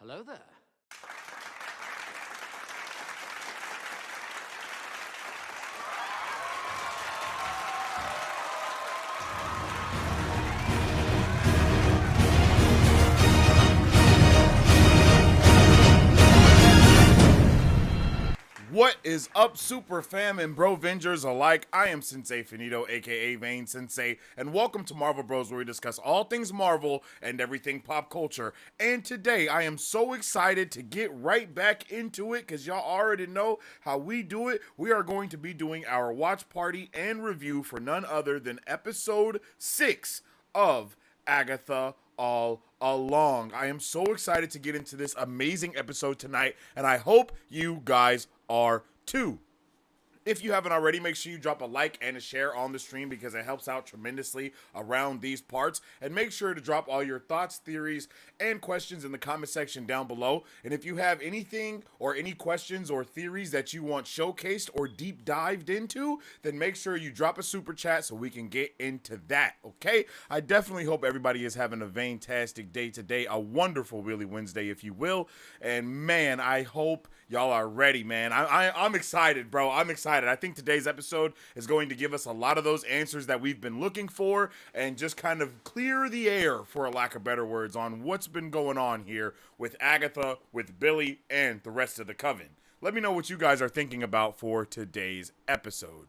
Hello there. What is up, super fam and bro vengers alike? I am Sensei Finito, aka Vane Sensei, and welcome to Marvel Bros, where we discuss all things Marvel and everything pop culture. And today, I am so excited to get right back into it, because y'all already know how we do it. We are going to be doing our watch party and review for none other than episode 6 of Agatha All Along. I am so excited to get into this amazing episode tonight, and I hope you guys are too. If you haven't already, make sure you drop a like and a share on the stream because it helps out tremendously around these parts. And make sure to drop all your thoughts, theories, and questions in the comment section down below. And if you have anything or any questions or theories that you want showcased or deep dived into, then make sure you drop a super chat so we can get into that, okay? I definitely hope everybody is having a fantastic day today, a wonderful Wheelie Wednesday, if you will. And man, I hope y'all are ready, man. I'm excited, bro. I'm excited. I think today's episode is going to give us a lot of those answers that we've been looking for and just kind of clear the air, for a lack of better words, on what's been going on here with Agatha, with Billy, and the rest of the Coven. Let me know what you guys are thinking about for today's episode.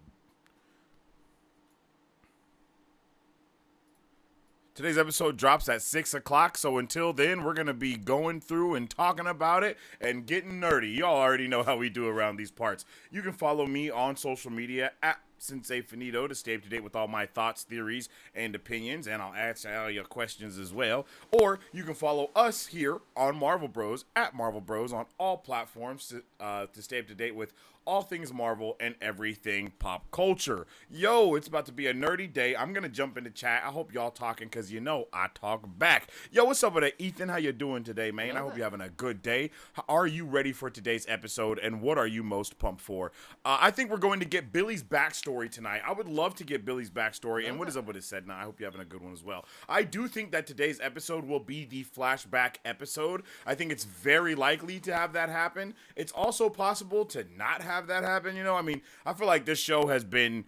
Today's episode drops at 6 o'clock, so until then, we're going to be going through and talking about it and getting nerdy. Y'all already know how we do around these parts. You can follow me on social media at Sensei Finito to stay up to date with all my thoughts, theories, and opinions, and I'll answer all your questions as well. Or you can follow us here on Marvel Bros at Marvel Bros on all platforms to stay up to date with all things Marvel and everything pop culture. Yo, it's about to be a nerdy day. I'm gonna jump into chat. I hope y'all talking, because you know I talk back. Yo, what's up with that, Ethan? How you doing today, man? I hope you're having a good day. Are you ready for today's episode, and what are you most pumped for? I think we're going to get Billy's backstory tonight. I would love to get Billy's backstory, and what is up with his set now? I hope you're having a good one as well. I do think that today's episode will be the flashback episode. I think it's very likely to have that happen. It's also possible to not have that happen, you know? I mean, I feel like this show has been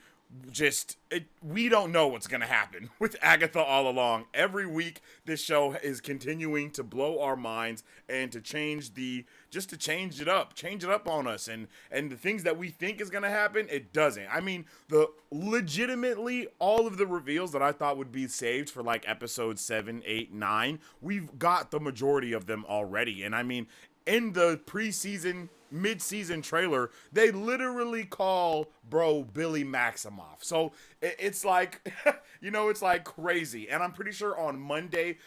we don't know what's gonna happen with Agatha all along. Every week this show is continuing to blow our minds and to change it up on us, and the things that we think is gonna happen, it doesn't. I mean, legitimately all of the reveals that I thought would be saved for like episode 7, 8, 9, we've got the majority of them already. And I mean, in the mid-season trailer, they literally call bro Billy Maximoff. So it's like, you know, it's like crazy. And I'm pretty sure on Monday,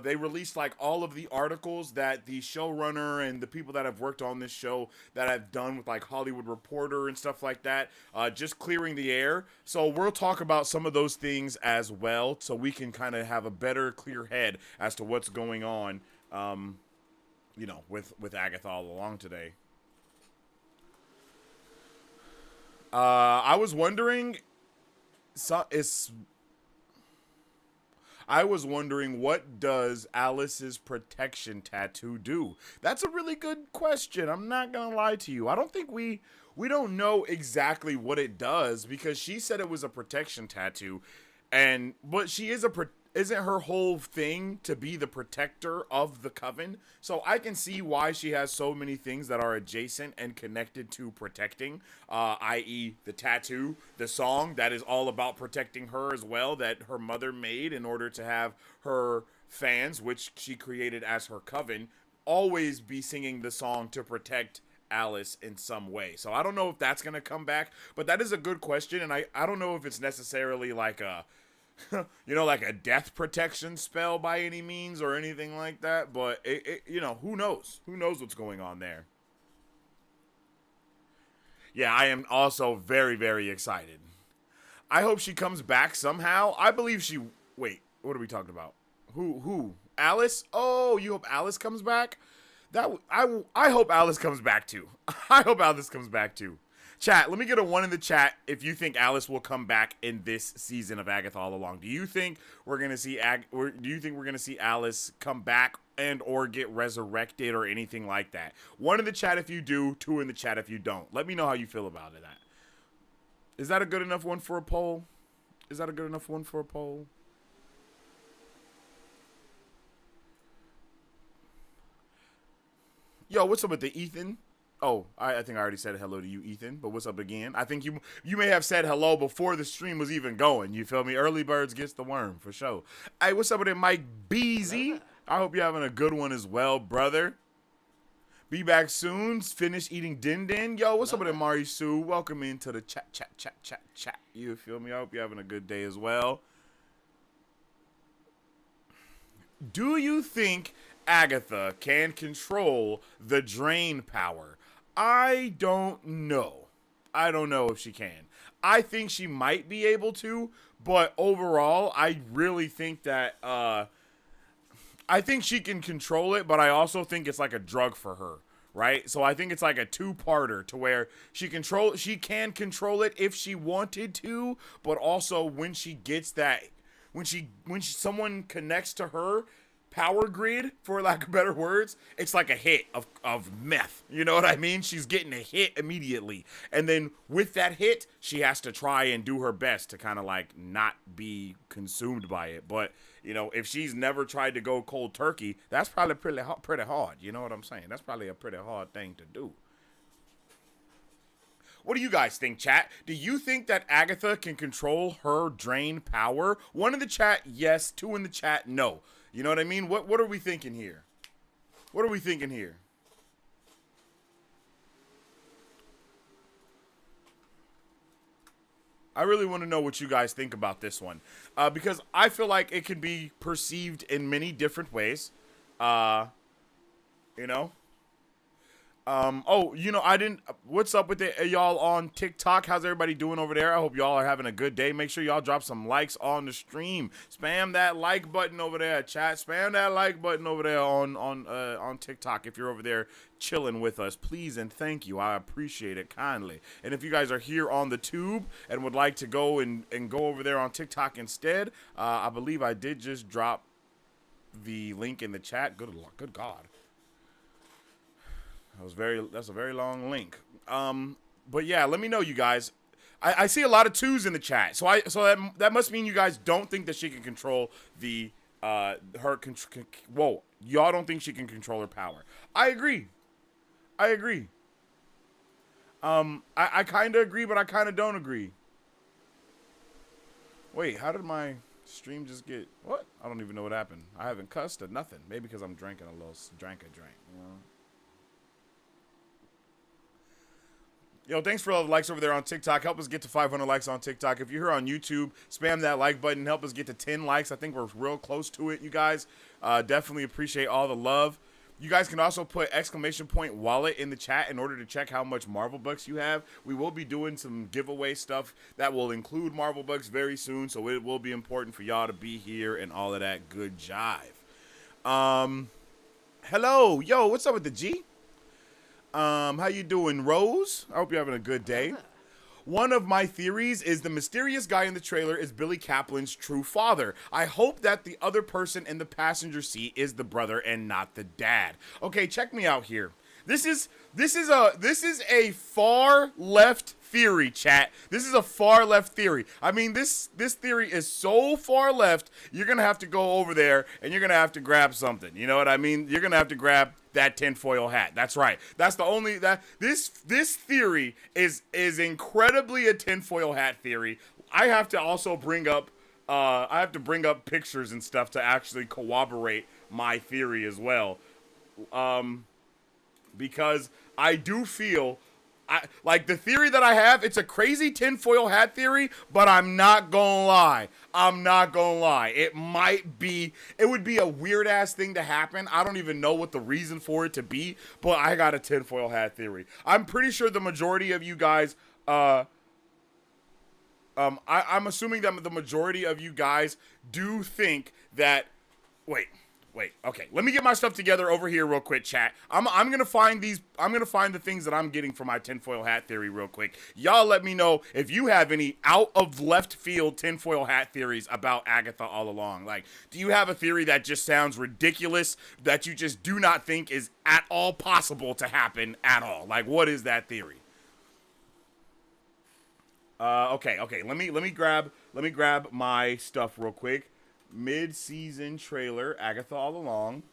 they released like all of the articles that the showrunner and the people that have worked on this show that have done with like Hollywood Reporter and stuff like that, just clearing the air. So we'll talk about some of those things as well, so we can kind of have a better, clear head as to what's going on, you know, with Agatha all along today. I was wondering what does Alice's protection tattoo do? That's a really good question. I'm not gonna lie to you. I don't think we don't know exactly what it does, because she said it was a protection tattoo, but she is isn't her whole thing to be the protector of the Coven? So I can see why she has so many things that are adjacent and connected to protecting, i.e. the tattoo, the song that is all about protecting her as well, that her mother made in order to have her fans, which she created as her Coven, always be singing the song to protect Alice in some way. So I don't know if that's going to come back, but that is a good question, and I don't know if it's necessarily like a you know, like a death protection spell by any means or anything like that, but you know, who knows what's going on there. Yeah, I am also very, very excited. I hope she comes back somehow. I believe wait, what are we talking about? Who Alice? Oh, you hope Alice comes back? I hope Alice comes back too. I hope Alice comes back too. Chat, let me get a 1 in the chat if you think Alice will come back in this season of Agatha All Along. Do you think we're gonna see Alice come back and or get resurrected or anything like that. 1 in the chat if you do, 2 in the chat if you don't. Let me know how you feel about it. Is that a good enough one for a poll? Is that a good enough one for a poll? Yo, what's up with the Ethan? Oh, I think I already said hello to you, Ethan. But what's up again? I think you may have said hello before the stream was even going. You feel me? Early birds gets the worm, for sure. Hey, what's up with it, Mike Beezy? I hope you're having a good one as well, brother. Be back soon. Finish eating din din. Yo, what's up with it, Mari Sue? Welcome into the chat. You feel me? I hope you're having a good day as well. Do you think Agatha can control the drain power? I don't know. I don't know if she can. I think she might be able to, but overall, I really think that I think she can control it, but I also think it's like a drug for her, right? So I think it's like a two-parter to where she can control it if she wanted to, but also when she gets that, when someone connects to her power grid, for lack of better words, it's like a hit of meth. You know what I mean? She's getting a hit immediately. And then with that hit, she has to try and do her best to kind of like not be consumed by it. But, you know, if she's never tried to go cold turkey, that's probably pretty hard. You know what I'm saying? That's probably a pretty hard thing to do. What do you guys think, chat? Do you think that Agatha can control her drain power? 1 in the chat, yes. 2 in the chat, no. You know what I mean? What are we thinking here? What are we thinking here? I really want to know what you guys think about this one. Because I feel like it can be perceived in many different ways. You know? Oh, you know, what's up with y'all on TikTok? How's everybody doing over there? I hope y'all are having a good day. Make sure y'all drop some likes on the stream. Spam that like button over there, chat. Spam that like button over there on TikTok if you're over there chilling with us. Please and thank you. I appreciate it kindly. And if you guys are here on the tube and would like to go and go over there on TikTok instead, I believe I did just drop the link in the chat. Good Lord, good God. That's a very long link. But yeah, let me know, you guys. I see a lot of 2s in the chat, so that must mean you guys don't think that she can control the whoa, y'all don't think she can control her power. I agree. I kind of agree, but I kind of don't agree. Wait, how did my stream just get what? I don't even know what happened. I haven't cussed or nothing. Maybe because I'm drinking a little drink. You know. Yo, thanks for all the likes over there on TikTok. Help us get to 500 likes on TikTok. If you're here on YouTube, spam that like button. Help us get to 10 likes. I think we're real close to it, you guys. Definitely appreciate all the love. You guys can also put !wallet in the chat in order to check how much Marvel Bucks you have. We will be doing some giveaway stuff that will include Marvel Bucks very soon, so it will be important for y'all to be here and all of that good jive. Hello. Yo, what's up with the G? How you doing, Rose? I hope you're having a good day. One of my theories is the mysterious guy in the trailer is Billy Kaplan's true father. I hope that the other person in the passenger seat is the brother and not the dad. Okay, check me out here. This is a far left theory, chat. This is a far left theory. I mean, this theory is so far left, you're going to have to go over there and you're going to have to grab something. You know what I mean? You're going to have to grab that tinfoil hat. That's right. That's the only this theory is incredibly a tinfoil hat theory. I have to also bring up pictures and stuff to actually corroborate my theory as well. Because I do feel like the theory that I have, it's a crazy tinfoil hat theory, but I'm not gonna lie. It would be a weird ass thing to happen. I don't even know what the reason for it to be, but I got a tinfoil hat theory. I'm pretty sure the majority of you guys, I'm assuming that the majority of you guys do think that, wait, Wait, okay. Let me get my stuff together over here real quick, chat. I'm gonna find these. I'm gonna find the things that I'm getting for my tinfoil hat theory real quick. Y'all let me know if you have any out of left field tinfoil hat theories about Agatha all along. Like, do you have a theory that just sounds ridiculous, that you just do not think is at all possible to happen at all? Like, what is that theory? Okay. Let me grab my stuff real quick. Mid-season trailer, Agatha all along.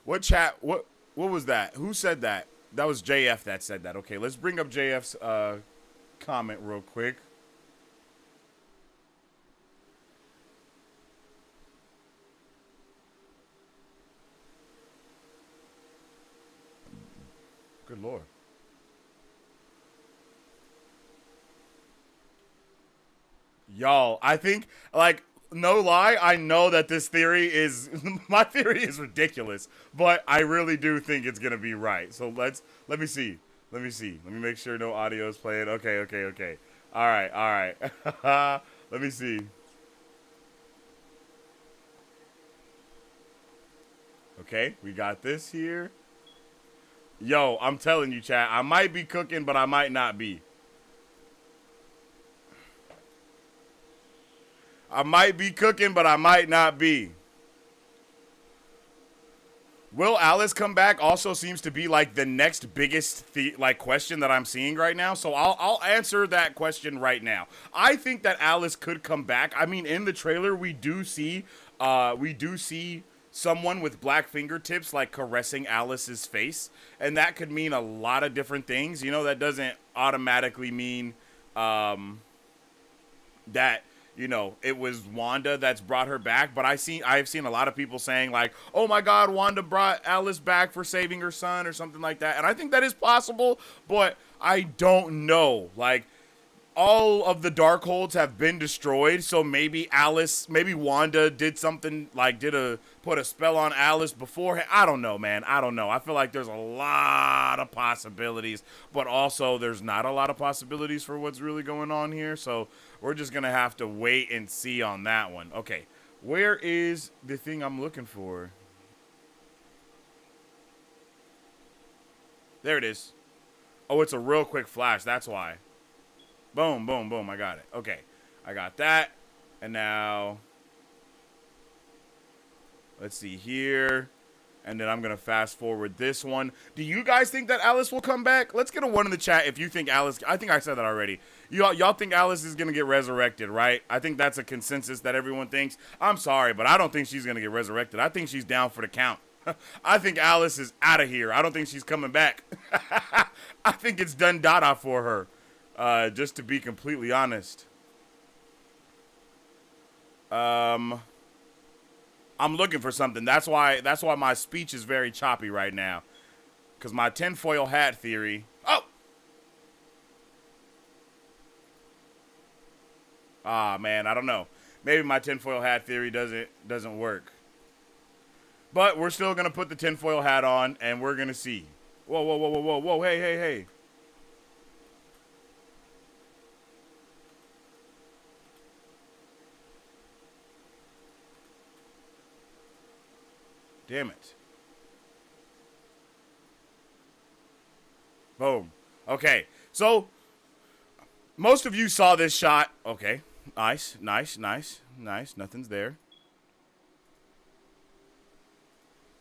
What chat? What was that? Who said that? That was JF that said that. Okay, let's bring up JF's comment real quick. Good Lord. Y'all, I think, like, no lie, I know that this theory is, my theory is ridiculous, but I really do think it's going to be right. So let me see. Let me make sure no audio is playing. Okay. All right. Let me see. Okay, we got this here. Yo, I'm telling you, chat, I might be cooking, but I might not be. I might be cooking, but I might not be. Will Alice come back also seems to be like the next biggest question that I'm seeing right now. So I'll answer that question right now. I think that Alice could come back. I mean, in the trailer we do see someone with black fingertips like caressing Alice's face, and that could mean a lot of different things. You know, that doesn't automatically mean that, you know, it was Wanda that's brought her back, but I've seen a lot of people saying like, oh my God, Wanda brought Alice back for saving her son or something like that. And I think that is possible, but I don't know. Like, all of the Darkholds have been destroyed, so maybe Wanda did something, like put a spell on Alice beforehand. I don't know, man. I don't know. I feel like there's a lot of possibilities, but also there's not a lot of possibilities for what's really going on here, so we're just going to have to wait and see on that one. Okay, where is the thing I'm looking for? There it is. Oh, it's a real quick flash. That's why. Boom. I got it. Okay, I got that. And now, let's see here. And then I'm going to fast forward this one. Do you guys think that Alice will come back? Let's get a one in the chat if you think Alice... I think I said that already. Y'all think Alice is going to get resurrected, right? I think that's a consensus that everyone thinks. I'm sorry, but I don't think she's going to get resurrected. I think she's down for the count. I think Alice is out of here. I don't think she's coming back. I think it's done dada for her. Just to be completely honest. I'm looking for something. That's why my speech is very choppy right now. Because my tinfoil hat theory... Oh! Ah, man, I don't know. Maybe my tinfoil hat theory doesn't work. But we're still going to put the tinfoil hat on, and we're going to see. Whoa, hey. Damn it. Boom. Okay, so most of you saw this shot. Okay, nice. Nothing's there.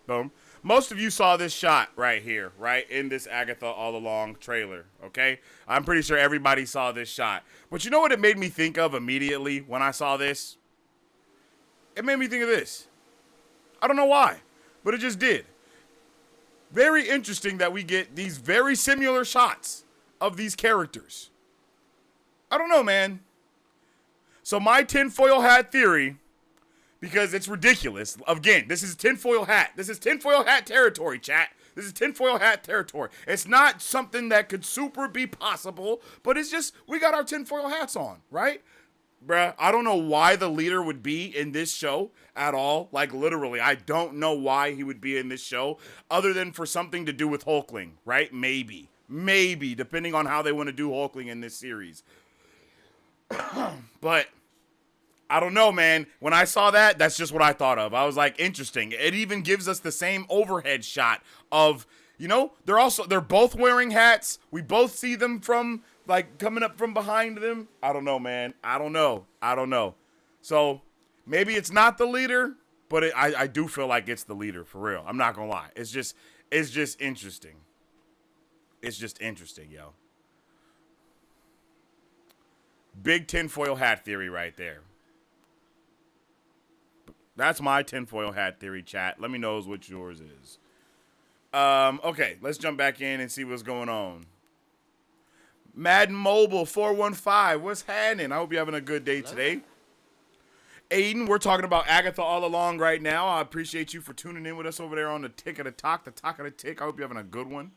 Boom. Most of you saw this shot right here, right? In this Agatha All Along trailer, okay? I'm pretty sure everybody saw this shot. But you know what it made me think of immediately when I saw this? It made me think of this. I don't know why, but it just did. Very interesting that we get these very similar shots of these characters. I don't know, man. So my tinfoil hat theory, because it's ridiculous. Again, this is tinfoil hat. This is tinfoil hat territory, chat. This is tinfoil hat territory. It's not something that could super be possible, but it's just, we got our tinfoil hats on, right? Bruh, I don't know why the leader would be in this show at all. Like, literally, I don't know why he would be in this show, other than for something to do with Hulkling, right? Maybe, depending on how they want to do Hulkling in this series. But I don't know, man. When I saw that, that's just what I thought of. I was like, interesting. It even gives us the same overhead shot of, they're both wearing hats. We both see them from like coming up from behind them. I don't know, man. I don't know. So maybe it's not the leader, but I do feel like it's the leader for real. I'm not gonna lie. It's just interesting. It's just interesting, yo. Big tinfoil hat theory right there. That's my tinfoil hat theory, chat. Let me know what yours is. Okay, let's jump back in and see what's going on. Madden Mobile 415, what's happening? I hope you're having a good day today. Aiden, we're talking about Agatha all along right now. I appreciate you for tuning in with us over there on the Tick of the Talk, the Talk of the Tick. I hope you're having a good one.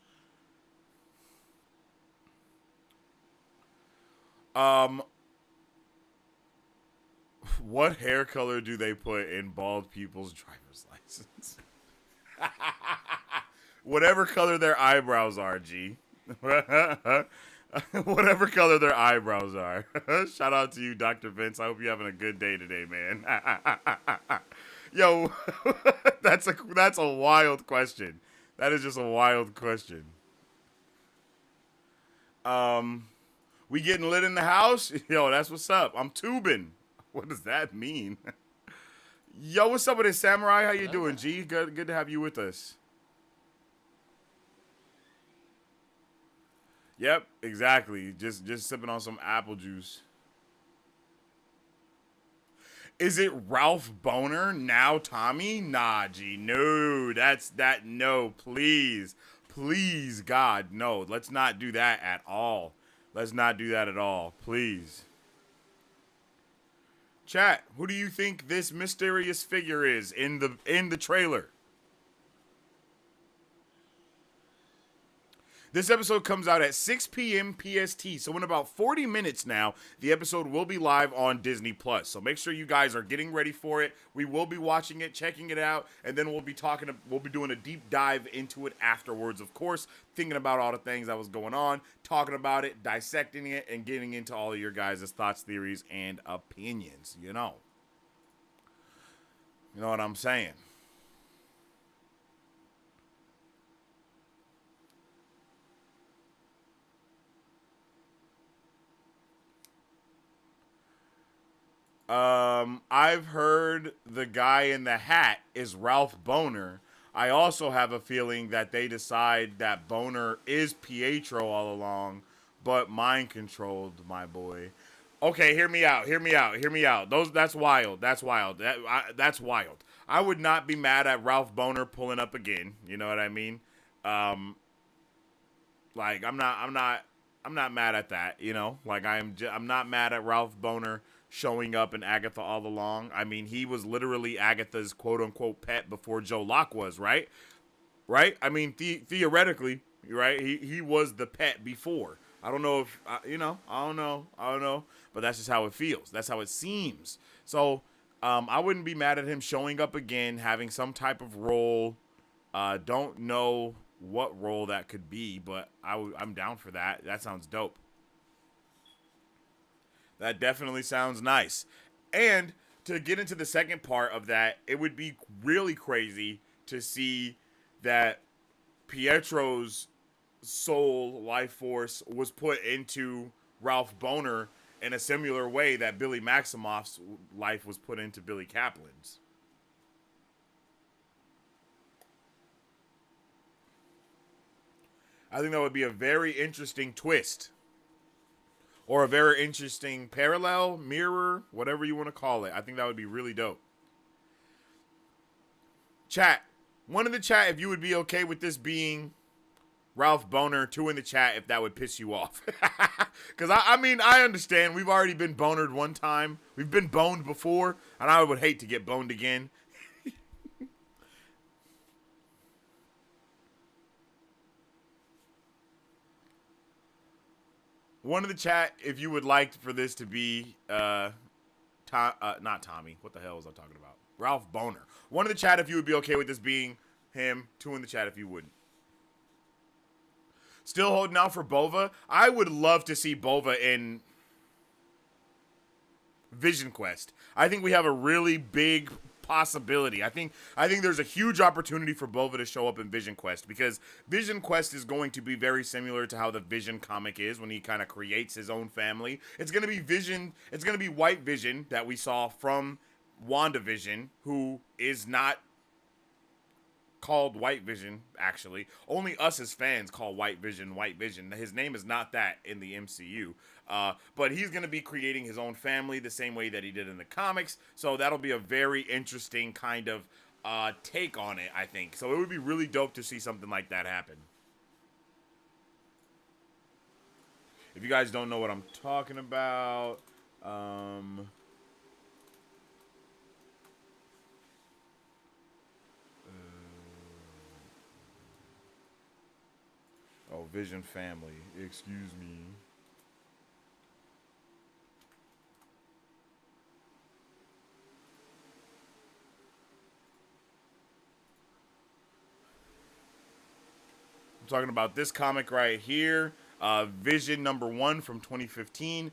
What hair color do they put in bald people's driver's license? Whatever color their eyebrows are, G. Whatever color their eyebrows are. Shout out to you, Dr. Vince. I hope you're having a good day today, man. Yo, that's a wild question. That is just a wild question. We getting lit in the house? Yo, that's what's up. I'm tubing. What does that mean? Yo, what's up with this, Samurai? How you doing, G? Good to have you with us. Yep, exactly. Just sipping on some apple juice. Is it Ralph Boner now, Tommy? Nah, G. No, no, please. Please, God, no. Let's not do that at all. Let's not do that at all, please. Chat, who do you think this mysterious figure is in the trailer? This episode comes out at 6 p.m. PST, so in about 40 minutes now, the episode will be live on Disney+. So make sure you guys are getting ready for it. We will be watching it, checking it out, and then we'll be doing a deep dive into it afterwards, of course, thinking about all the things that was going on, talking about it, dissecting it, and getting into all of your guys' thoughts, theories, and opinions, You know what I'm saying? I've heard the guy in the hat is Ralph Boner. I also have a feeling that they decide that Boner is Pietro all along, but mind controlled, my boy. Okay, hear me out. That's wild. That's wild. That's wild. I would not be mad at Ralph Boner pulling up again. You know what I mean? Like I'm not mad at that. Like I'm not mad at Ralph Boner showing up in Agatha all along. I mean, he was literally Agatha's quote-unquote pet before Joe Locke was, right? Right? I mean, theoretically, right? He was the pet before. I don't know if, I don't know. But that's just how it feels. That's how it seems. So, I wouldn't be mad at him showing up again, having some type of role. Don't know what role that could be, but I'm down for that. That sounds dope. That definitely sounds nice. And to get into the second part of that, it would be really crazy to see that Pietro's soul life force was put into Ralph Boner in a similar way that Billy Maximoff's life was put into Billy Kaplan's. I think that would be a very interesting twist. Or a very interesting parallel, mirror, whatever you want to call it. I think that would be really dope. Chat. One in the chat if you would be okay with this being Ralph Boner. 2 in the chat if that would piss you off. Because, I mean, I understand. We've already been bonered one time. We've been boned before. And I would hate to get boned again. One in the chat if you would like for this to be not Tommy. What the hell was I talking about? Ralph Boner. One in the chat if you would be okay with this being him. 2 in the chat if you wouldn't. Still holding out for Bova. I would love to see Bova in Vision Quest. I think we have a really big possibility. I think there's a huge opportunity for Bova to show up in Vision Quest, because Vision Quest is going to be very similar to how the Vision comic is when he kind of creates his own family. It's going to be Vision, it's going to be White Vision that we saw from WandaVision, who is not called White Vision, actually. Only us as fans call White Vision White Vision. His name is not that in the MCU. But he's going to be creating his own family the same way that he did in the comics. So that'll be a very interesting kind of take on it, I think. So it would be really dope to see something like that happen. If you guys don't know what I'm talking about, oh, Vision family. Excuse me. I'm talking about this comic right here, Vision #1 from 2015.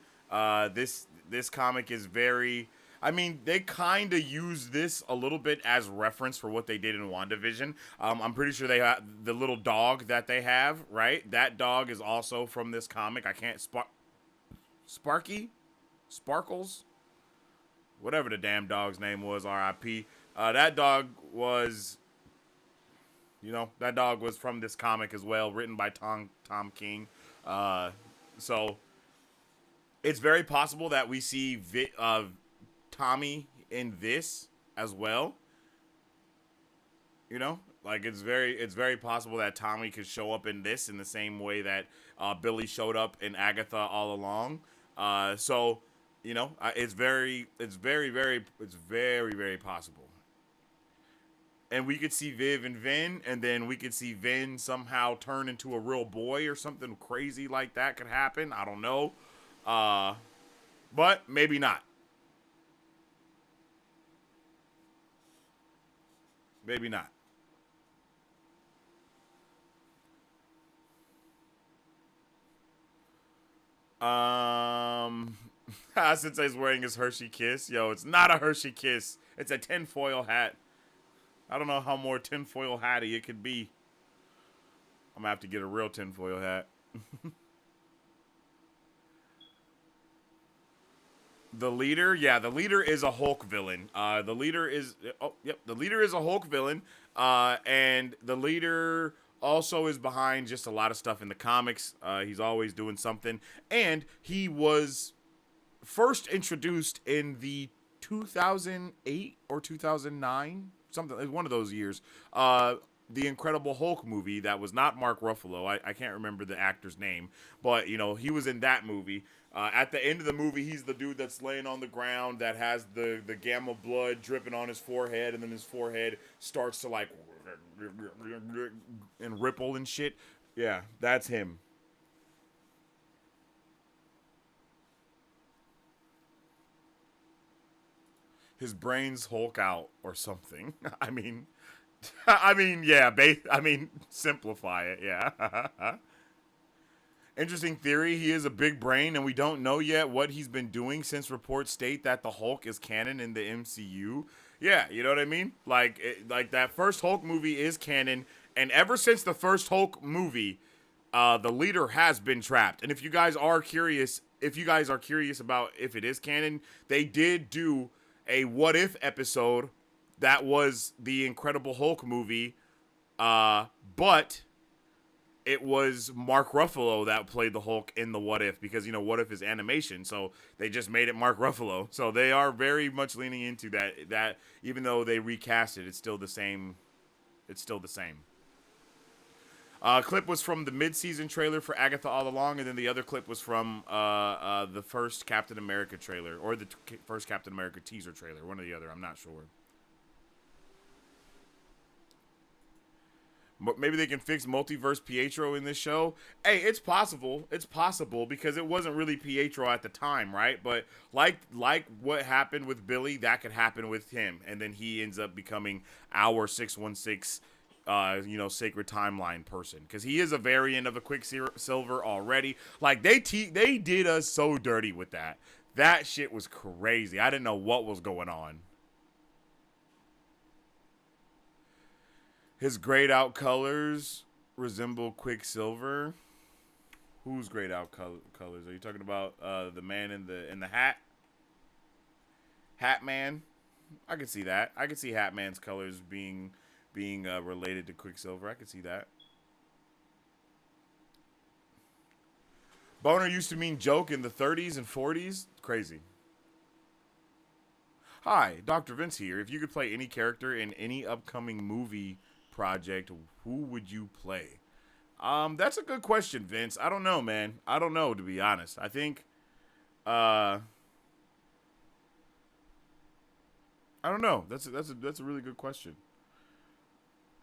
This comic is very. I mean, they kind of use this a little bit as reference for what they did in WandaVision. I'm pretty sure they have the little dog that they have, right? That dog is also from this comic. I can't Sparky, Sparkles, whatever the damn dog's name was. R.I.P. That dog was. That dog was from this comic as well, written by Tom King. So it's very possible that we see Tommy in this as well. It's very possible that Tommy could show up in this in the same way that Billy showed up in Agatha all along. It's very, very possible. And we could see Viv and Vin, and then we could see Vin somehow turn into a real boy or something crazy like that could happen. I don't know. But maybe not. Maybe not. Sensei's wearing his Hershey Kiss. Yo, it's not a Hershey Kiss. It's a tinfoil hat. I don't know how more tinfoil hatty it could be. I'm gonna have to get a real tinfoil hat. The leader, yeah, the leader is a Hulk villain. The leader is a Hulk villain. And the leader also is behind just a lot of stuff in the comics. He's always doing something. And he was first introduced in the 2008 or 2009, something, one of those years. The Incredible Hulk movie that was not Mark Ruffalo. I can't remember the actor's name, but he was in that movie. At the end of the movie, he's the dude that's laying on the ground that has the gamma blood dripping on his forehead, and then his forehead starts to like and ripple and shit. Yeah, that's him. His brains Hulk out or something. Yeah. Simplify it. Yeah. Interesting theory. He is a big brain, and we don't know yet what he's been doing since reports state that the Hulk is canon in the MCU. Yeah, you know what I mean? Like that first Hulk movie is canon, and ever since the first Hulk movie, the leader has been trapped. And if you guys are curious about if it is canon, they did do a what if episode that was the Incredible Hulk movie, but it was Mark Ruffalo that played the Hulk in the What If, because What If is animation, so they just made it Mark Ruffalo. So they are very much leaning into that even though they recast it, it's still the same. Clip was from the mid-season trailer for Agatha All Along, and then the other clip was from the first Captain America trailer, or the first Captain America teaser trailer, one or the other, I'm not sure. Maybe they can fix multiverse Pietro in this show. Hey, it's possible. It's possible because it wasn't really Pietro at the time, right? But like what happened with Billy, that could happen with him, and then he ends up becoming our 616, sacred timeline person, because he is a variant of a Quicksilver already. Like they did us so dirty with that. That shit was crazy. I didn't know what was going on. His grayed out colors resemble Quicksilver. Who's grayed out colors? Are you talking about the man in the hat? Hat Man? I could see that. I could see Hat Man's colors being related to Quicksilver. I could see that. Boner used to mean joke in the 30s and 40s. Crazy. Hi, Dr. Vince here. If you could play any character in any upcoming movie project, who would you play? That's a good question, Vince. I don't know, man. I don't know, to be honest. I think, I don't know. That's a really good question.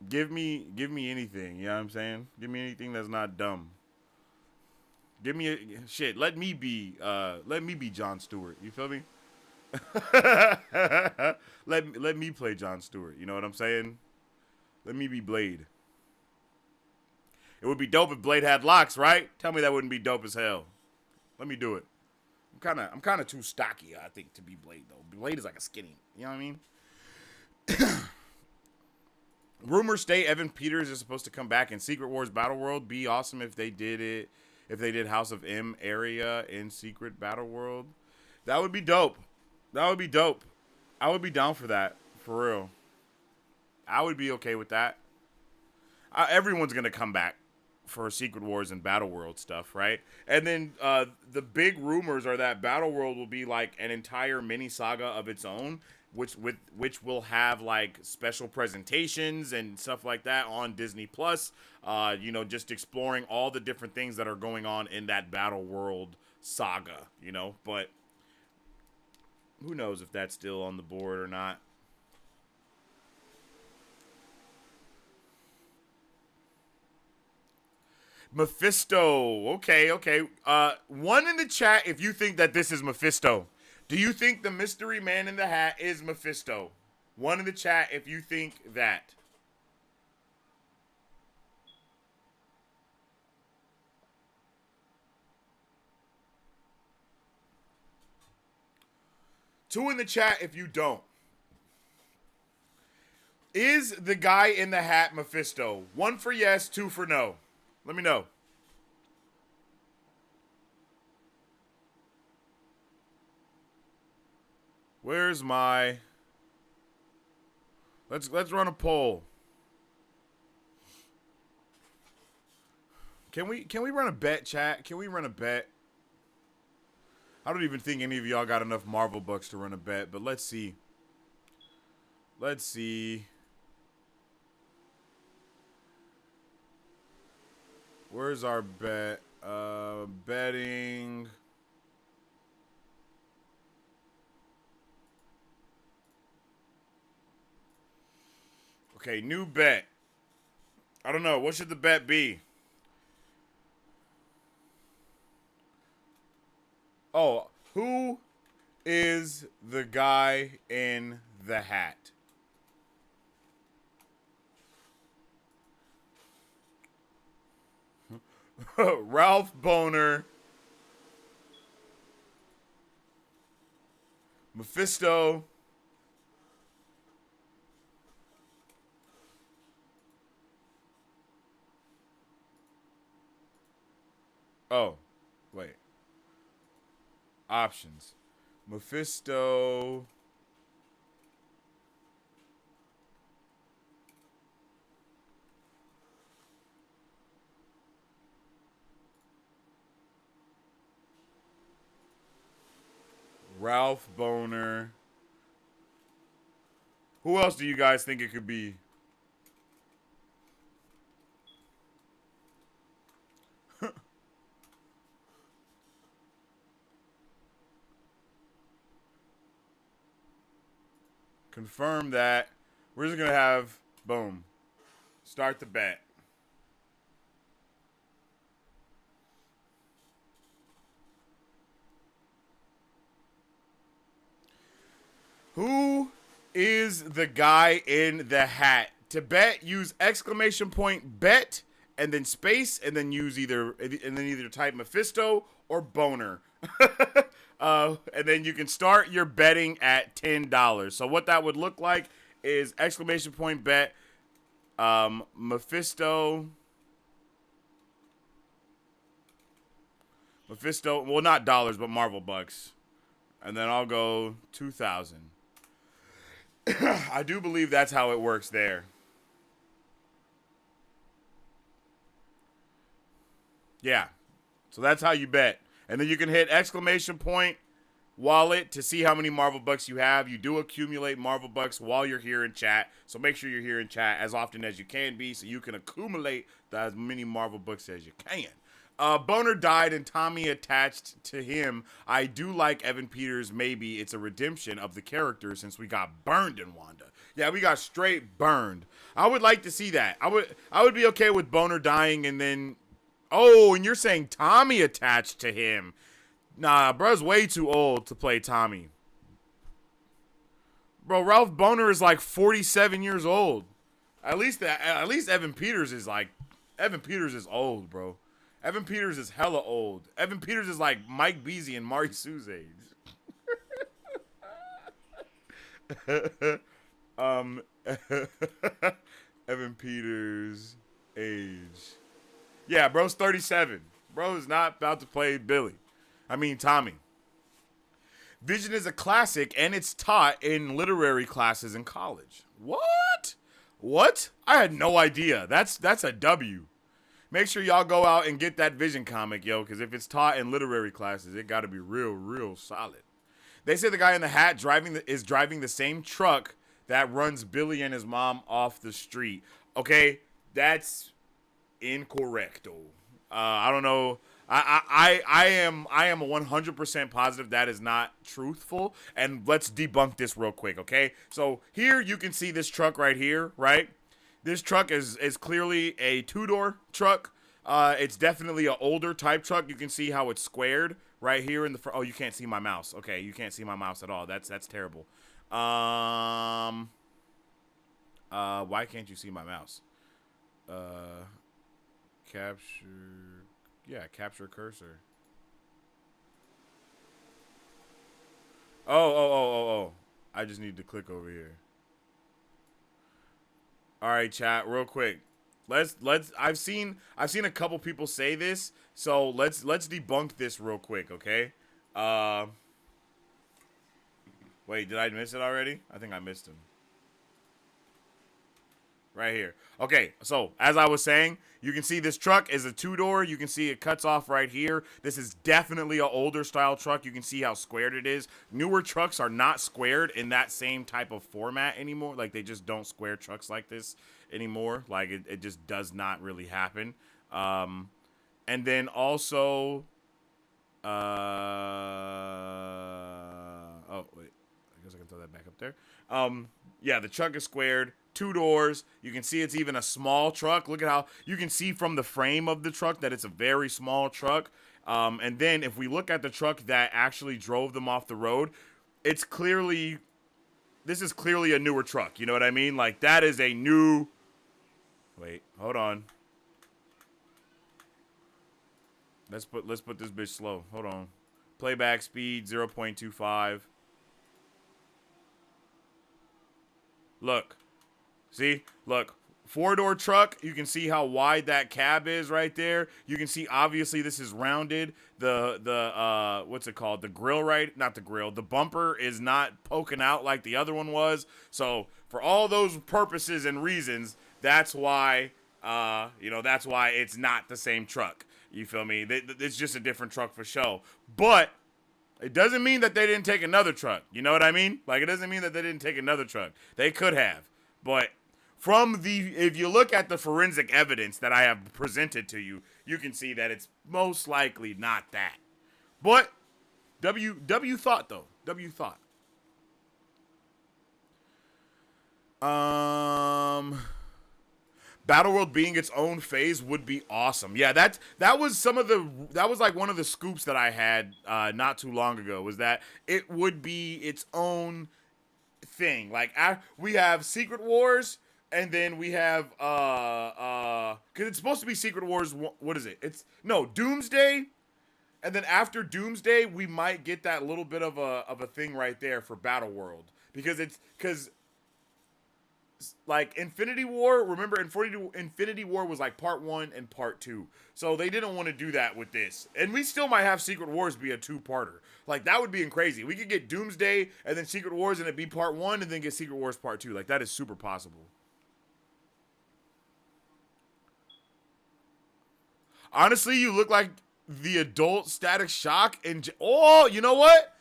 Give me anything. You know what I'm saying? Give me anything that's not dumb. Give me shit. Let me be Jon Stewart. You feel me? let me play Jon Stewart. You know what I'm saying? Let me be Blade. It would be dope if Blade had locks, right? Tell me that wouldn't be dope as hell. Let me do it. I'm kind of too stocky, I think, to be Blade though. Blade is like a skinny. You know what I mean? Rumors state Evan Peters is supposed to come back in Secret Wars Battle World. Be awesome if they did it. If they did House of M area in Secret Battle World, that would be dope. That would be dope. I would be down for that, for real. I would be okay with that. Everyone's gonna come back for Secret Wars and Battle World stuff, right? And then the big rumors are that Battle World will be like an entire mini saga of its own, which will have like special presentations and stuff like that on Disney Plus. Just exploring all the different things that are going on in that Battle World saga, but who knows if that's still on the board or not. Mephisto. Okay. One in the chat if you think that this is Mephisto. Do you think the mystery man in the hat is Mephisto? One in the chat if you think that. Two in the chat if you don't. Is the guy in the hat Mephisto? One for yes, two for no. Let me know. Where's my... Let's run a poll. Can we run a bet, chat? Can we run a bet? I don't even think any of y'all got enough Marvel bucks to run a bet, but let's see. Let's see. Where's our bet? Betting. Okay, new bet. I don't know. What should the bet be? Oh, who is the guy in the hat? Ralph Boner, Mephisto, oh, wait, options, Mephisto, Ralph Boner. Who else do you guys think it could be? Confirm that. We're just going to have, boom, start the bet. Who is the guy in the hat? To bet, use exclamation point bet and then space and then use either type Mephisto or boner. And then you can start your betting at $10. So what that would look like is exclamation point bet, Mephisto, well, not dollars, but Marvel bucks. And then I'll go 2,000. I do believe that's how it works there. Yeah. So that's how you bet. And then you can hit exclamation point wallet to see how many Marvel bucks you have. You do accumulate Marvel bucks while you're here in chat. So make sure you're here in chat as often as you can be so you can accumulate as many Marvel bucks as you can. Boner died and Tommy attached to him. I do like Evan Peters. Maybe it's a redemption of the character since we got burned in Wanda. Yeah, we got straight burned. I would like to see that. I would be okay with Boner dying and then... Oh, and you're saying Tommy attached to him. Nah, bro's way too old to play Tommy. Bro, Ralph Boner is like 47 years old. At least Evan Peters is old, bro. Evan Peters is hella old. Evan Peters is like Mike Beasley and Mari Sue's age. Evan Peters' age. Yeah, bro's 37. Bro is not about to play Tommy. Vision is a classic, and it's taught in literary classes in college. What? I had no idea. That's a W. Make sure y'all go out and get that Vision comic, yo, because if it's taught in literary classes, it got to be real solid. They say the guy in the hat is driving the same truck that runs Billy and his mom off the street. Okay, that's incorrecto. I don't know. I am 100% positive that is not truthful, and let's debunk this real quick, okay? So here you can see this truck right here, right? This truck is clearly a two-door truck. It's definitely an older type truck. You can see how it's squared right here in the front. Oh, you can't see my mouse. Okay, you can't see my mouse at all. That's terrible. Why can't you see my mouse? Capture cursor. Oh. I just need to click over here. All right, chat, real quick. Let's I've seen a couple people say this, so let's debunk this real quick, okay? Wait, did I miss it already? I think I missed him. Right here. Okay, so as I was saying, you can see this truck is a two-door. You can see it cuts off right here. This is definitely an older style truck. You can see how squared it is. Newer trucks are not squared in that same type of format anymore. Like, they just don't square trucks like this anymore. Like, it just does not really happen. And then also... oh, wait. I guess I can throw that back up there. Yeah, the truck is squared. Two doors. You can see it's even a small truck. Look at how you can see from the frame of the truck that it's a very small truck. And then if we look at the truck that actually drove them off the road, this is clearly a newer truck. You know what I mean? Like, that is a new... Wait, hold on. Let's put this bitch slow. Hold on. Playback speed 0.25. Look. See? Look. Four-door truck. You can see how wide that cab is right there. You can see, obviously, this is rounded. The what's it called? The grill, right? Not the grill. The bumper is not poking out like the other one was. So, for all those purposes and reasons, that's why, that's why it's not the same truck. You feel me? It's just a different truck for show. But it doesn't mean that they didn't take another truck. You know what I mean? Like, it doesn't mean that they didn't take another truck. They could have. But if you look at the forensic evidence that I have presented to you, you can see that it's most likely not that. But W thought, though. W thought. Battleworld being its own phase would be awesome. Yeah, that was like one of the scoops that I had not too long ago, was that it would be its own thing. Like, we have Secret Wars, and then we have because it's supposed to be Secret Wars. What is it? Doomsday, And then after Doomsday, we might get that little bit of a thing right there for Battle World because like Infinity War, remember Infinity War was like part 1 and part 2. So they didn't want to do that with this. And we still might have Secret Wars be a two-parter. Like that would be crazy. We could get Doomsday and then Secret Wars and it be part 1 and then get Secret Wars part 2. Like that is super possible. Honestly, you look like the adult Static Shock and oh, you know what?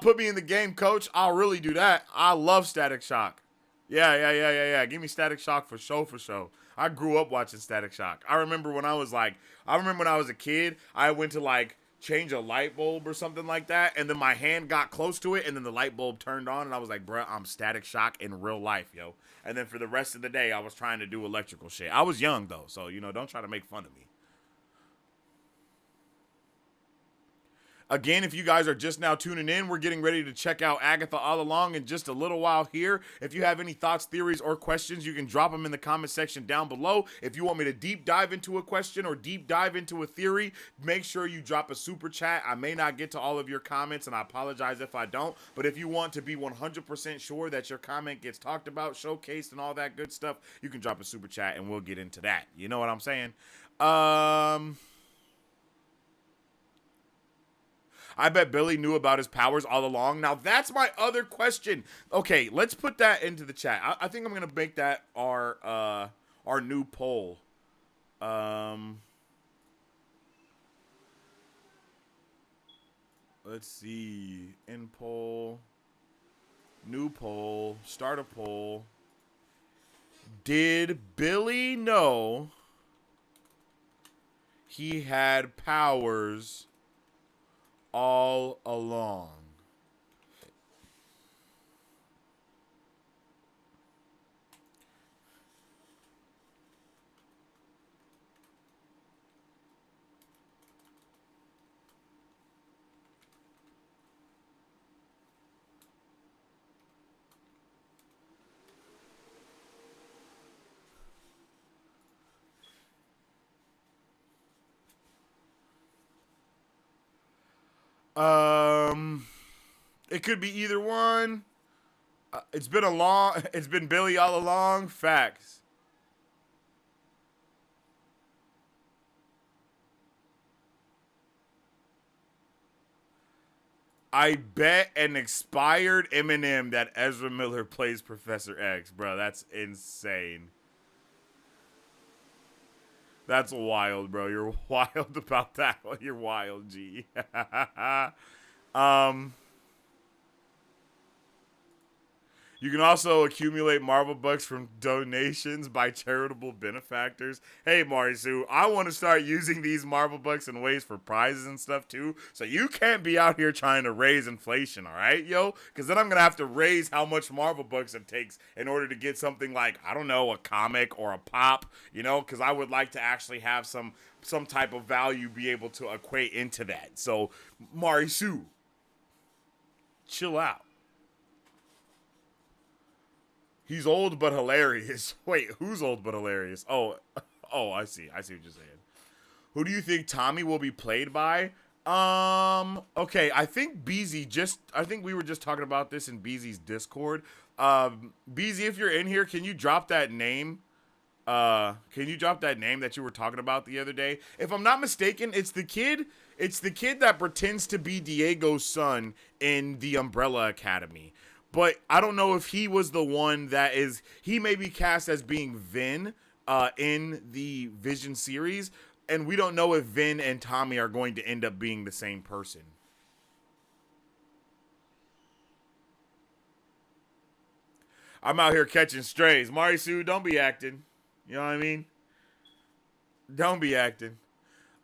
Put me in the game, coach. I'll really do that. I love Static Shock. Yeah. Give me Static Shock for show, for show. I grew up watching Static Shock. I remember when I was a kid, I went to like change a light bulb or something like that, and then my hand got close to it, and then the light bulb turned on, and I was like, bruh, I'm Static Shock in real life, yo. And then for the rest of the day, I was trying to do electrical shit. I was young, though, so, don't try to make fun of me. Again, if you guys are just now tuning in, we're getting ready to check out Agatha All Along in just a little while here. If you have any thoughts, theories, or questions, you can drop them in the comment section down below. If you want me to deep dive into a question or deep dive into a theory, make sure you drop a super chat. I may not get to all of your comments, and I apologize if I don't. But if you want to be 100% sure that your comment gets talked about, showcased, and all that good stuff, you can drop a super chat, and we'll get into that. You know what I'm saying? I bet Billy knew about his powers all along. Now, that's my other question. Okay, let's put that into the chat. I think I'm going to make that our new poll. Let's see. In poll. New poll. Start a poll. Did Billy know he had powers all along? It could be either one. It's been Billy all along. Facts. I bet an expired Eminem that Ezra Miller plays Professor X, bro. That's insane. That's wild, bro. You're wild about that one. You're wild, G. You can also accumulate Marvel Bucks from donations by charitable benefactors. Hey, Marisu, I want to start using these Marvel Bucks in ways for prizes and stuff, too. So you can't be out here trying to raise inflation, all right, yo? Because then I'm going to have to raise how much Marvel Bucks it takes in order to get something like, I don't know, a comic or a pop, because I would like to actually have some type of value be able to equate into that. So, Marisu, chill out. He's old but hilarious. Wait, who's old but hilarious? Oh, I see. I see what you're saying. Who do you think Tommy will be played by? Okay, I think we were just talking about this in Beezy's Discord. Beezy, if you're in here, can you drop that name? Can you drop that name that you were talking about the other day? If I'm not mistaken, it's the kid that pretends to be Diego's son in the Umbrella Academy. But I don't know if he was the one he may be cast as being Vin in the Vision series. And we don't know if Vin and Tommy are going to end up being the same person. I'm out here catching strays. Marisu, don't be acting. You know what I mean? Don't be acting.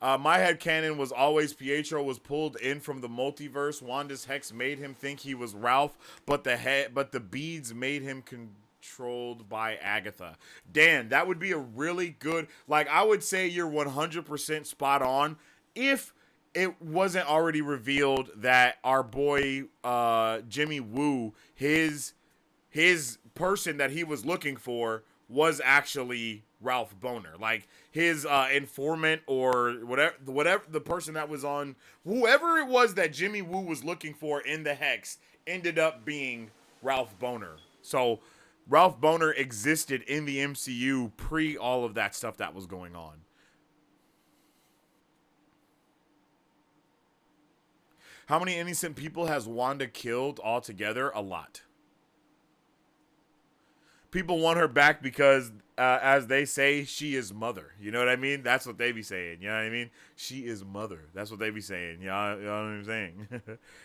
My headcanon was always Pietro was pulled in from the multiverse. Wanda's hex made him think he was Ralph, but the beads made him controlled by Agatha. Dan, that would be a really good, I would say you're 100% spot on if it wasn't already revealed that our boy Jimmy Woo, his person that he was looking for was actually Ralph Boner. Like his informant or whatever the person that was on, whoever it was that Jimmy Woo was looking for in the Hex ended up being Ralph Boner. So Ralph Boner existed in the MCU pre all of that stuff that was going on. How many innocent people has Wanda killed altogether? A lot. People want her back because, as they say, she is mother. You know what I mean? That's what they be saying. You know what I mean? She is mother. That's what they be saying. You know what I'm saying?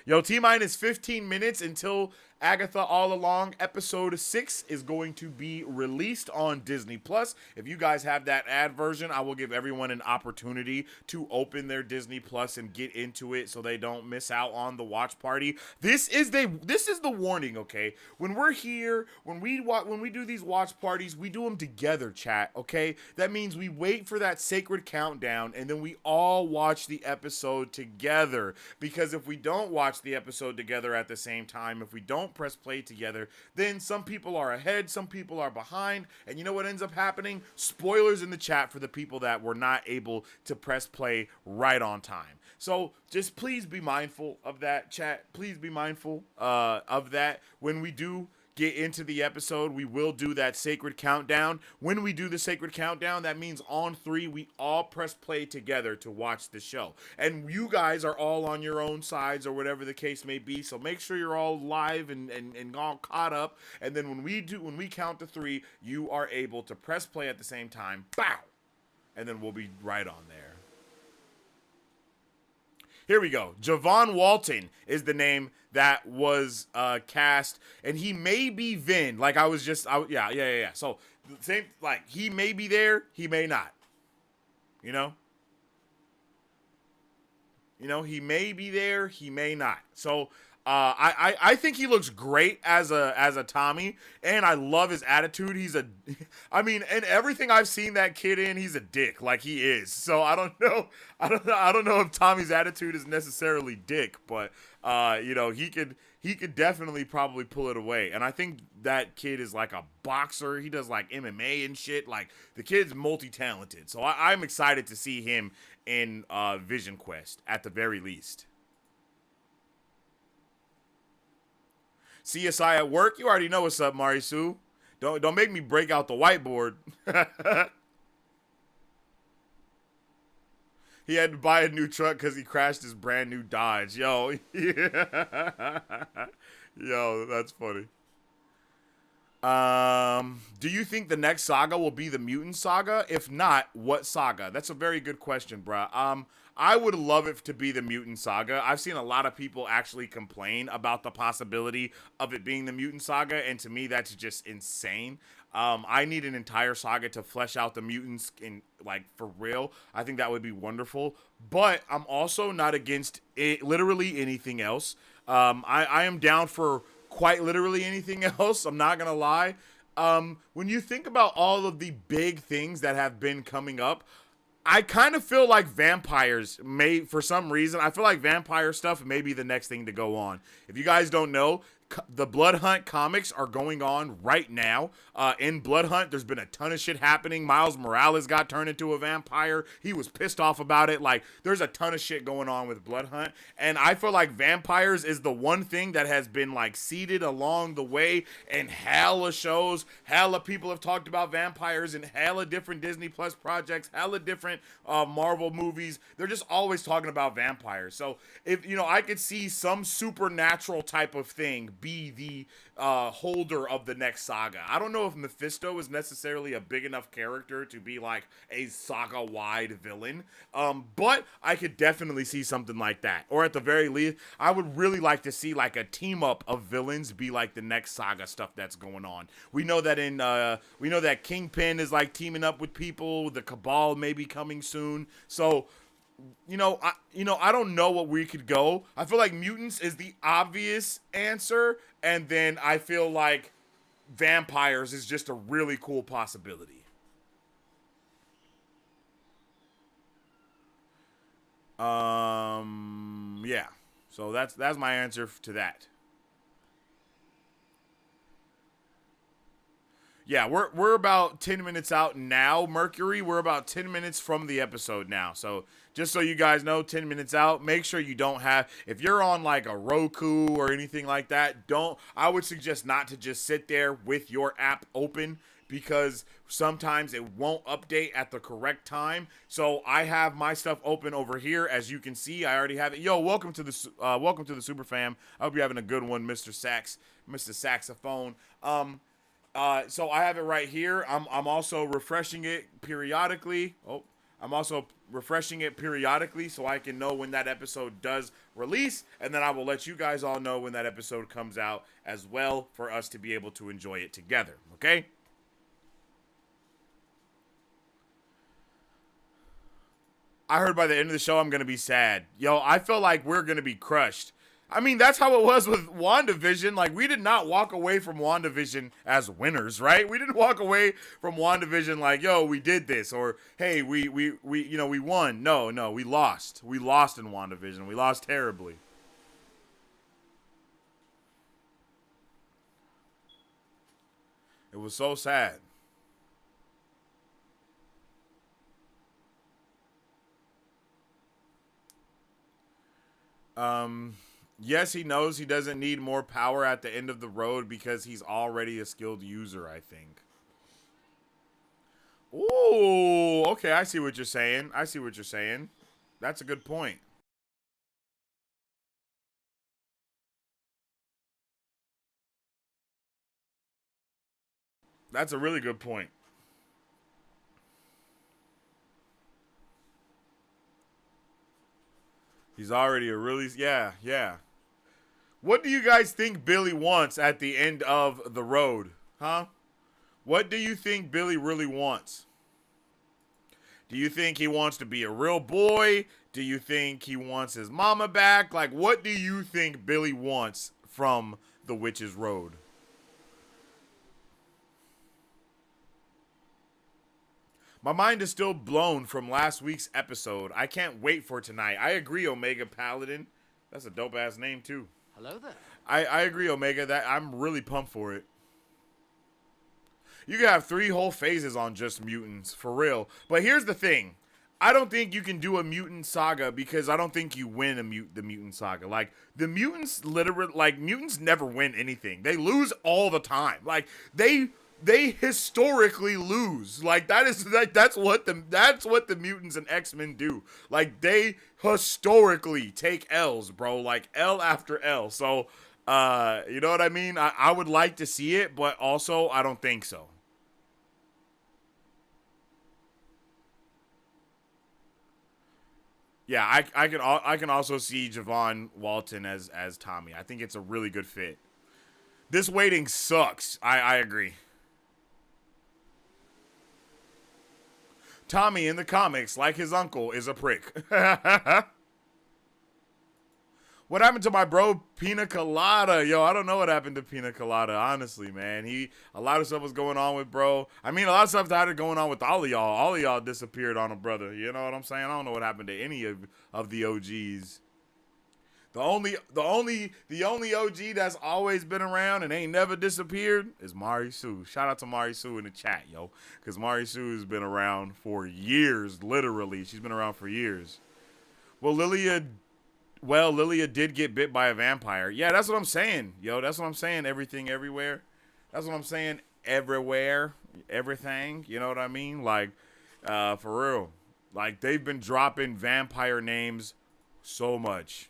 Yo, T-minus 15 minutes until Agatha All Along episode 6 is going to be released on Disney Plus. If you guys have that ad version, I will give everyone an opportunity to open their Disney Plus and get into it so they don't miss out on the watch party. This is the warning, okay? When we're here, when we do these watch parties, we do them together, chat, okay? That means we wait for that sacred countdown and then we all watch the episode together. Because if we don't watch the episode together at the same time, if we don't press play together, then some people are ahead, some people are behind, and you know what ends up happening? Spoilers in the chat for the people that were not able to press play right on time. So just please be mindful of that, chat. Please be mindful of that. When we do get into the episode, we will do that sacred countdown. When we do the sacred countdown, that means on 3 we all press play together to watch the show, and you guys are all on your own sides or whatever the case may be, so make sure you're all live and all caught up, and then when we count to 3, you are able to press play at the same time, bow, and then we'll be right on there. Here we go. Javon Walton is the name that was cast, and he may be Vin. Like yeah. So same, like he may be there, he may not. You know, he may be there, he may not. So I think he looks great as a Tommy, and I love his attitude. I mean, and everything I've seen that kid in, he's a dick, like he is. So I don't know if Tommy's attitude is necessarily dick, but he could definitely probably pull it away. And I think that kid is like a boxer. He does like MMA and shit. Like the kid's multi-talented. So I'm excited to see him in Vision Quest at the very least. CSI at work? You already know what's up, Marisu. Don't make me break out the whiteboard. He had to buy a new truck because he crashed his brand new Dodge. Yo, yeah. Yo, that's funny. Do you think the next saga will be the mutant saga? If not, what saga? That's a very good question, bruh. I would love it to be the mutant saga. I've seen a lot of people actually complain about the possibility of it being the mutant saga, and to me, that's just insane. I need an entire saga to flesh out the mutants in, like, for real. I think that would be wonderful. But I'm also not against it, literally anything else. I am down for quite literally anything else. I'm not gonna lie. When you think about all of the big things that have been coming up, I kind of feel like vampires may, for some reason, I feel like vampire stuff may be the next thing to go on. If you guys don't know, the Blood Hunt comics are going on right now. In Blood Hunt, there's been a ton of shit happening. Miles Morales got turned into a vampire. He was pissed off about it. Like, there's a ton of shit going on with Blood Hunt. And I feel like vampires is the one thing that has been, like, seeded along the way in hella shows. Hella people have talked about vampires in hella different Disney Plus projects, hella different Marvel movies. They're just always talking about vampires. So, if, I could see some supernatural type of thing be the holder of the next saga. I don't know if Mephisto is necessarily a big enough character to be like a saga-wide villain, but I could definitely see something like that. Or at the very least, I would really like to see like a team up of villains be like the next saga stuff that's going on. We know that Kingpin is like teaming up with people. The Cabal may be coming soon. So I don't know what we could go. I feel like mutants is the obvious answer, and then I feel like vampires is just a really cool possibility. Yeah. So that's my answer to that. Yeah, we're about 10 minutes out now, Mercury. We're about 10 minutes from the episode now. So just so you guys know, 10 minutes out. Make sure you don't have, if you're on like a Roku or anything like that, I would suggest not to just sit there with your app open, because sometimes it won't update at the correct time. So I have my stuff open over here. As you can see, I already have it. Yo, welcome to the Super Fam. I hope you're having a good one, Mr. Mr. Saxophone. So I have it right here. I'm also refreshing it periodically. I'm also refreshing it periodically so I can know when that episode does release, and then I will let you guys all know when that episode comes out as well, for us to be able to enjoy it together, okay? I heard by the end of the show I'm going to be sad. Yo, I feel like we're going to be crushed. I mean, that's how it was with WandaVision. Like, we did not walk away from WandaVision as winners, right? We didn't walk away from WandaVision like, yo, we did this, or hey, we we won. No, we lost. We lost in WandaVision. We lost terribly. It was so sad. Yes, he knows he doesn't need more power at the end of the road because he's already a skilled user, I think. Ooh, okay, I see what you're saying. I see what you're saying. That's a good point. That's a really good point. He's already a really, yeah, yeah. What do you guys think Billy wants at the end of the road? Huh? What do you think Billy really wants? Do you think he wants to be a real boy? Do you think he wants his mama back? Like, what do you think Billy wants from the Witch's Road? My mind is still blown from last week's episode. I can't wait for tonight. I agree, Omega Paladin. That's a dope ass name too. Hello there. I agree, Omega. That I'm really pumped for it. You can have 3 whole phases on just mutants, for real. But here's the thing. I don't think you can do a mutant saga because I don't think you win the mutant saga. Like, the mutants literally, like, mutants never win anything. They lose all the time. Like, they historically lose. Like, that's what the mutants and X-Men do. Like, they historically take L's, bro. Like, L after L. So, you know what I mean? I would like to see it, but also I don't think so. Yeah, I can also see Javon Walton as Tommy. I think it's a really good fit. This waiting sucks. I agree. Tommy in the comics, like his uncle, is a prick. What happened to my bro Pina Colada? Yo, I don't know what happened to Pina Colada, honestly, man. A lot of stuff was going on with bro. I mean, a lot of stuff that had going on with all of y'all. All of y'all disappeared on a brother. You know what I'm saying? I don't know what happened to any of the OGs. The only OG that's always been around and ain't never disappeared is Mari Sue. Shout out to Mari Sue in the chat, yo, because Mari Sue has been around for years. Literally, she's been around for years. Well, Lilia did get bit by a vampire. Yeah, that's what I'm saying, yo. That's what I'm saying. Everything, everywhere. That's what I'm saying. Everywhere, everything. You know what I mean? Like, for real. Like, they've been dropping vampire names so much.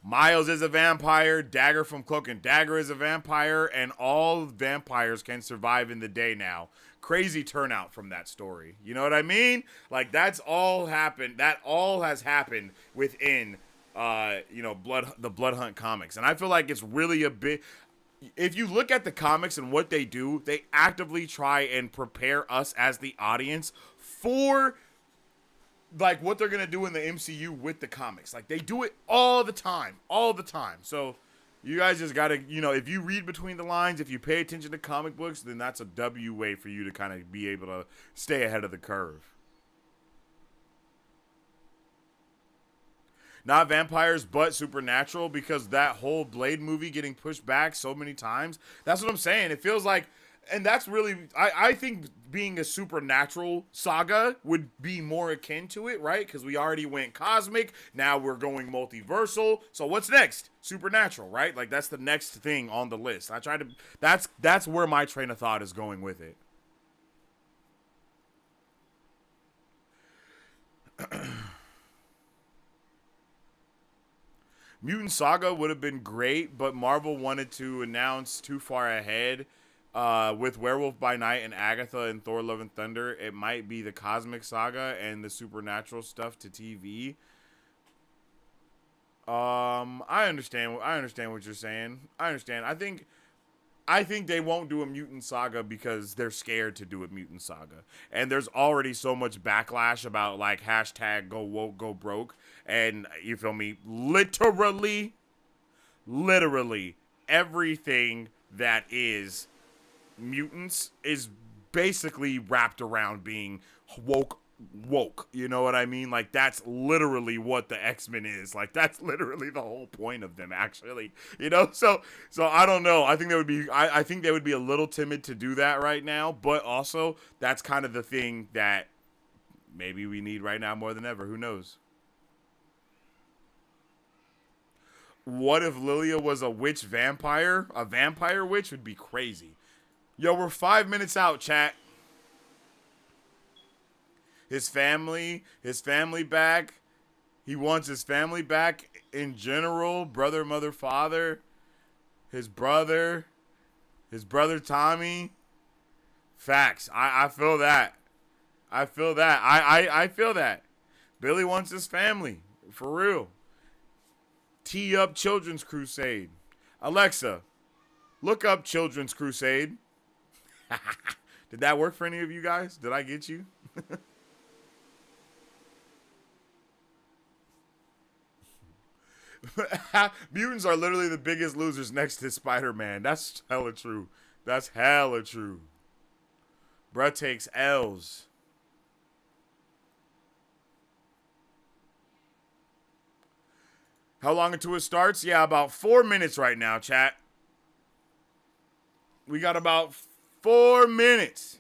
Miles is a vampire. Dagger from Cloak and Dagger is a vampire. And all vampires can survive in the day now. Crazy turnout from that story. You know what I mean? Like, that's all happened. That all has happened within, the Blood Hunt comics. And I feel like it's really a bit... If you look at the comics and what they do, they actively try and prepare us as the audience for... like what they're gonna do in the MCU with the comics. Like, they do it all the time. So you guys just gotta, if you read between the lines, if you pay attention to comic books, then that's a W way for you to kind of be able to stay ahead of the curve. Not vampires, but supernatural, because that whole Blade movie getting pushed back so many times. That's what I'm saying. It feels like and that's really, I think being a supernatural saga would be more akin to it, right? Because we already went cosmic, now we're going multiversal. So what's next? Supernatural, right? Like that's the next thing on the list. That's where my train of thought is going with it. Mutant Saga would have been great, but Marvel wanted to announce too far ahead. With Werewolf by Night and Agatha and Thor: Love and Thunder, it might be the Cosmic Saga and the supernatural stuff to TV. I understand what you're saying. I understand. I think they won't do a Mutant Saga because they're scared to do a Mutant Saga. And there's already so much backlash about like hashtag go woke, go broke. And you feel me? Literally everything that is mutants is basically wrapped around being woke. You know what I mean? Like that's literally what the X-Men is. Like that's literally the whole point of them, actually. You know, so I don't know. I think I think they would be a little timid to do that right now, but also that's kind of the thing that maybe we need right now more than ever. Who knows? What if Lilia was a witch vampire? A vampire witch would be crazy. Yo, we're 5 minutes out, chat. His family back. He wants his family back in general. Brother, mother, father. His brother Tommy. Facts. I feel that. I feel that. Billy wants his family. For real. Tee up Children's Crusade. Alexa, look up Children's Crusade. Did that work for any of you guys? Did I get you? Mutants are literally the biggest losers next to Spider-Man. That's hella true. Bruh takes L's. How long until it starts? Yeah, about 4 minutes right now, chat. We got about 4 minutes.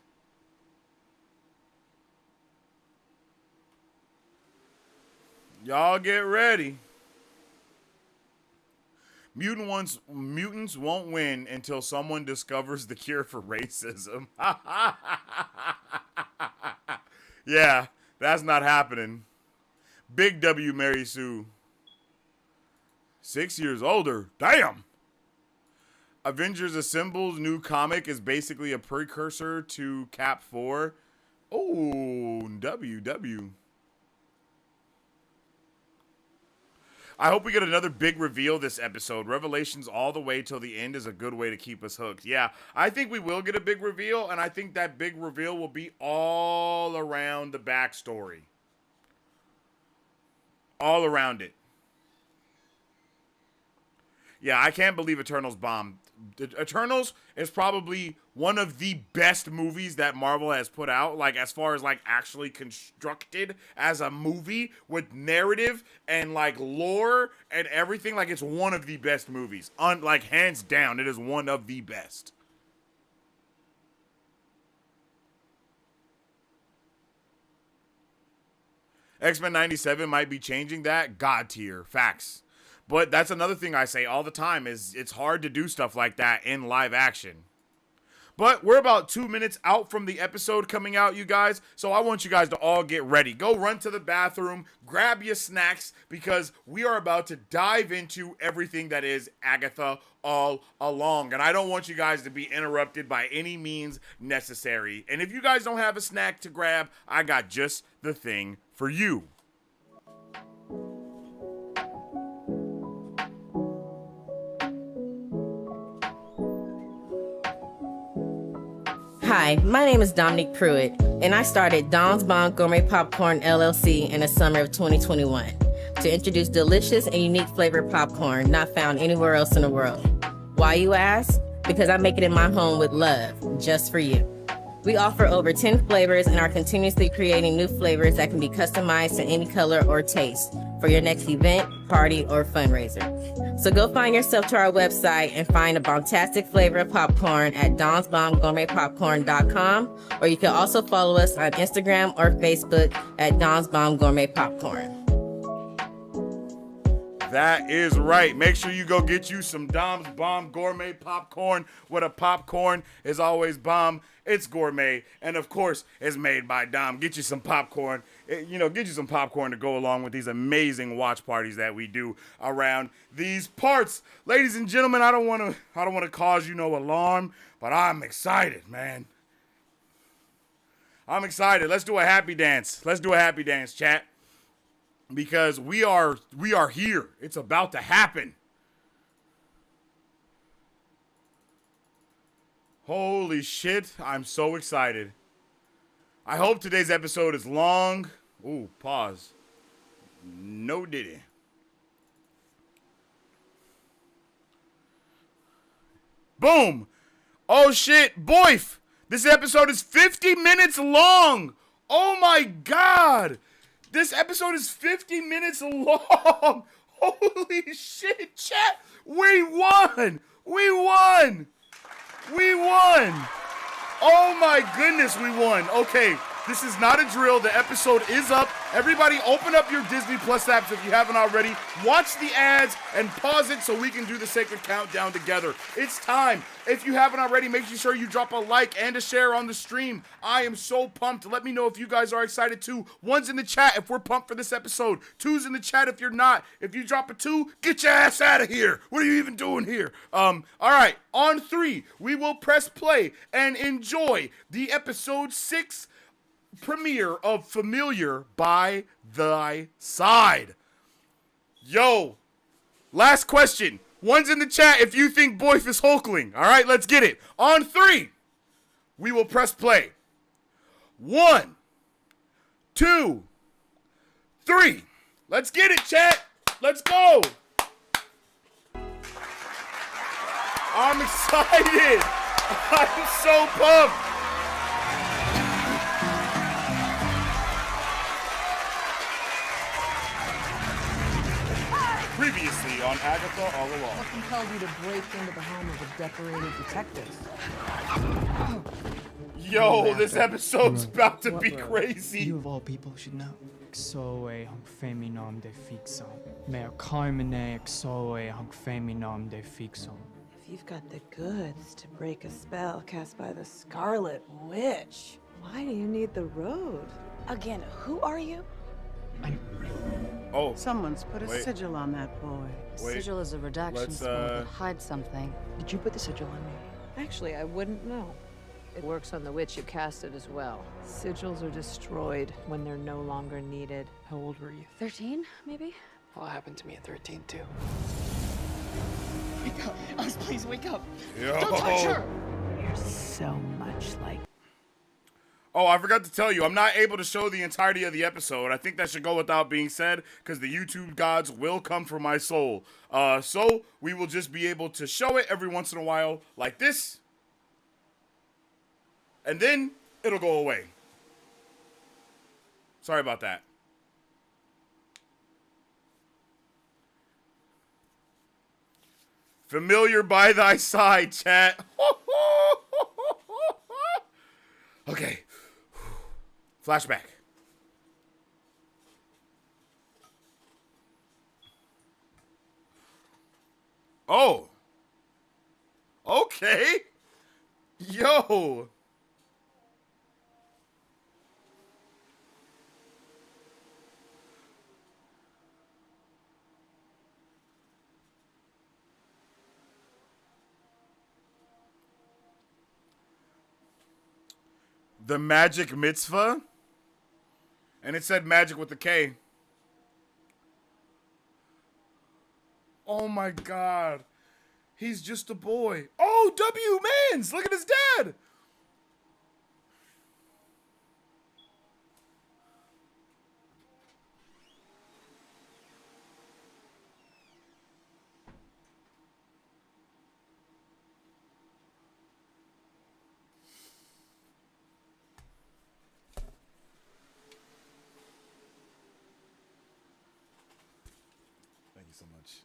Y'all get ready. Mutants won't win until someone discovers the cure for racism. Yeah, that's not happening. Big W, Mary Sue. 6 years older. Damn. Avengers Assemble's new comic is basically a precursor to Cap 4. Oh, WW. I hope we get another big reveal this episode. Revelations all the way till the end is a good way to keep us hooked. Yeah, I think we will get a big reveal, and I think that big reveal will be all around the backstory. All around it. Yeah, I can't believe Eternals bombed. Eternals is probably one of the best movies that Marvel has put out, like as far as like actually constructed as a movie with narrative and like lore and everything. Like it's one of the best movies. Like hands down, it is one of the best. X-Men 97 might be changing that. God tier. Facts. But that's another thing I say all the time is it's hard to do stuff like that in live action. But we're about 2 minutes out from the episode coming out, you guys. So I want you guys to all get ready. Go run to the bathroom, grab your snacks, because we are about to dive into everything that is Agatha all along. And I don't want you guys to be interrupted by any means necessary. And if you guys don't have a snack to grab, I got just the thing for you. Hi, my name is Dominique Pruitt, and I started Don's Bon Gourmet Popcorn LLC in the summer of 2021 to introduce delicious and unique flavored popcorn not found anywhere else in the world. Why, you ask? Because I make it in my home with love, just for you. We offer over 10 flavors and are continuously creating new flavors that can be customized to any color or taste, for your next event, party, or fundraiser. So go find yourself to our website and find a bombastic flavor of popcorn at donsbombgourmetpopcorn.com, or you can also follow us on Instagram or Facebook at Don's Bomb Gourmet Popcorn. That is right. Make sure you go get you some Dom's Bomb Gourmet Popcorn. What a popcorn is always bomb. It's gourmet. And of course, it's made by Dom. Get you some popcorn. Get you some popcorn to go along with these amazing watch parties that we do around these parts. Ladies and gentlemen, I don't want to cause you no alarm, but I'm excited, man. I'm excited. Let's do a happy dance. Let's do a happy dance, chat. Because we are here. It's about to happen. Holy shit, I'm so excited. I hope today's episode is long. Ooh, pause. No diddy. Boom. Oh shit, Boyf. This episode is 50 minutes long. Oh my god. This episode is 50 minutes long. Holy shit, chat. We won. We won. We won. Oh my goodness, we won. Okay, this is not a drill. The episode is up. Everybody open up your Disney Plus apps if you haven't already. Watch the ads and pause it so we can do the sacred countdown together. It's time. If you haven't already, make sure you drop a like and a share on the stream. I am so pumped. Let me know if you guys are excited too. One's in the chat if we're pumped for this episode. Two's in the chat if you're not. If you drop a 2, get your ass out of here. What are you even doing here? All right, on 3, we will press play and enjoy the episode 6 premiere of Familiar by Thy Side. Yo, last question. One's in the chat if you think Boyf is Hulkling. All right, let's get it. On 3, we will press play. 1, 2, 3. Let's get it, chat. Let's go. I'm excited. I'm so pumped. Previously on Agatha All Along. What compelled you to break into the home of a decorated detective? Yo, this episode's about to be crazy. You of all people should know. Xoe hong feminom de fixum. Mer carmine xoe hong feminom de fixum. If you've got the goods to break a spell cast by the Scarlet Witch, why do you need the road? Again, who are you? Oh, Someone's put a Wait. sigil on that boy. wait. Sigil is a redaction Let's, spell that hides something. Did you put the sigil on me? Actually, I wouldn't know. It works on the witch you casted as well. Sigils are destroyed when they're no longer needed. How old were you? 13, maybe? Well, it happened to me at 13, too. Wake up. Us, please wake up. Yo. Don't touch her. You're so much like... Oh, I forgot to tell you, I'm not able to show the entirety of the episode. I think that should go without being said, because the YouTube gods will come for my soul. So we will just be able to show it every once in a while, like this. And then it'll go away. Sorry about that. Familiar by Thy Side, chat. Okay. Flashback. Oh. Okay. Yo. The Magic Mitzvah. And it said magic with a K. Oh my god. He's just a boy. Oh, W. Mans. Look at his dad. so much.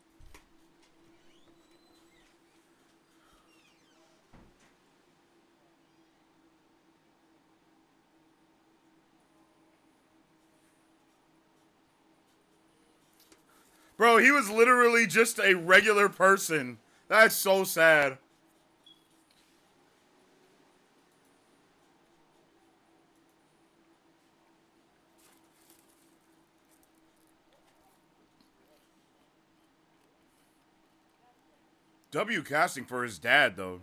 Bro, he was literally just a regular person. That's so sad. W casting for his dad, though.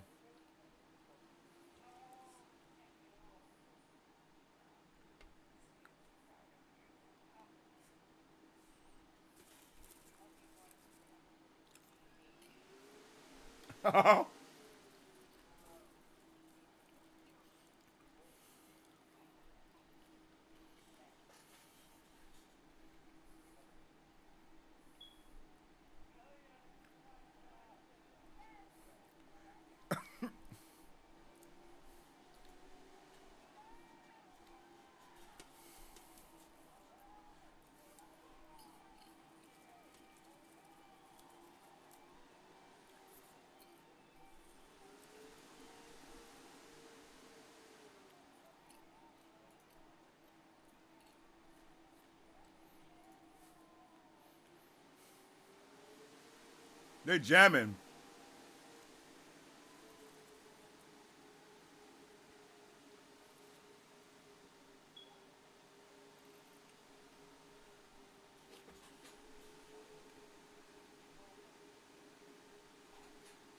They jamming.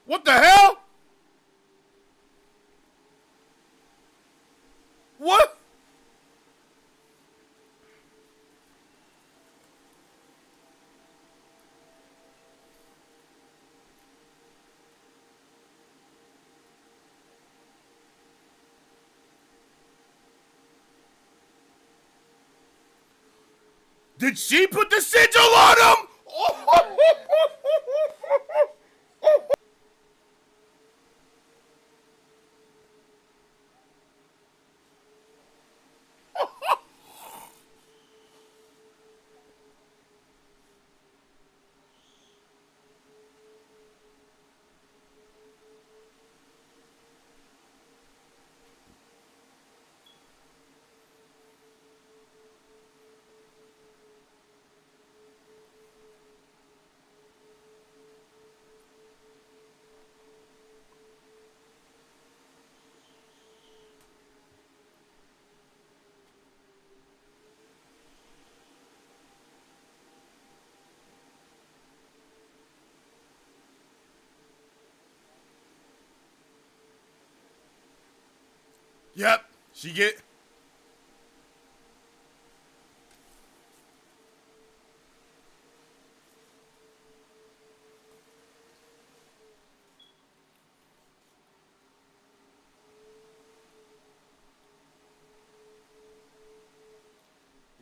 What the hell? What? Did she put the sigil on him? Yep, she get.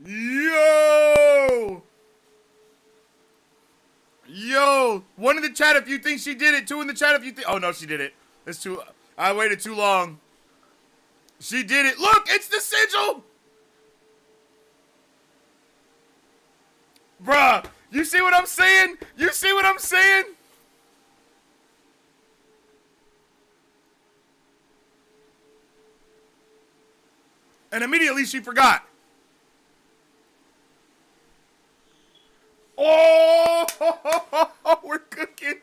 Yo! Yo! One in the chat if you think she did it. Two in the chat if you think. Oh no, she did it. It's too. I waited too long. She did it. Look, it's the sigil! Bruh, you see what I'm saying? You see what I'm saying? And immediately she forgot. Oh, we're cooking.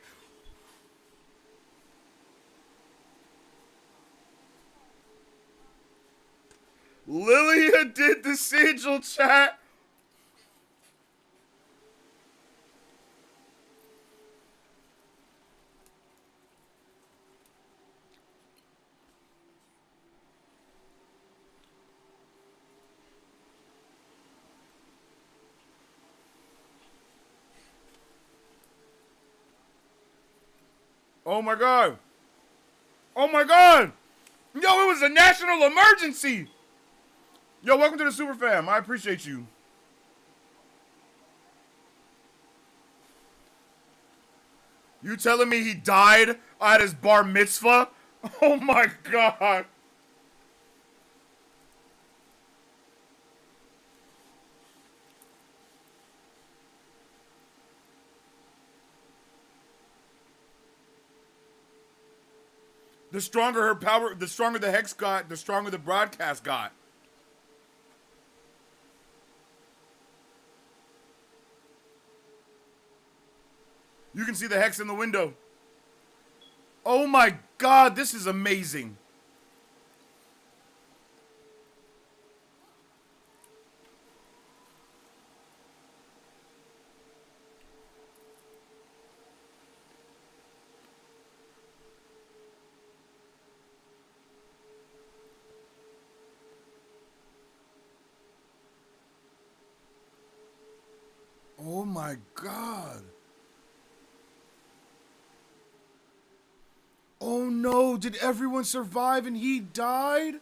Lilia did the sigil, chat. Oh my god. Oh my god. Yo, it was a national emergency. Yo, welcome to the Super Fam. I appreciate you. You telling me he died at his bar mitzvah? Oh my god. The stronger her power, the stronger the hex got, the stronger the broadcast got. You can see the hex in the window. Oh my God, this is amazing. Oh my God. Oh no, did everyone survive and he died?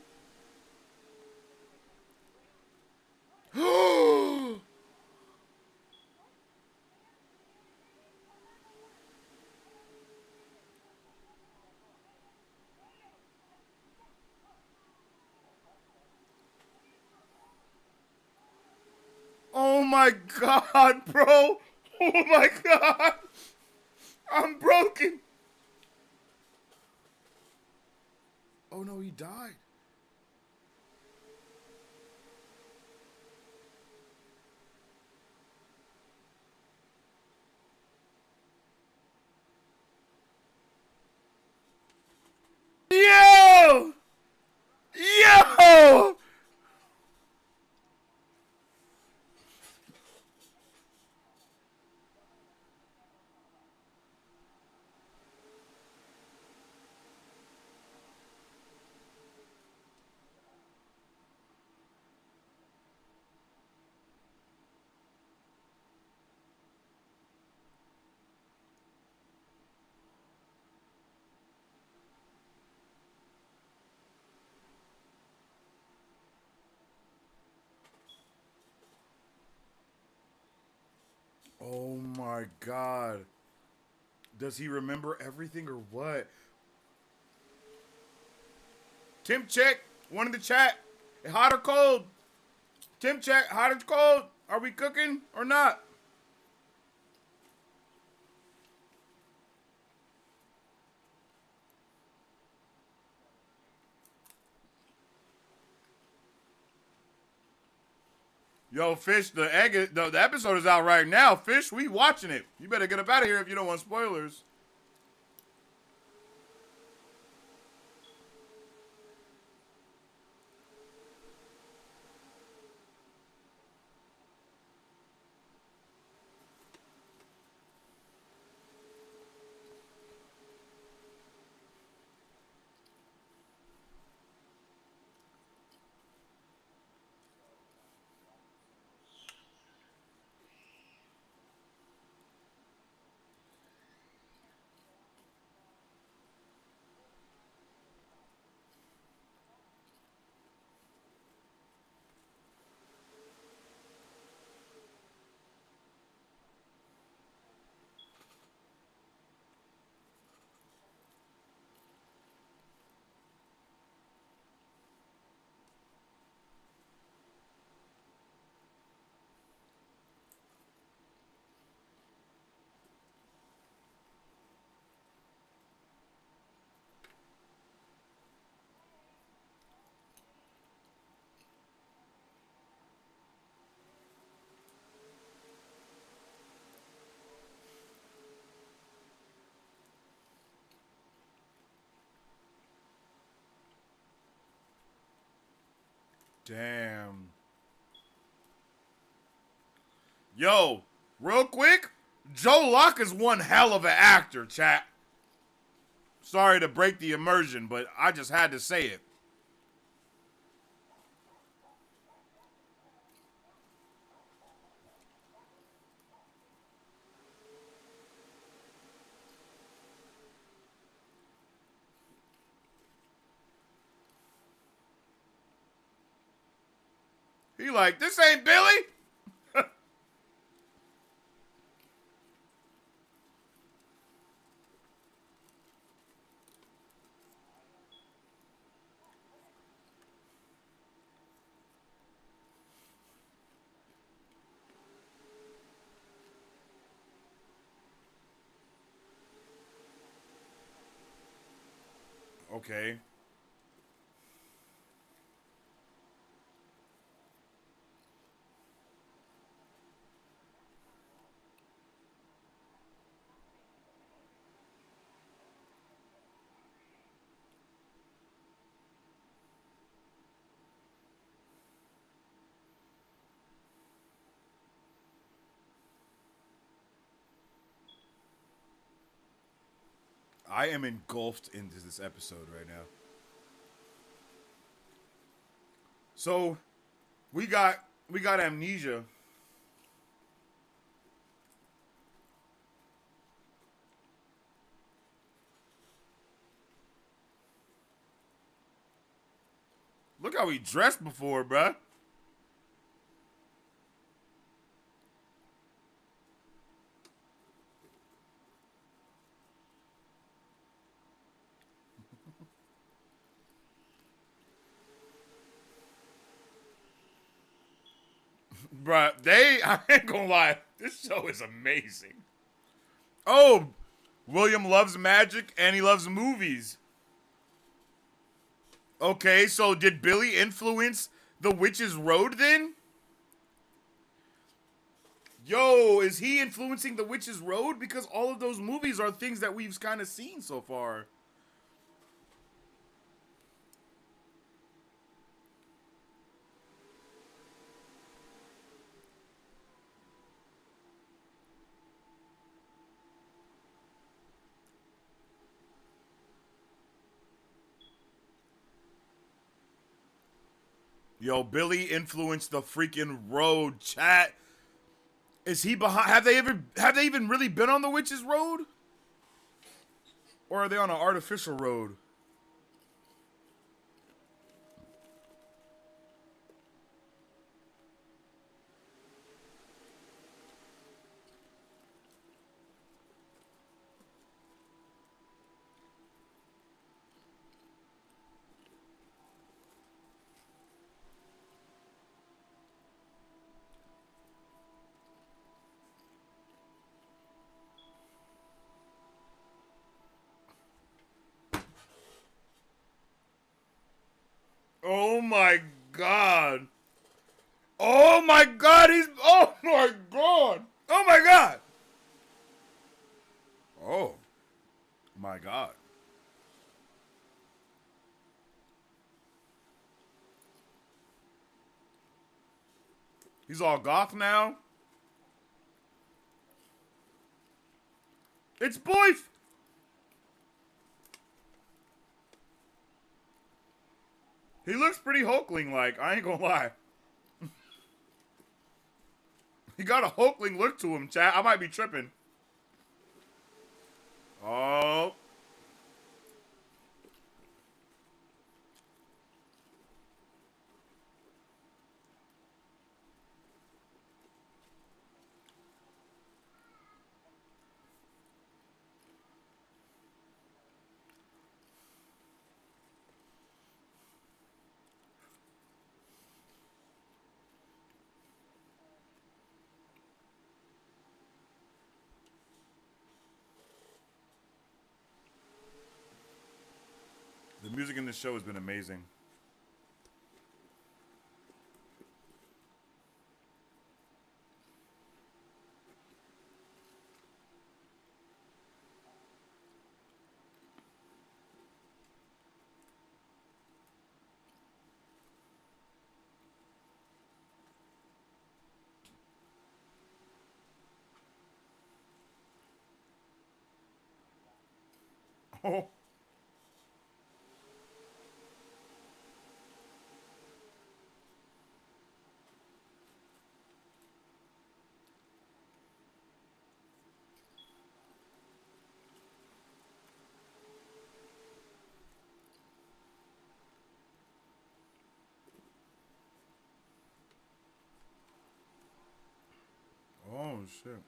Oh my God, bro. Oh my God. I'm broken. Oh no, he died. Yo! Yo! Oh my God. Does he remember everything or what? Temp check. One in the chat. Hot or cold? Temp check. Hot or cold? Are we cooking or not? Yo, Fish, the episode is out right now. Fish, we watching it. You better get up out of here if you don't want spoilers. Damn. Yo, real quick, Joe Locke is one hell of an actor, chat. Sorry to break the immersion, but I just had to say it. He like, this ain't Billy? Okay. I am engulfed into this episode right now. So, we got amnesia. Look how he dressed before, bruh. Bruh, I ain't gonna lie, this show is amazing. Oh, William loves magic and he loves movies. Okay, so did Billy influence The Witch's Road then? Yo, is he influencing The Witch's Road? Because all of those movies are things that we've kind of seen so far. Yo, Billy influenced The freaking Road, chat. Is he behind? Have they even really been on The Witch's Road? Or are they on an artificial road? Oh my god. Oh my god, oh my god. Oh my god. Oh my god. He's all goth now. It's Boyf. He looks pretty Hulkling like, I ain't gonna lie. He got a Hulkling look to him, chat. I might be tripping. Oh. The music in this show has been amazing. Oh. Oh shit.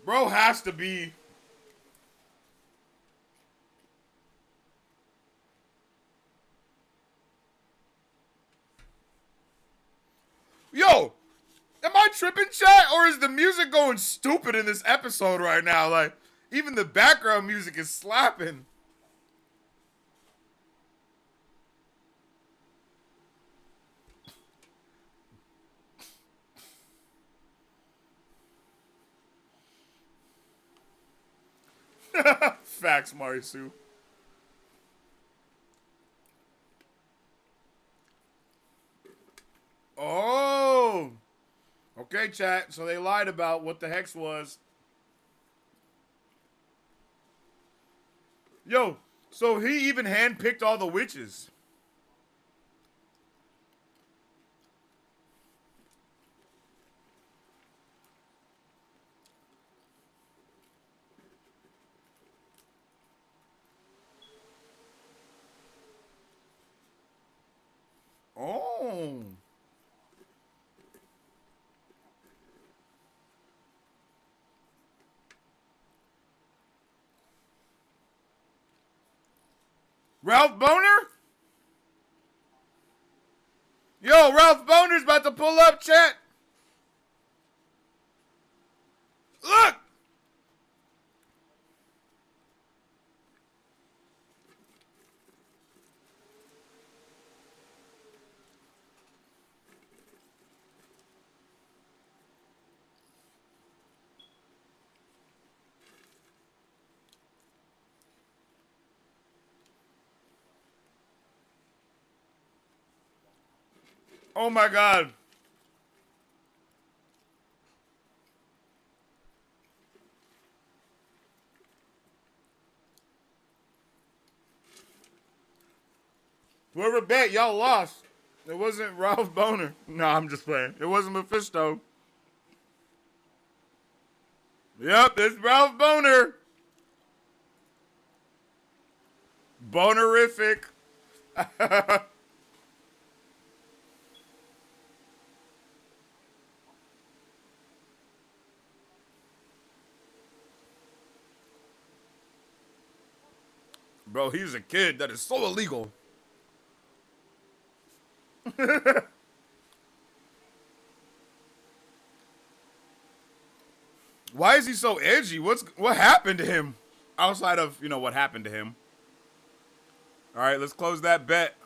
Bro has to be. Yo, am I tripping, chat? Or is the music going stupid in this episode right now? Like, even the background music is slapping. Facts, Marisu. Oh. Okay, chat. So they lied about what the hex was. Yo, so he even handpicked all the witches. Oh. Ralph Boner? Yo, Ralph Boner's about to pull up, chat. Look! Oh my god. Whoever bet, y'all lost. It wasn't Ralph Boner. No, I'm just playing. It wasn't Mephisto. Yep, it's Ralph Boner. Bonerific. Bro, he's a kid. That is so illegal. Why is he so edgy? What happened to him? Outside of, what happened to him. All right, let's close that bet.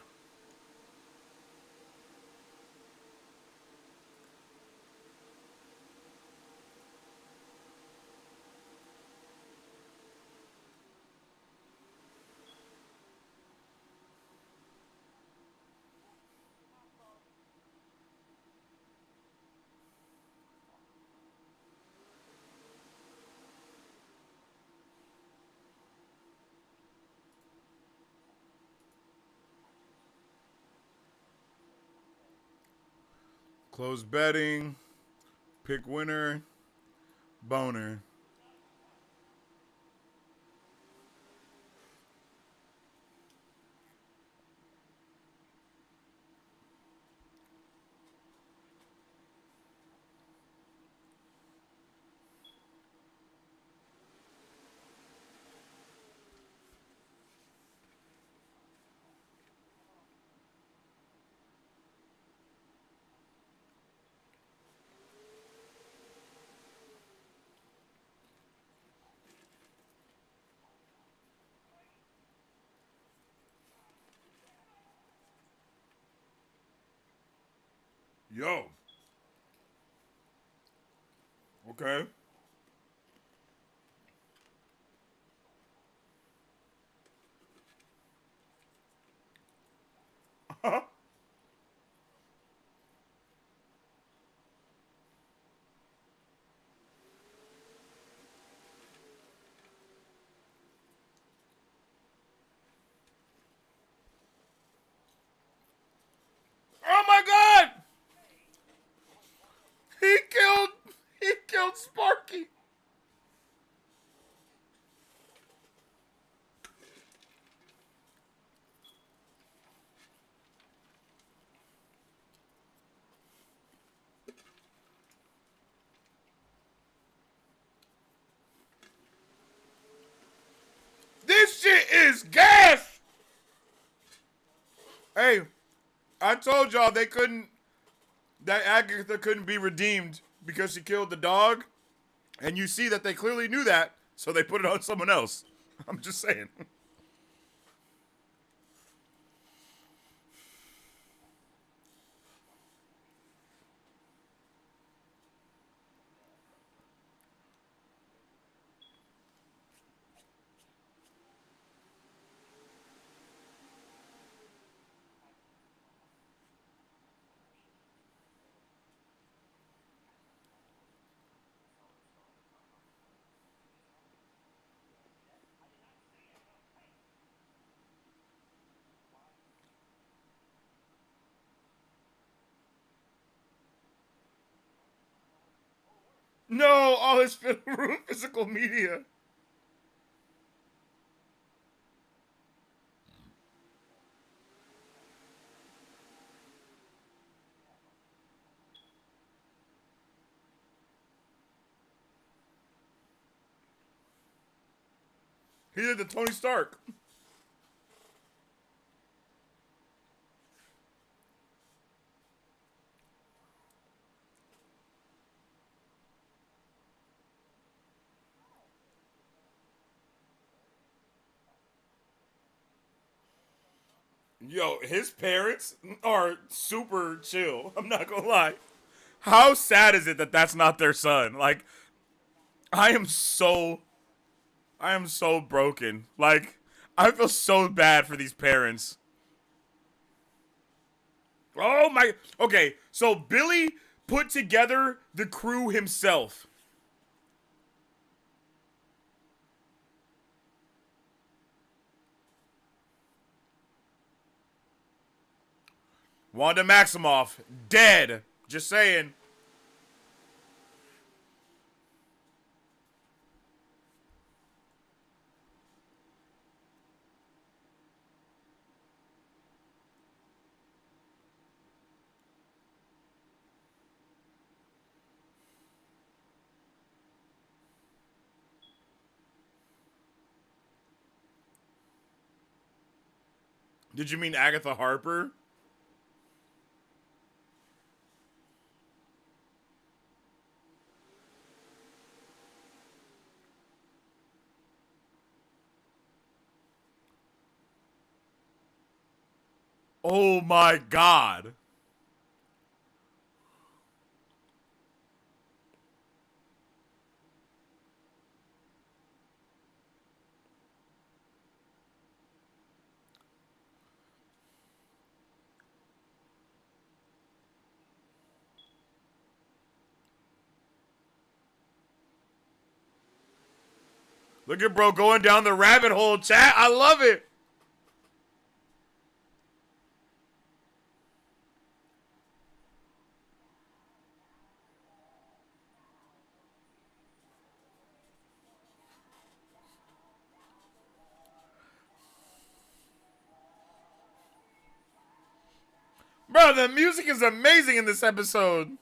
Close betting. Pick winner. Boner. Yo. Okay. Oh my god! He killed Sparky. is gas. Hey, I told y'all that Agatha couldn't be redeemed because she killed the dog. And you see that they clearly knew that, so they put it on someone else. I'm just saying. No, all his physical media. He did the Tony Stark. Yo, his parents are super chill. I'm not gonna lie. How sad is it that that's not their son? Like, I am so broken. Like, I feel so bad for these parents. Oh my. Okay, so Billy put together the crew himself. Wanda Maximoff, dead. Just saying. Did you mean Agatha Harper? Oh my god. Look at bro going down the rabbit hole, chat. I love it. Bro, the music is amazing in this episode.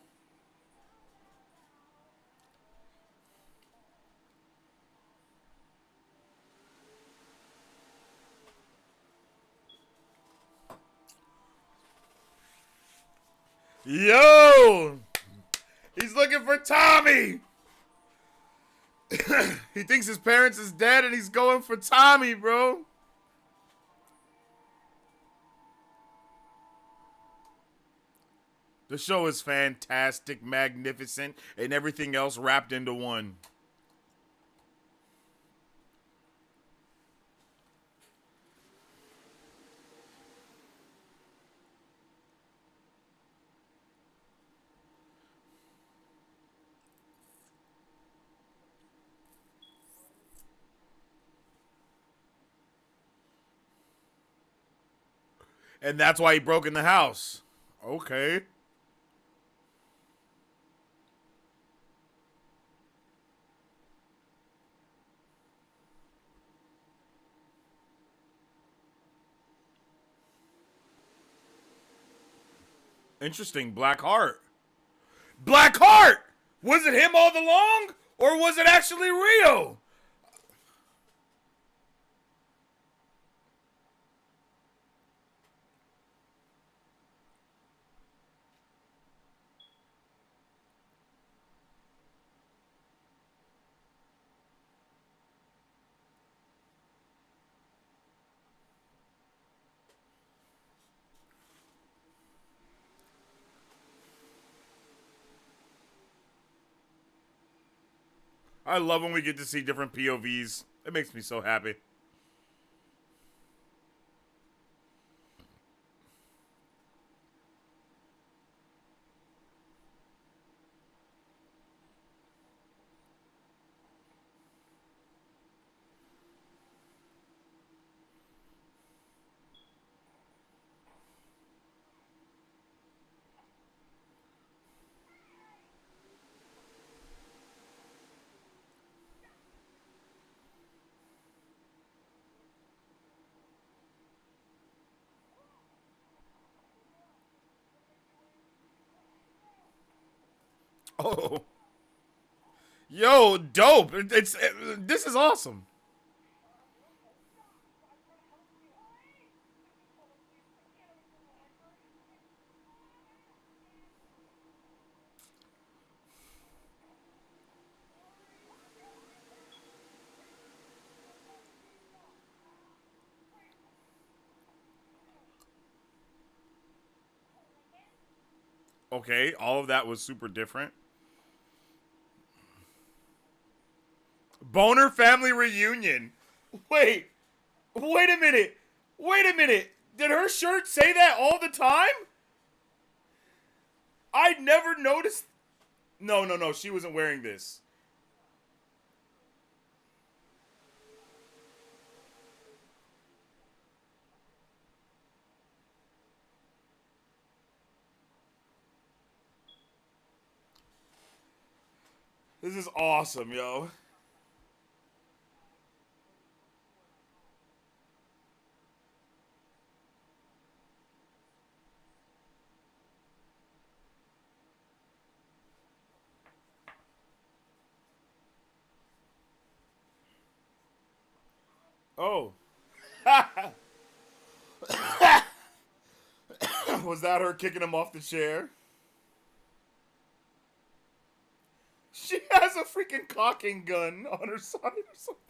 Yo! He's looking for Tommy! He thinks his parents is dead and he's going for Tommy, bro. The show is fantastic, magnificent, and everything else wrapped into one. And that's why he broke in the house. Okay. Interesting. Black Heart. Black Heart! Was it him all along? Or was it actually Rio? I love when we get to see different POVs. It makes me so happy. Oh. Yo, dope. This is awesome. Okay, all of that was super different. Boner family reunion. Wait. Wait a minute. Wait a minute. Did her shirt say that all the time? I never noticed. No. She wasn't wearing this. This is awesome, yo. Oh. Was that her kicking him off the chair? She has a freaking cocking gun on her side or something.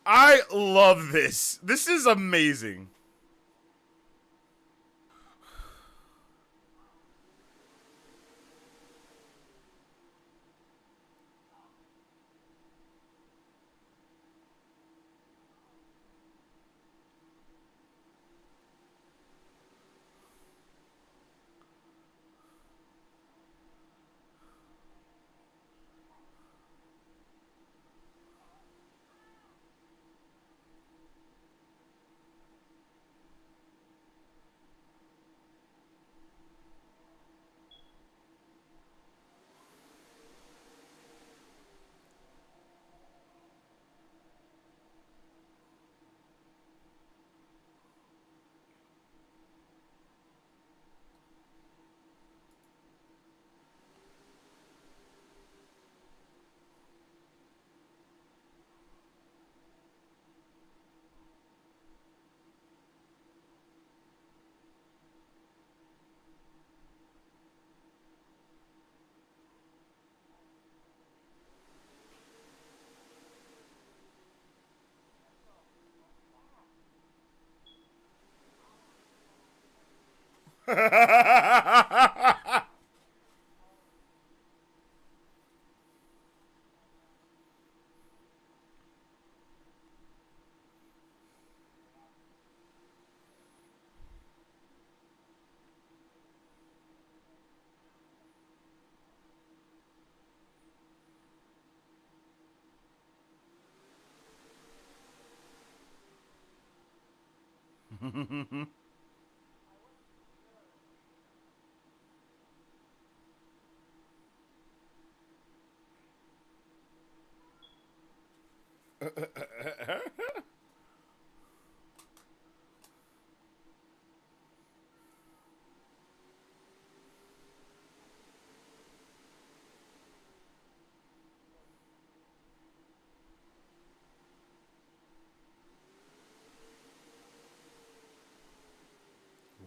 I love this. This is amazing.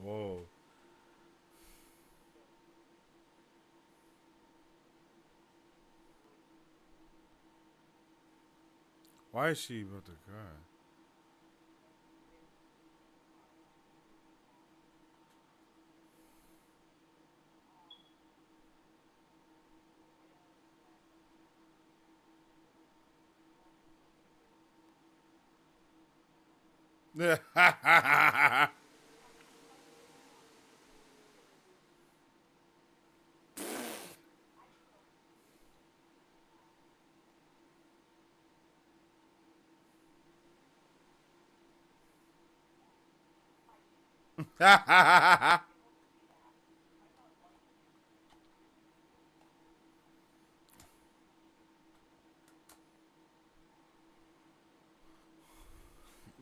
Whoa. Why is she about to cry?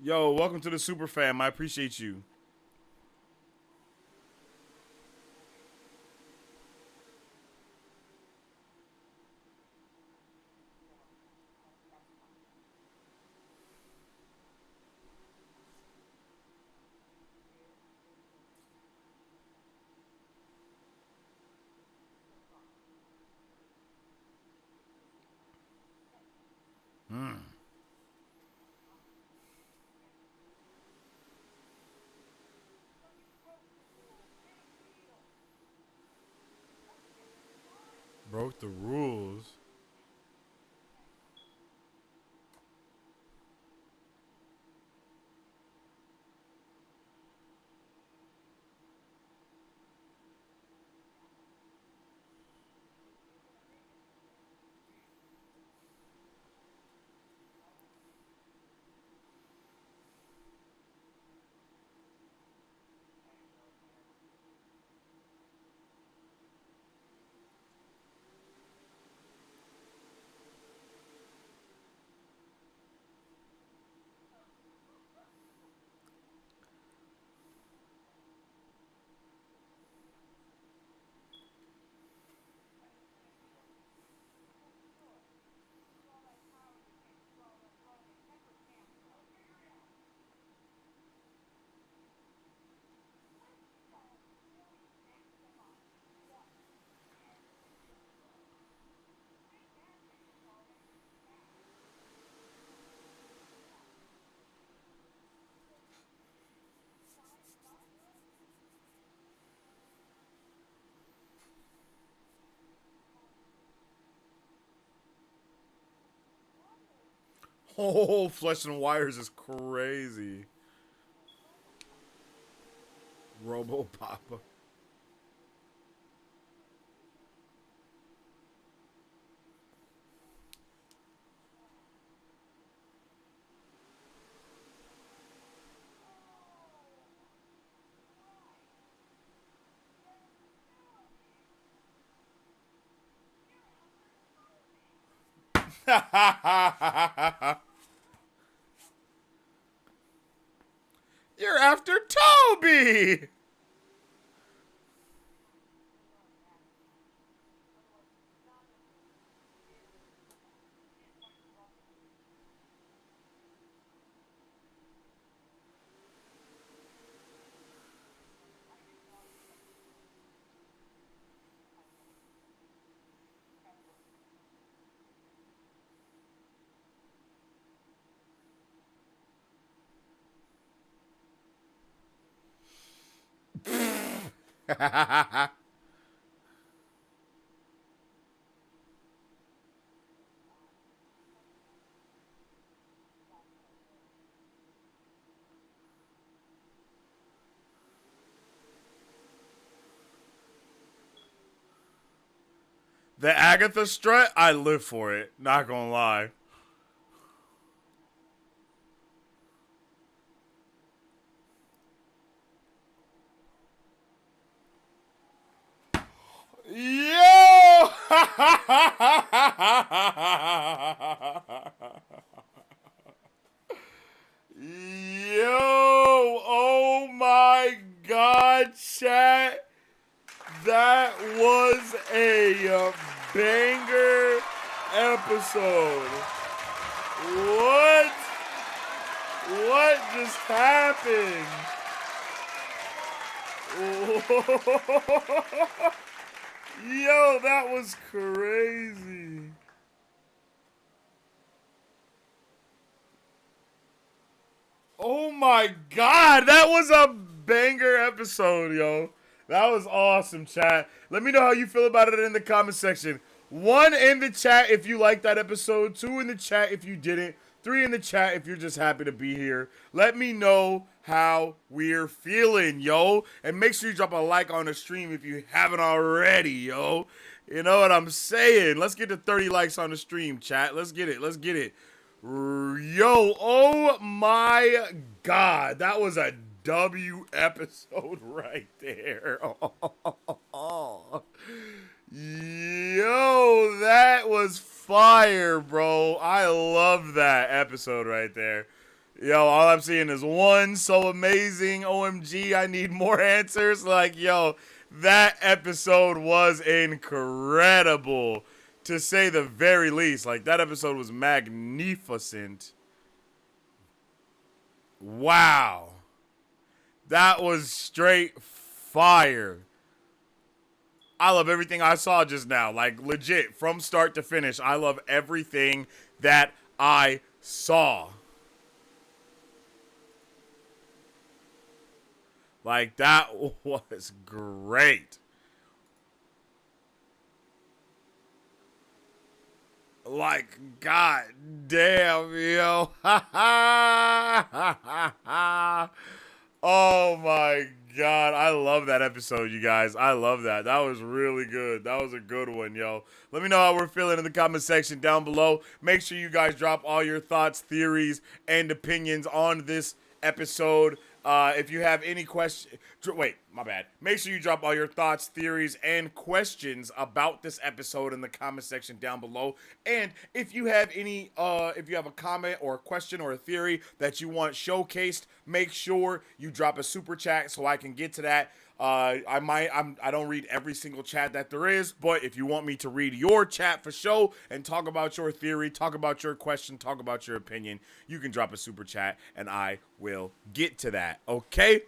Yo, welcome to the Super Fam. I appreciate you. Broke the rules. Oh, Flesh and Wires is crazy. Robo Papa. You're after Toby. The Agatha strut, I live for it. Not gonna lie. Yo! Yo! Oh my God, chat. That was a banger episode. What? What just happened? Yo, that was crazy. Oh my God, that was a banger episode, yo. That was awesome, chat. Let me know how you feel about it in the comment section. 1 in the chat if you liked that episode. 2 in the chat if you didn't. 3 in the chat if you're just happy to be here. Let me know how we're feeling, yo. And make sure you drop a like on the stream if you haven't already, yo. You know what I'm saying? Let's get to 30 likes on the stream, chat. Let's get it. Let's get it. Yo, oh my God. That was a W episode right there. Yo, that was fire, bro. I love that episode right there. Yo, all I'm seeing is 1, so amazing. OMG, I need more answers. Like, yo, that episode was incredible, to say the very least. Like, that episode was magnificent. Wow. That was straight fire. I love everything I saw just now. Like, legit, from start to finish, I love everything that I saw. Like, that was great. Like, god damn, yo. Oh my God, I love that episode, you guys. I love that. That was really good. That was a good one, yo. Let me know how we're feeling in the comment section down below. Make sure you guys drop all your thoughts, theories, and opinions on this episode. If you have any questions, wait, my bad. Make sure you drop all your thoughts, theories, and questions about this episode in the comment section down below. And if you have any, if you have a comment or a question or a theory that you want showcased, make sure you drop a super chat so I can get to that. I don't read every single chat that there is, but if you want me to read your chat for show and talk about your theory, talk about your question, talk about your opinion, you can drop a super chat and I will get to that. Okay?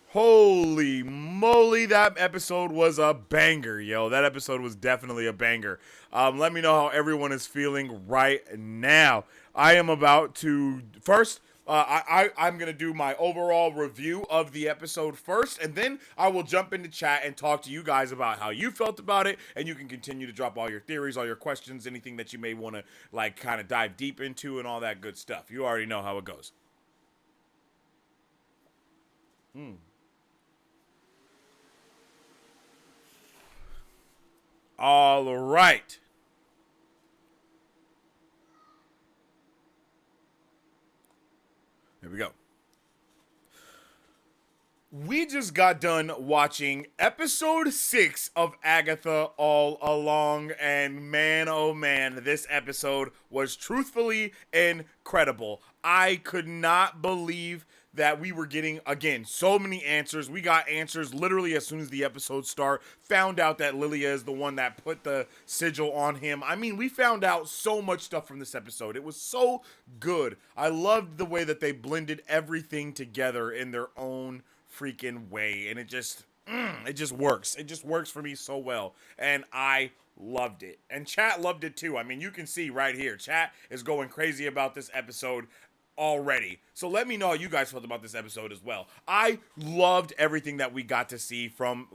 Holy moly, that episode was a banger, yo. That episode was definitely a banger. Let me know how everyone is feeling right now. I am about to first. I'm going to do my overall review of the episode first, and then I will jump into chat and talk to you guys about how you felt about it, and you can continue to drop all your theories, all your questions, anything that you may want to, like, kind of dive deep into and all that good stuff. You already know how it goes. All right. Here we go. We just got done watching episode 6 of Agatha All Along, and man, oh man, this episode was truthfully incredible. I could not believe that we were getting, again, so many answers. We got answers literally as soon as the episode started. Found out that Lilia is the one that put the sigil on him. I mean, we found out so much stuff from this episode. It was so good. I loved the way that they blended everything together in their own freaking way. And it just works. It just works for me so well. And I loved it. And chat loved it too. I mean, you can see right here. Chat is going crazy about this episode. already. So let me know how you guys felt about this episode as well. I loved everything that we got to see from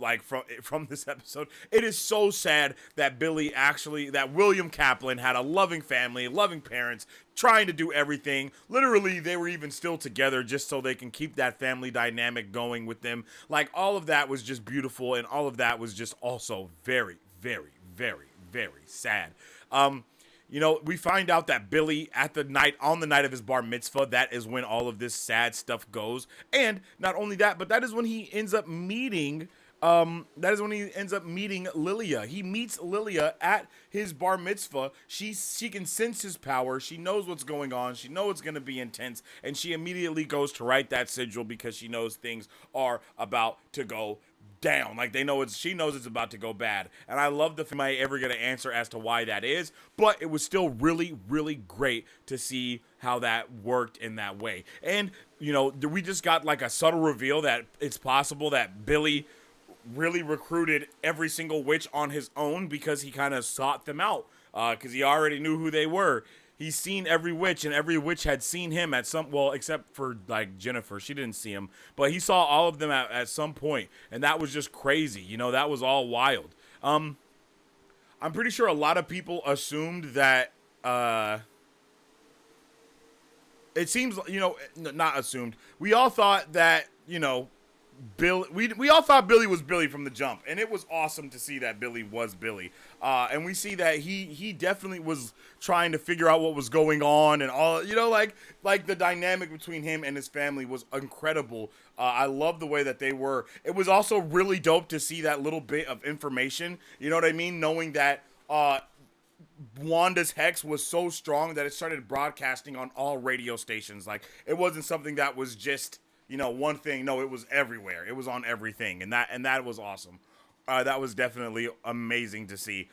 this episode. It is so sad that William Kaplan had a loving family, loving parents, trying to do everything. Literally, they were even still together just so they can keep that family dynamic going with them. Like, all of that was just beautiful, and all of that was just also very, very, very, very sad. You know, we find out that Billy on the night of his bar mitzvah, that is when all of this sad stuff goes. And not only that, but that is when he ends up meeting Lilia. He meets Lilia at his bar mitzvah. She can sense his power. She knows what's going on. She knows it's going to be intense. And she immediately goes to write that sigil because she knows things are about to go down. Like, she knows it's about to go bad. And I love the film. I ever get an answer as to why that is, but it was still really, really great to see how that worked in that way. And, you know, we just got like a subtle reveal that it's possible that Billy really recruited every single witch on his own because he kind of sought them out, because he already knew who they were. He's seen every witch, and every witch had seen him at except for, like, Jennifer. She didn't see him. But he saw all of them at some point, and that was just crazy. You know, that was all wild. I'm pretty sure a lot of people assumed that, it seems, you know, not assumed. We all thought that, you know, we all thought Billy was Billy from the jump, and it was awesome to see that Billy was Billy. And we see that he definitely was trying to figure out what was going on, and all, you know, like the dynamic between him and his family was incredible. I love the way that they were. It was also really dope to see that little bit of information, you know what I mean? Knowing that Wanda's hex was so strong that it started broadcasting on all radio stations. Like, it wasn't something that was just, you know, one thing. No, it was everywhere. It was on everything, and that was awesome. That was definitely amazing to see.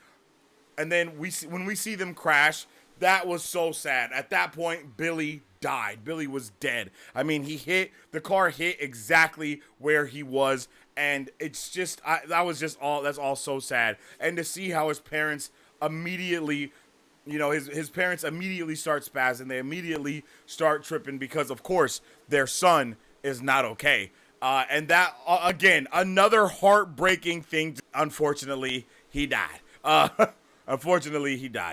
And then when we see them crash, that was so sad. At that point, Billy died. Billy was dead. I mean, the car hit exactly where he was, and it's just that's all so sad. And to see how his parents immediately, you know, his parents immediately start spazzing. They immediately start tripping because, of course, their son is not okay. And that, again, another heartbreaking thing. Unfortunately, he died.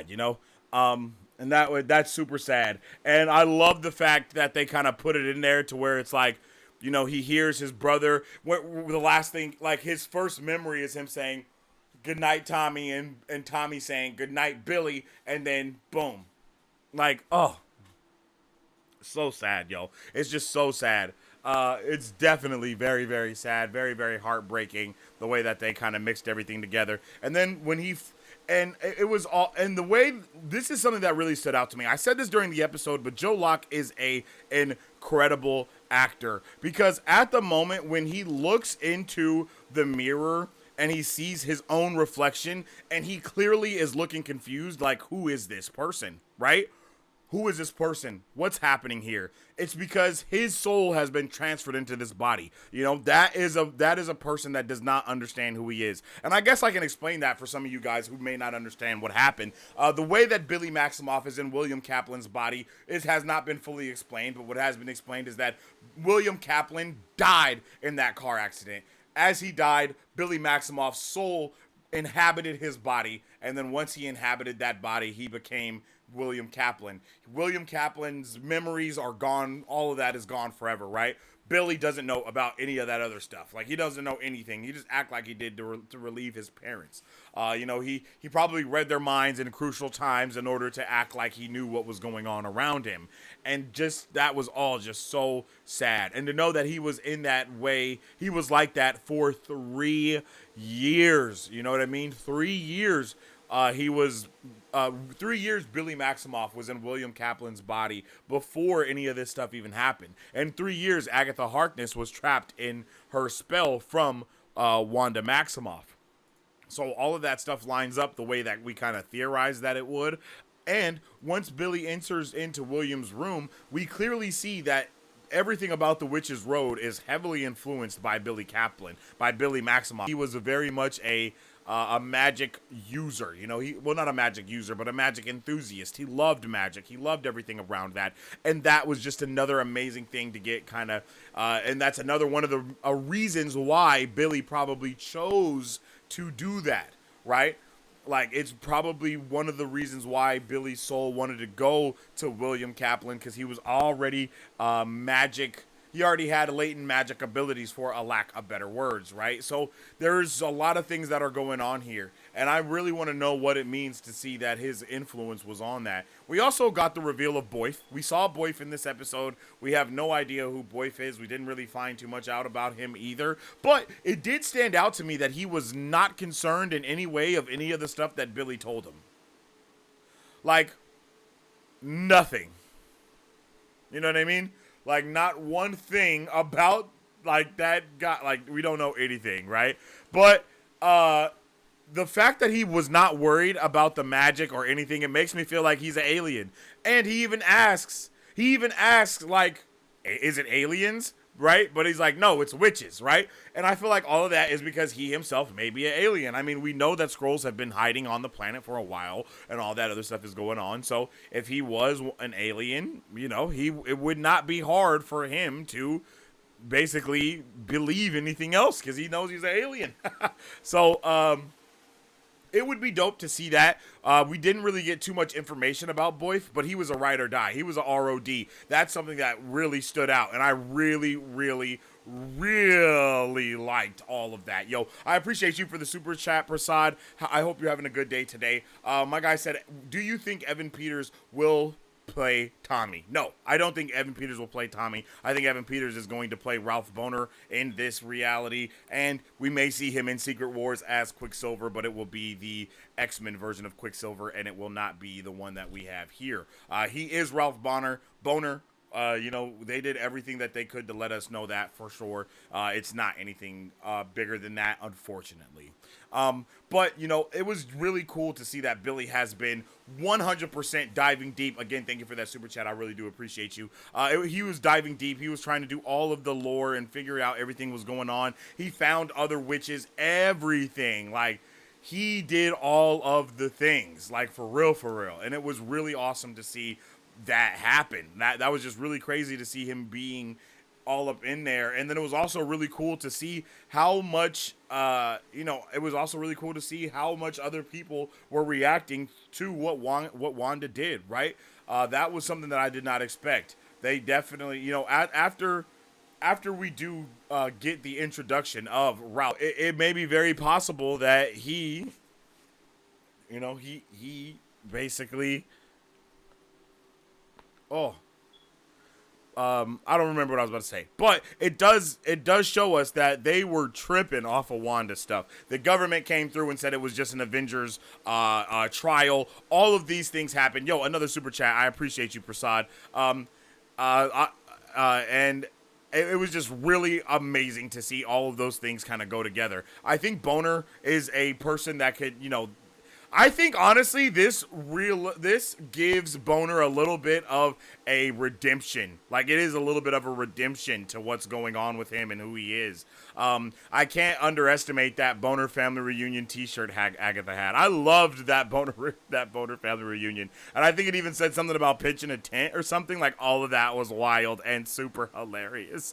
You know? And that's super sad. And I love the fact that they kind of put it in there to where it's like, you know, he hears his brother. The last thing, like, his first memory is him saying, "Good night, Tommy," and Tommy saying, "Good night, Billy," and then boom. Like, oh. So sad, yo. It's just so sad. It's definitely very, very sad, very, very heartbreaking, the way that they kind of mixed everything together. And then when it was all, and the way, this is something that really stood out to me. I said this during the episode, but Joe Locke is an incredible actor, because at the moment when he looks into the mirror and he sees his own reflection, and he clearly is looking confused, like, who is this person, right? Who is this person? What's happening here? It's because his soul has been transferred into this body. You know, that is a person that does not understand who he is. And I guess I can explain that for some of you guys who may not understand what happened. The way that Billy Maximoff is in William Kaplan's body has not been fully explained, but what has been explained is that William Kaplan died in that car accident. As he died, Billy Maximoff's soul inhabited his body, and then once he inhabited that body, he became William Kaplan. William Kaplan's memories are gone. All of that is gone forever, right? Billy doesn't know about any of that other stuff. Like, he doesn't know anything. He just act like he did to relieve his parents. You know, he probably read their minds in crucial times in order to act like he knew what was going on around him. And just, that was all just so sad. And to know that he was in that way, he was like that for 3 years. You know what I mean? 3 years. He was 3 years Billy Maximoff was in William Kaplan's body before any of this stuff even happened. And 3 years Agatha Harkness was trapped in her spell from Wanda Maximoff. So all of that stuff lines up the way that we kind of theorized that it would. And once Billy enters into William's room, we clearly see that everything about the Witch's Road is heavily influenced by Billy Kaplan, by Billy Maximoff. He was very much a a magic user. You know, well, not a magic user, but a magic enthusiast. He loved magic. He loved everything around that. And that was just another amazing thing to get kind of, and that's another one of the reasons why Billy probably chose to do that, right? Like, it's probably one of the reasons why Billy's soul wanted to go to William Kaplan, because he was already magic. He already had latent magic abilities, for a lack of better words, right? So there's a lot of things that are going on here, and I really want to know what it means to see that his influence was on that. We also got the reveal of Boyf. We saw Boyf in this episode. We have no idea who Boyf is. We didn't really find too much out about him either, but it did stand out to me that he was not concerned in any way of any of the stuff that Billy told him. Like, nothing. You know what I mean? Like, not one thing about, like, that guy. Like, we don't know anything, right? But the fact that he was not worried about the magic or anything, it makes me feel like he's an alien. And he even asks, like, is it aliens? Right? But he's like, no, it's witches, right? And I feel like all of that is because he himself may be an alien. I mean, we know that Skrulls have been hiding on the planet for a while, and all that other stuff is going on. So if he was an alien, you know, it would not be hard for him to basically believe anything else, because he knows he's an alien. So, it would be dope to see that. We didn't really get too much information about Boyf, but he was a ride or die. He was a ROD. That's something that really stood out, and I really, really, really liked all of that. Yo, I appreciate you for the super chat, Prasad. I hope you're having a good day today. My guy said, do you think Evan Peters will play Tommy? No, I don't think Evan Peters will play Tommy. I think Evan Peters is going to play Ralph Bohner in this reality, and we may see him in Secret Wars as Quicksilver, but it will be the X-Men version of Quicksilver, and it will not be the one that we have here. He is Ralph Bohner. You know, they did everything that they could to let us know that for sure. It's not anything bigger than that, unfortunately. But, you know, it was really cool to see that Billy has been 100% diving deep. Again, thank you for that super chat. I really do appreciate you. He was diving deep. He was trying to do all of the lore and figure out everything was going on. He found other witches, everything. Like, he did all of the things, like, for real, for real. And it was really awesome to see that happen. That was just really crazy to see him being all up in there. And then it was also really cool to see how much you know, it was also really cool to see how much other people were reacting to what Wanda did, right? That was something that I did not expect. They definitely, you know, after we do get the introduction of Ralph, it may be very possible that he, you know, he basically, I don't remember what I was about to say, but it does show us that they were tripping off of Wanda stuff. The government came through and said it was just an Avengers trial. All of these things happened. Yo, another super chat. I appreciate you, Prasad. And it was just really amazing to see all of those things kind of go together. I think Boner is a person that could, you know, I think, honestly, this gives Boner a little bit of a redemption. Like, it is a little bit of a redemption to what's going on with him and who he is. I can't underestimate that Boner Family Reunion t-shirt Agatha had. I loved that Boner Family Reunion. And I think it even said something about pitching a tent or something. Like, all of that was wild and super hilarious.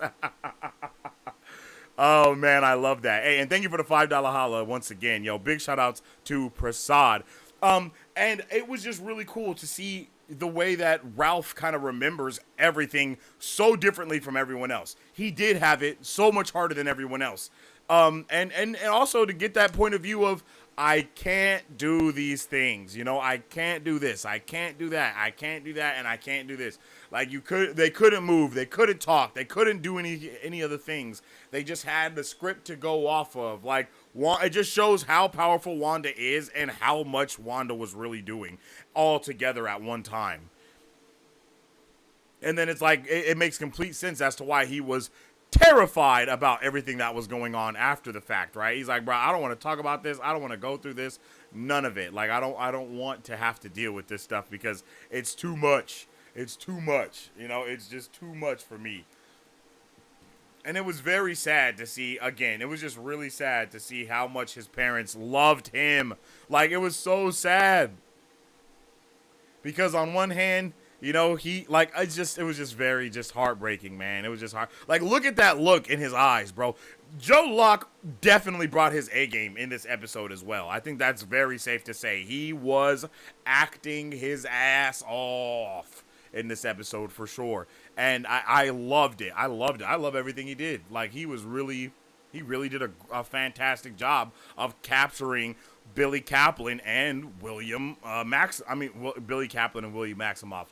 Oh, man, I love that. Hey, and thank you for the $5 holla once again. Yo, big shout-outs to Prasad. And it was just really cool to see the way that Ralph kind of remembers everything so differently from everyone else. He did have it so much harder than everyone else. And also to get that point of view of, I can't do these things, you know, I can't do this, I can't do that, I can't do that, and I can't do this. Like, they couldn't move, they couldn't talk, they couldn't do any other things. They just had the script to go off of. Like, it just shows how powerful Wanda is and how much Wanda was really doing all together at one time. And then it's like, it makes complete sense as to why he was terrified about everything that was going on after the fact, right? He's like, bro, I don't want to talk about this. I don't want to go through this. None of it. Like, I don't want to have to deal with this stuff because it's too much. It's too much. You know, it's just too much for me. And it was very sad to see, again, it was just really sad to see how much his parents loved him. Like, it was so sad. Because on one hand, you know, he, like, it was just very just heartbreaking, man. It was just hard. Like, look at that look in his eyes, bro. Joe Locke definitely brought his A game in this episode as well. I think that's very safe to say. He was acting his ass off in this episode for sure. And I loved it. I loved it. I love everything he did. Like, he really did a fantastic job of capturing Billy Kaplan and William Billy Kaplan and William Maximoff.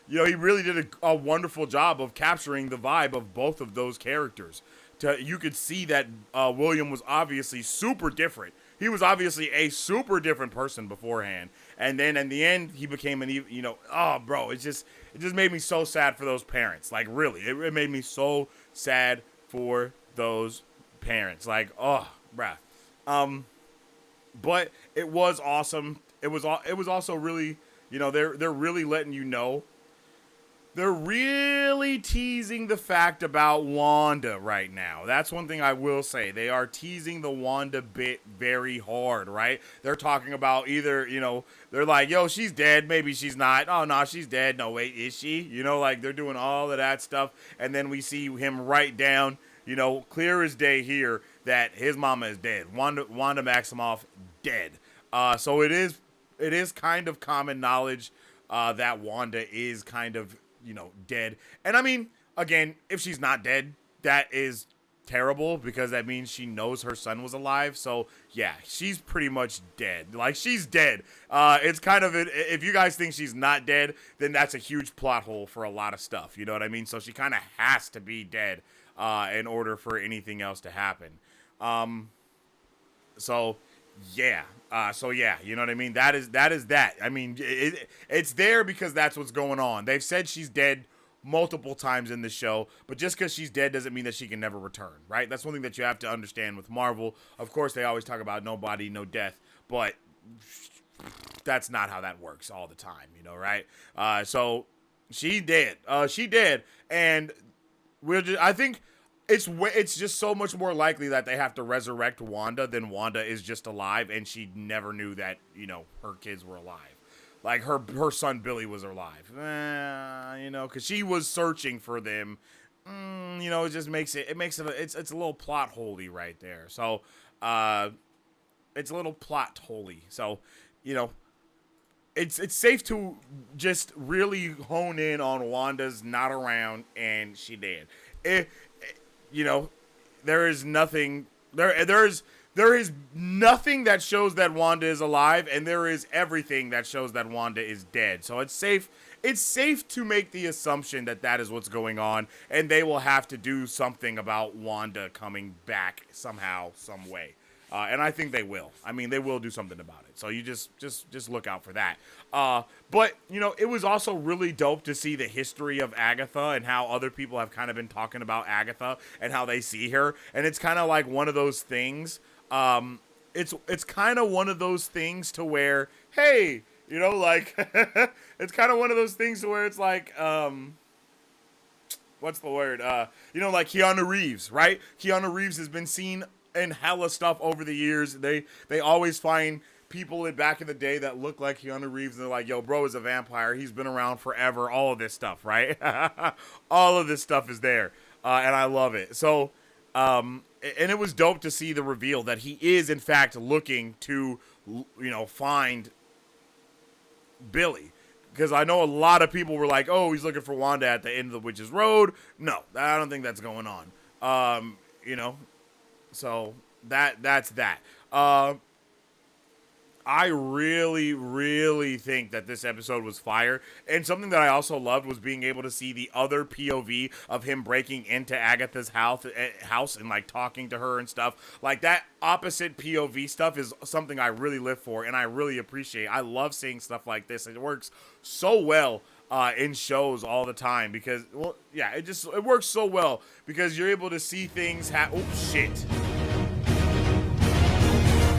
He really did a wonderful job of capturing the vibe of both of those characters. You could see that William was obviously super different. He was obviously a super different person beforehand, and then in the end, he became it just made me so sad for those parents. Like, really, it made me so sad for those parents. Like, oh, bruh. But it was awesome. It was also really, they're really letting you know. They're really teasing the fact about Wanda right now. That's one thing I will say. They are teasing the Wanda bit very hard, right? They're talking about either, they're like, yo, she's dead. Maybe she's not. Oh, no, she's dead. No, wait, is she? Like, they're doing all of that stuff. And then we see him write down, clear as day here that his mama is dead. Wanda Maximoff dead. So it is kind of common knowledge that Wanda is kind of, dead. And I mean, again, if she's not dead, that is terrible because that means she knows her son was alive. So yeah, she's pretty much dead. Like, she's dead. It's kind of, if you guys think she's not dead, then that's a huge plot hole for a lot of stuff. You know what I mean? So she kind of has to be dead in order for anything else to happen. So yeah, you know what I mean? That is that. I mean, it's there because that's what's going on. They've said she's dead multiple times in the show, but just because she's dead doesn't mean that she can never return, right? That's one thing that you have to understand with Marvel. Of course, they always talk about no body, no death, but that's not how that works all the time, right? So she dead. And I think it's just so much more likely that they have to resurrect Wanda than Wanda is just alive and she never knew that, her kids were alive. Like, her son Billy was alive. Because she was searching for them. It just makes it's a little plot holey right there. So, it's a little plot holey. So, it's safe to just really hone in on Wanda's not around and she dead. There is nothing that shows that Wanda is alive, and there is everything that shows that Wanda is dead. So it's safe to make the assumption that that is what's going on, and they will have to do something about Wanda coming back somehow, some way. And I think they will. I mean, they will do something about it. So you just look out for that. But, it was also really dope to see the history of Agatha and how other people have kind of been talking about Agatha and how they see her. And it's kind of like one of those things. It's kind of one of those things to where, hey, like, it's kind of one of those things to where it's like, what's the word? Like Keanu Reeves, right? Keanu Reeves has been seen in hella stuff over the years. They always find people back in the day that look like Keanu Reeves, and they're like, yo, bro is a vampire. He's been around forever. All of this stuff, right? All of this stuff is there. And I love it. So, and it was dope to see the reveal that he is, in fact, looking to, find Billy. Because I know a lot of people were like, oh, he's looking for Wanda at the end of the Witch's Road. No, I don't think that's going on. So that's that. I really, really think that this episode was fire. And something that I also loved was being able to see the other POV of him breaking into Agatha's house and like talking to her and stuff. Like, that opposite POV stuff is something I really live for and I really appreciate. I love seeing stuff like this. It works so well in shows all the time because, well, yeah, it works so well because you're able to see things oh, shit.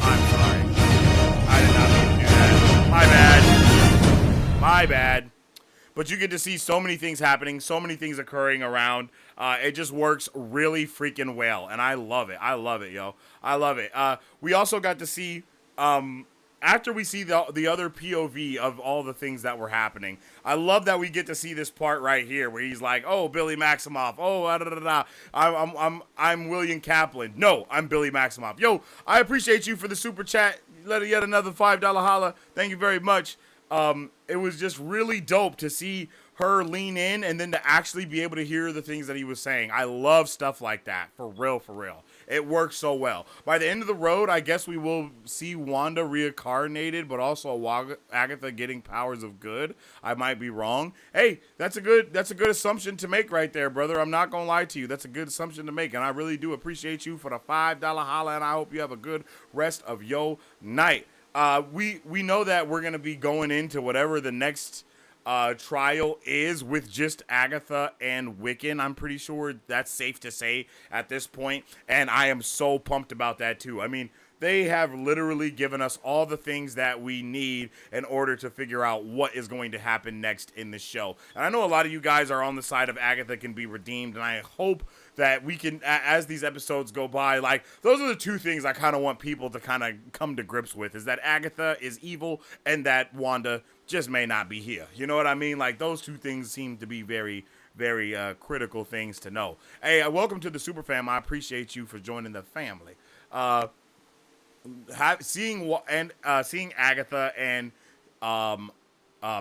I'm sorry. I did not mean to do that. My bad. but you get to see so many things happening, so many things occurring around. It just works really freaking well, and I love it. I love it, yo. I love it. We also got to see, after we see the other POV of all the things that were happening, I love that we get to see this part right here where he's like, "Oh, Billy Maximoff. Oh, da, da, da, da. I'm William Kaplan. No, I'm Billy Maximoff." Yo, I appreciate you for the super chat. Let yet another $5 holla. Thank you very much. It was just really dope to see her lean in and then to actually be able to hear the things that he was saying. I love stuff like that. For real, for real. It works so well. By the end of the road, I guess we will see Wanda reincarnated, but also Agatha getting powers of good. I might be wrong. Hey, that's a good assumption to make right there, brother. I'm not gonna lie to you. That's a good assumption to make, and I really do appreciate you for the $5 holla, and I hope you have a good rest of your night. We know that we're gonna be going into whatever the next trial is with just Agatha and Wiccan. I'm pretty sure that's safe to say at this point, and I am so pumped about that too. I mean, they have literally given us all the things that we need in order to figure out what is going to happen next in the show. And I know a lot of you guys are on the side of Agatha can be redeemed, and I hope that we can, as these episodes go by, like, those are the two things I kind of want people to kind of come to grips with, is that Agatha is evil and that Wanda just may not be here. You know what I mean? Like, those two things seem to be very, very critical things to know. Hey, welcome to the Super Fam. I appreciate you for joining the family. Seeing Agatha and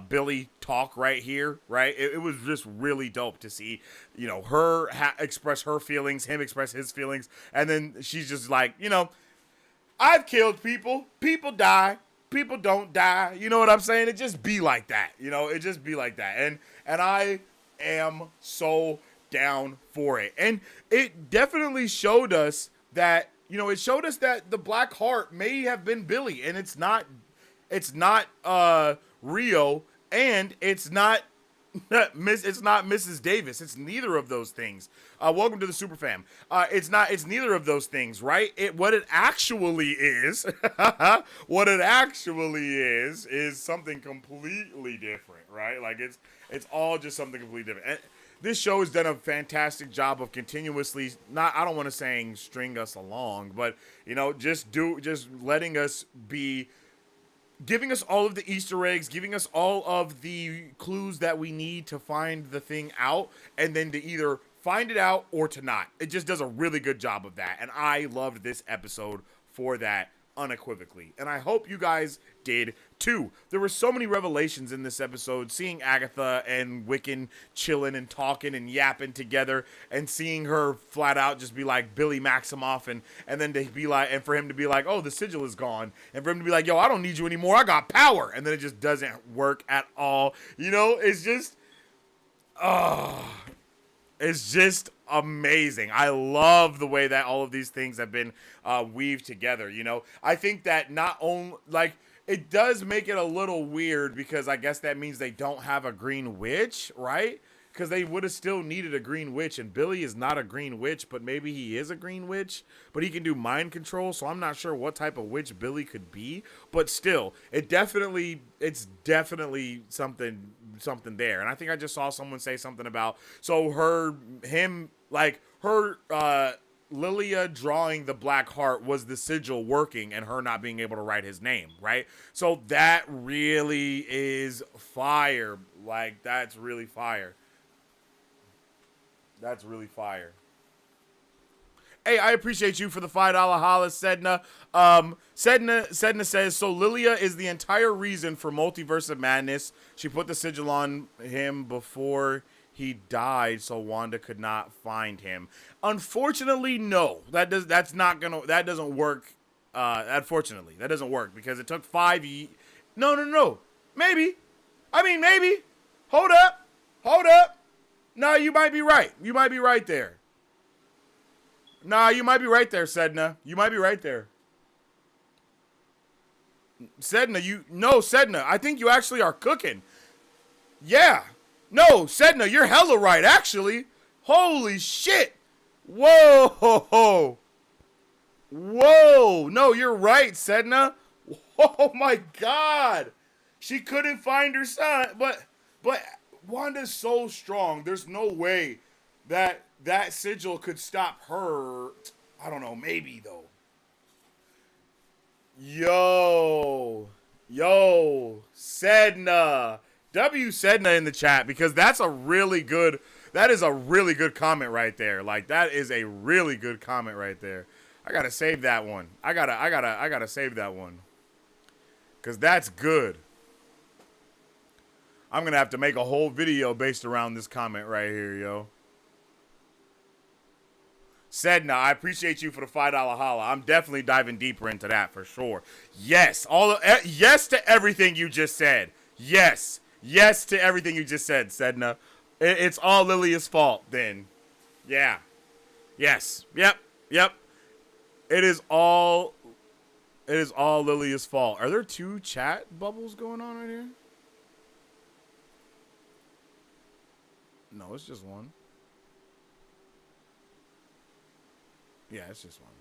Billy talk right here, right? It was just really dope to see, you know, her express her feelings, him express his feelings, and then she's just like, you know, I've killed people. People die. People don't die. You know what I'm saying? It just be like that. You know, it just be like that. And I am so down for it. And it definitely showed us that, you know, it showed us that the Black Heart may have been Billy, and it's not Rio, and it's not Mrs. Davis. It's neither of those things. Welcome to the Super Fam. It's neither of those things, right? What it actually is, is something completely different, right? Like it's all just something completely different. And this show has done a fantastic job of continuously, I don't want to say string us along, but, you know, just letting us be, giving us all of the Easter eggs, giving us all of the clues that we need to find the thing out, and then to either find it out or to not. It just does a really good job of that, and I loved this episode for that unequivocally, and I hope you guys did too. There were so many revelations in this episode, seeing Agatha and Wiccan chilling and talking and yapping together, and seeing her flat out just be like Billy Maximoff, and then to be like, and for him to be like, oh, the sigil is gone, and for him to be like, yo, I don't need you anymore, I got power, and then it just doesn't work at all. You know, it's just amazing. I love the way that all of these things have been weaved together. You know, I think that not only, like, it does make it a little weird, because I guess that means they don't have a green witch, right? Because they would have still needed a green witch, and Billy is not a green witch, but maybe he is a green witch, but he can do mind control, so I'm not sure what type of witch Billy could be, but still, it's definitely something there. And I think I just saw someone say something about, so Lilia drawing the Black Heart was the sigil working and her not being able to write his name, right? So that really is fire. Like, that's really fire. That's really fire. Hey, I appreciate you for the $5 holla, Sedna. Sedna says, so Lilia is the entire reason for Multiverse of Madness. She put the sigil on him before he died, so Wanda could not find him. Unfortunately, no. That doesn't work. Unfortunately, that doesn't work, because it took 5 years. No. Maybe. I mean, maybe. Hold up. No, you might be right. You might be right there. Nah, you might be right there, Sedna. You might be right there. Sedna, I think you actually are cooking. Yeah. No, Sedna, you're hella right, actually. Holy shit. Whoa. No, you're right, Sedna. Oh, my God. She couldn't find her son, but Wanda's so strong. There's no way that that sigil could stop her. I don't know. Maybe though. Yo, Sedna. Sedna in the chat because that is a really good comment right there. Like that is a really good comment right there. I gotta save that one. I gotta save that one. Cause that's good. I'm gonna have to make a whole video based around this comment right here, yo. Sedna, I appreciate you for the $5 holla. I'm definitely diving deeper into that for sure. Yes, yes to everything you just said. Yes to everything you just said, Sedna. It's all Lilia's fault then. Yeah. Yes. Yep. It is all Lilia's fault. Are there 2 chat bubbles going on right here? No, it's just one. Yeah, it's just one.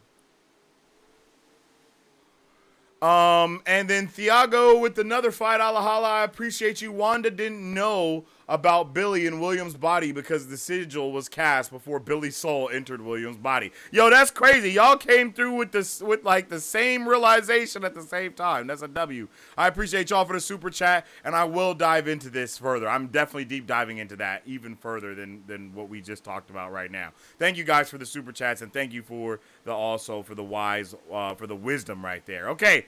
And then Thiago with another $5 holla. I appreciate you. Wanda didn't know about Billy and William's body because the sigil was cast before Billy's soul entered William's body. Yo, that's crazy. Y'all came through with this with like the same realization at the same time. That's a W. I appreciate y'all for the super chat, and I will dive into this further. I'm definitely deep diving into that even further than what we just talked about right now. Thank you guys for the super chats, and thank you for the wisdom right there. Okay.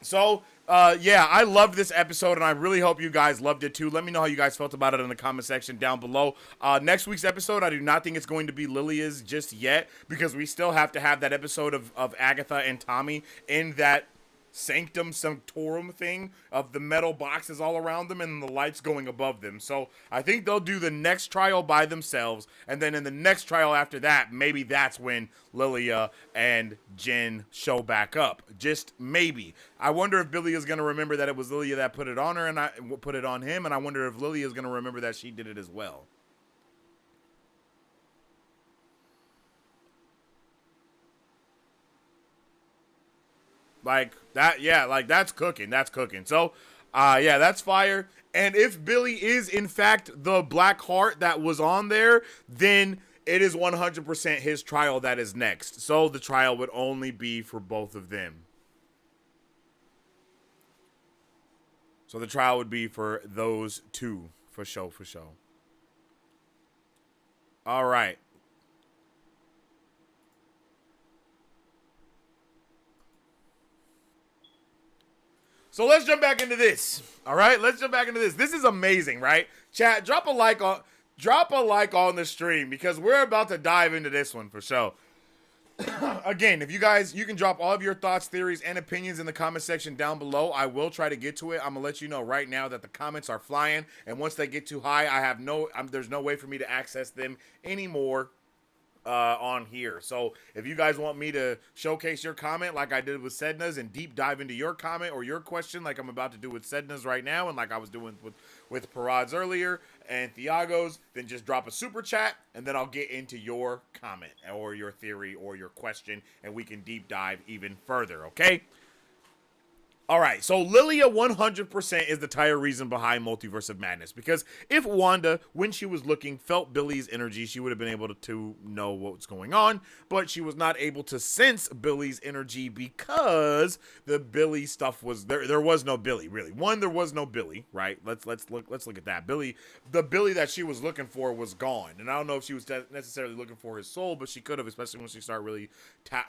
So, yeah, I loved this episode, and I really hope you guys loved it, too. Let me know how you guys felt about it in the comment section down below. Next week's episode, I do not think it's going to be Lilia's just yet, because we still have to have that episode of Agatha and Tommy in that sanctum sanctorum thing of the metal boxes all around them and the lights going above them. So I think they'll do the next trial by themselves, and then in the next trial after that, maybe that's when Lilia and Jen show back up. Just maybe. I wonder if Billy is going to remember that it was Lilia that put it on her and I put it on him, and I wonder if Lilia is going to remember that she did it as well. Like that, yeah, like that's cooking. So, yeah, that's fire. And if Billy is in fact the Black Heart that was on there, then it is 100% his trial that is next. So the trial would only be for both of them. So the trial would be for those two, for sure. All right. So let's jump back into this. All right, let's jump back into this. This is amazing, right? Chat, drop a like on the stream because we're about to dive into this one for sure. Again, if you can drop all of your thoughts, theories, and opinions in the comment section down below. I will try to get to it. I'm gonna let you know right now that the comments are flying, and once they get too high, there's no way for me to access them anymore. On here. So if you guys want me to showcase your comment like I did with Sedna's and deep dive into your comment or your question like I'm about to do with Sedna's right now and like I was doing with Parad's earlier and Thiago's, then just drop a super chat and then I'll get into your comment or your theory or your question and we can deep dive even further, okay? All right, so Lilia 100% is the entire reason behind Multiverse of Madness. Because if Wanda, when she was looking, felt Billy's energy, she would have been able to know what's going on. But she was not able to sense Billy's energy because the Billy stuff was there. There was no Billy, really. There was no Billy, right? Let's look at that. The Billy that she was looking for was gone. And I don't know if she was necessarily looking for his soul, but she could have, especially when she started really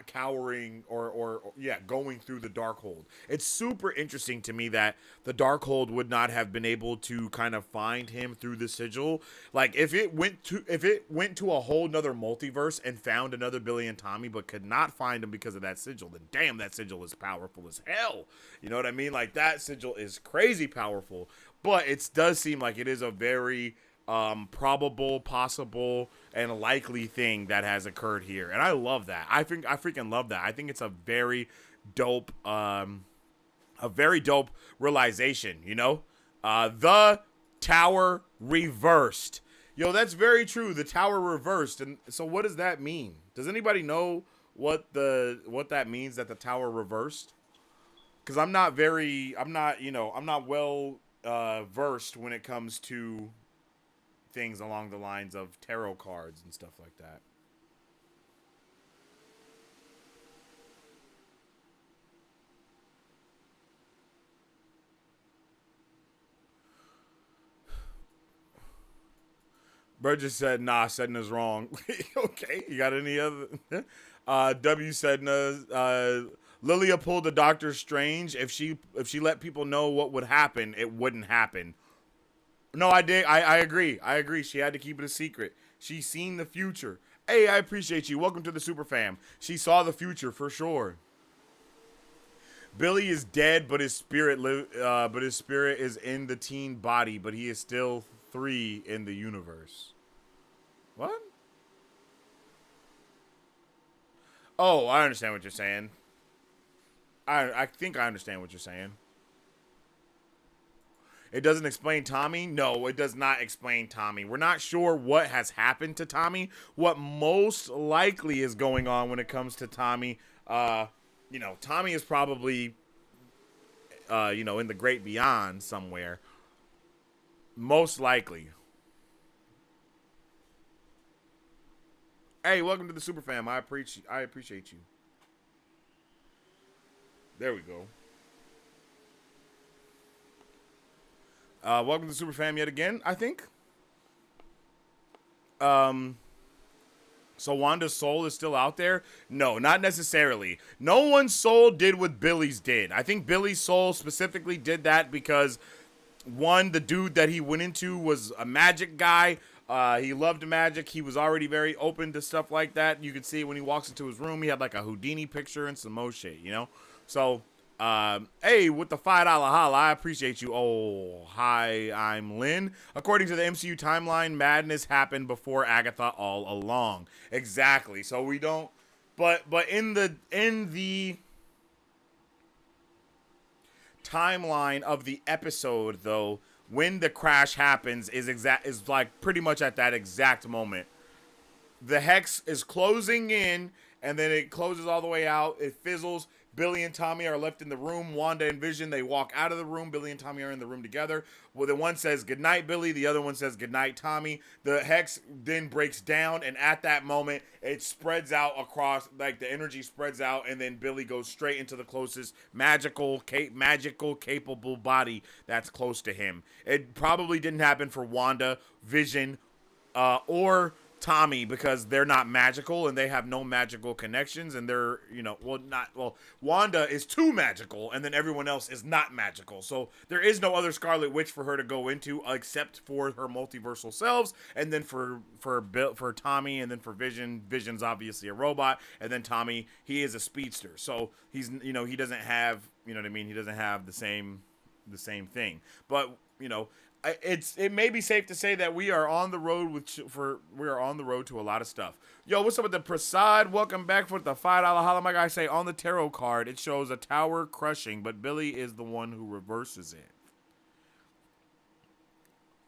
cowering or going through the Darkhold. It's super interesting to me that the Darkhold would not have been able to kind of find him through the sigil. Like if it went to a whole nother multiverse and found another Billy and Tommy but could not find him because of that sigil, then damn, that sigil is powerful as hell. You know what I mean? Like that sigil is crazy powerful, but it does seem like it is a very probable, possible, and likely thing that has occurred here. And I love that. I freaking love that. I think it's a very dope realization, you know? The tower reversed. Yo, that's very true. The tower reversed. And so what does that mean? Does anybody know what that means, that the tower reversed? Because I'm not well versed when it comes to things along the lines of tarot cards and stuff like that. Burgess said, nah, Sedna's wrong. Okay, you got any other? W Sedna, Lilia pulled the Doctor Strange. If she let people know what would happen, it wouldn't happen. No, I did. I agree. I agree. She had to keep it a secret. She seen the future. Hey, I appreciate you. Welcome to the Super Fam. She saw the future for sure. Billy is dead, but his spirit is in the teen body, but he is still 3 in the universe. What? Oh, I understand what you're saying. I think I understand what you're saying. It doesn't explain Tommy? No, it does not explain Tommy. We're not sure what has happened to Tommy. What most likely is going on when it comes to Tommy, Tommy is probably, in the great beyond somewhere. Most likely. Hey, welcome to the Super Fam. I appreciate you. There we go. Welcome to the Super Fam yet again, I think. So Wanda's soul is still out there? No, not necessarily. No one's soul did what Billy's did. I think Billy's soul specifically did that because, one, the dude that he went into was a magic guy. He loved magic. He was already very open to stuff like that. You can see when he walks into his room, he had like a Houdini picture and some more shit, So, hey, with the $5 holla, I appreciate you. Oh, hi, I'm Lynn. According to the MCU timeline, madness happened before Agatha all along. Exactly. So we don't, but in the timeline of the episode, though, when the crash happens is like pretty much at that exact moment. The hex is closing in, and then it closes all the way out. It fizzles. Billy and Tommy are left in the room. Wanda and Vision, they walk out of the room. Billy and Tommy are in the room together. Well, the one says goodnight, Billy. The other one says goodnight, Tommy. The hex then breaks down, and at that moment, it spreads out across, like the energy spreads out, and then Billy goes straight into the closest magical, capable body that's close to him. It probably didn't happen for Wanda, Vision, or Tommy, because they're not magical and they have no magical connections, and they're, Wanda is too magical, and then everyone else is not magical. So there is no other Scarlet Witch for her to go into except for her multiversal selves, and then for Tommy, and then for Vision's obviously a robot, and then Tommy, he is a speedster. So he's, he doesn't have, he doesn't have the same thing. But, it may be safe to say that we are on the road to a lot of stuff. Yo, what's up with the Prasad? Welcome back for the $5 holla. My guy say on the tarot card it shows a tower crushing, but Billy is the one who reverses it.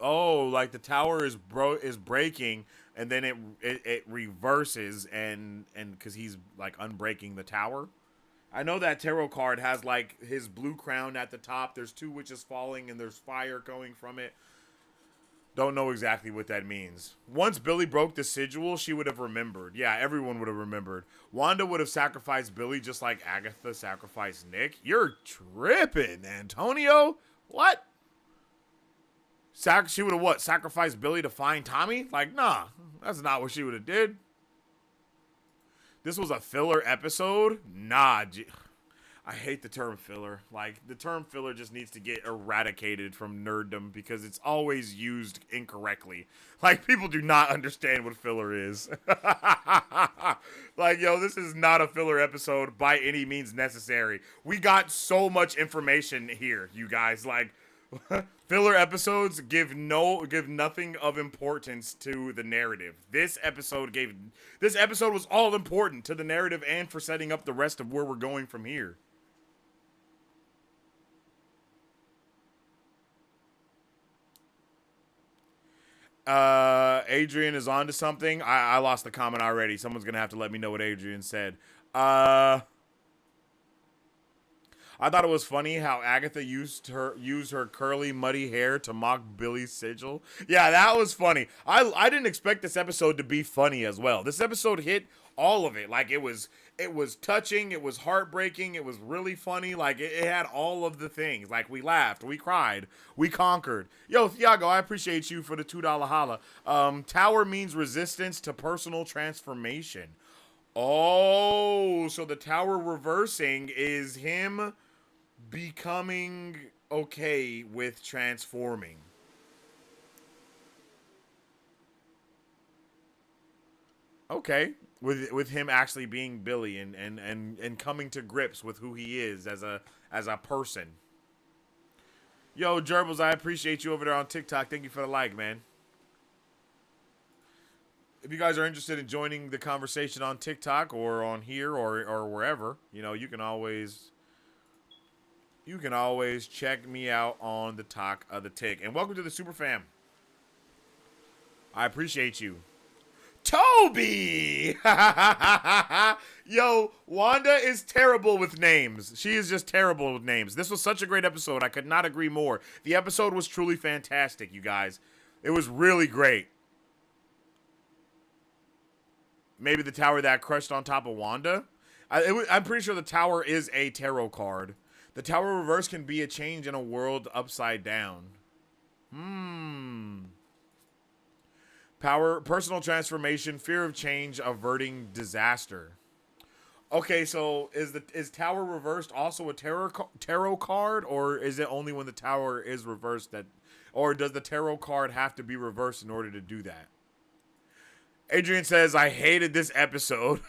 Oh, like the tower is breaking, and then it reverses, and because he's like unbreaking the tower. I know that tarot card has like his blue crown at the top. There's 2 witches falling and there's fire going from it. Don't know exactly what that means. Once Billy broke the sigil, she would have remembered. Yeah, everyone would have remembered. Wanda would have sacrificed Billy just like Agatha sacrificed Nick. You're tripping, Antonio. What? She would have what? Sacrificed Billy to find Tommy? Like, nah, that's not what she would have did. This was a filler episode? Nah, I hate the term filler. Like, the term filler just needs to get eradicated from nerddom because it's always used incorrectly. Like, people do not understand what filler is. Like, yo, this is not a filler episode by any means necessary. We got so much information here, you guys. Like, filler episodes give nothing of importance to the narrative. This episode was all important to the narrative and for setting up the rest of where we're going from here. Adrian is on to something. I lost the comment already. Someone's gonna have to let me know what Adrian said. I thought it was funny how Agatha used her curly, muddy hair to mock Billy's sigil. Yeah, that was funny. I didn't expect this episode to be funny as well. This episode hit all of it. Like it was touching, it was heartbreaking, it was really funny. Like it had all of the things. Like we laughed, we cried, we conquered. Yo, Thiago, I appreciate you for the $2 holla. Tower means resistance to personal transformation. Oh, so the tower reversing is him becoming okay with transforming. Okay, with him actually being Billy and coming to grips with who he is as a person. Yo, Gerbils, I appreciate you over there on TikTok. Thank you for the like, man. If you guys are interested in joining the conversation on TikTok or on here or wherever, you know, you can always check me out on the Talk of the Tick. And welcome to the Super Fam. I appreciate you. Toby! Yo, Wanda is terrible with names. She is just terrible with names. This was such a great episode. I could not agree more. The episode was truly fantastic, you guys. It was really great. Maybe the tower that crushed on top of Wanda? I'm pretty sure the tower is a tarot card. The tower reverse can be a change in a world upside down. Power, personal transformation, fear of change, averting disaster. Okay, so is tower reversed also a tarot card, or is it only when the tower is reversed that, or does the tarot card have to be reversed in order to do that? Adrian says, I hated this episode.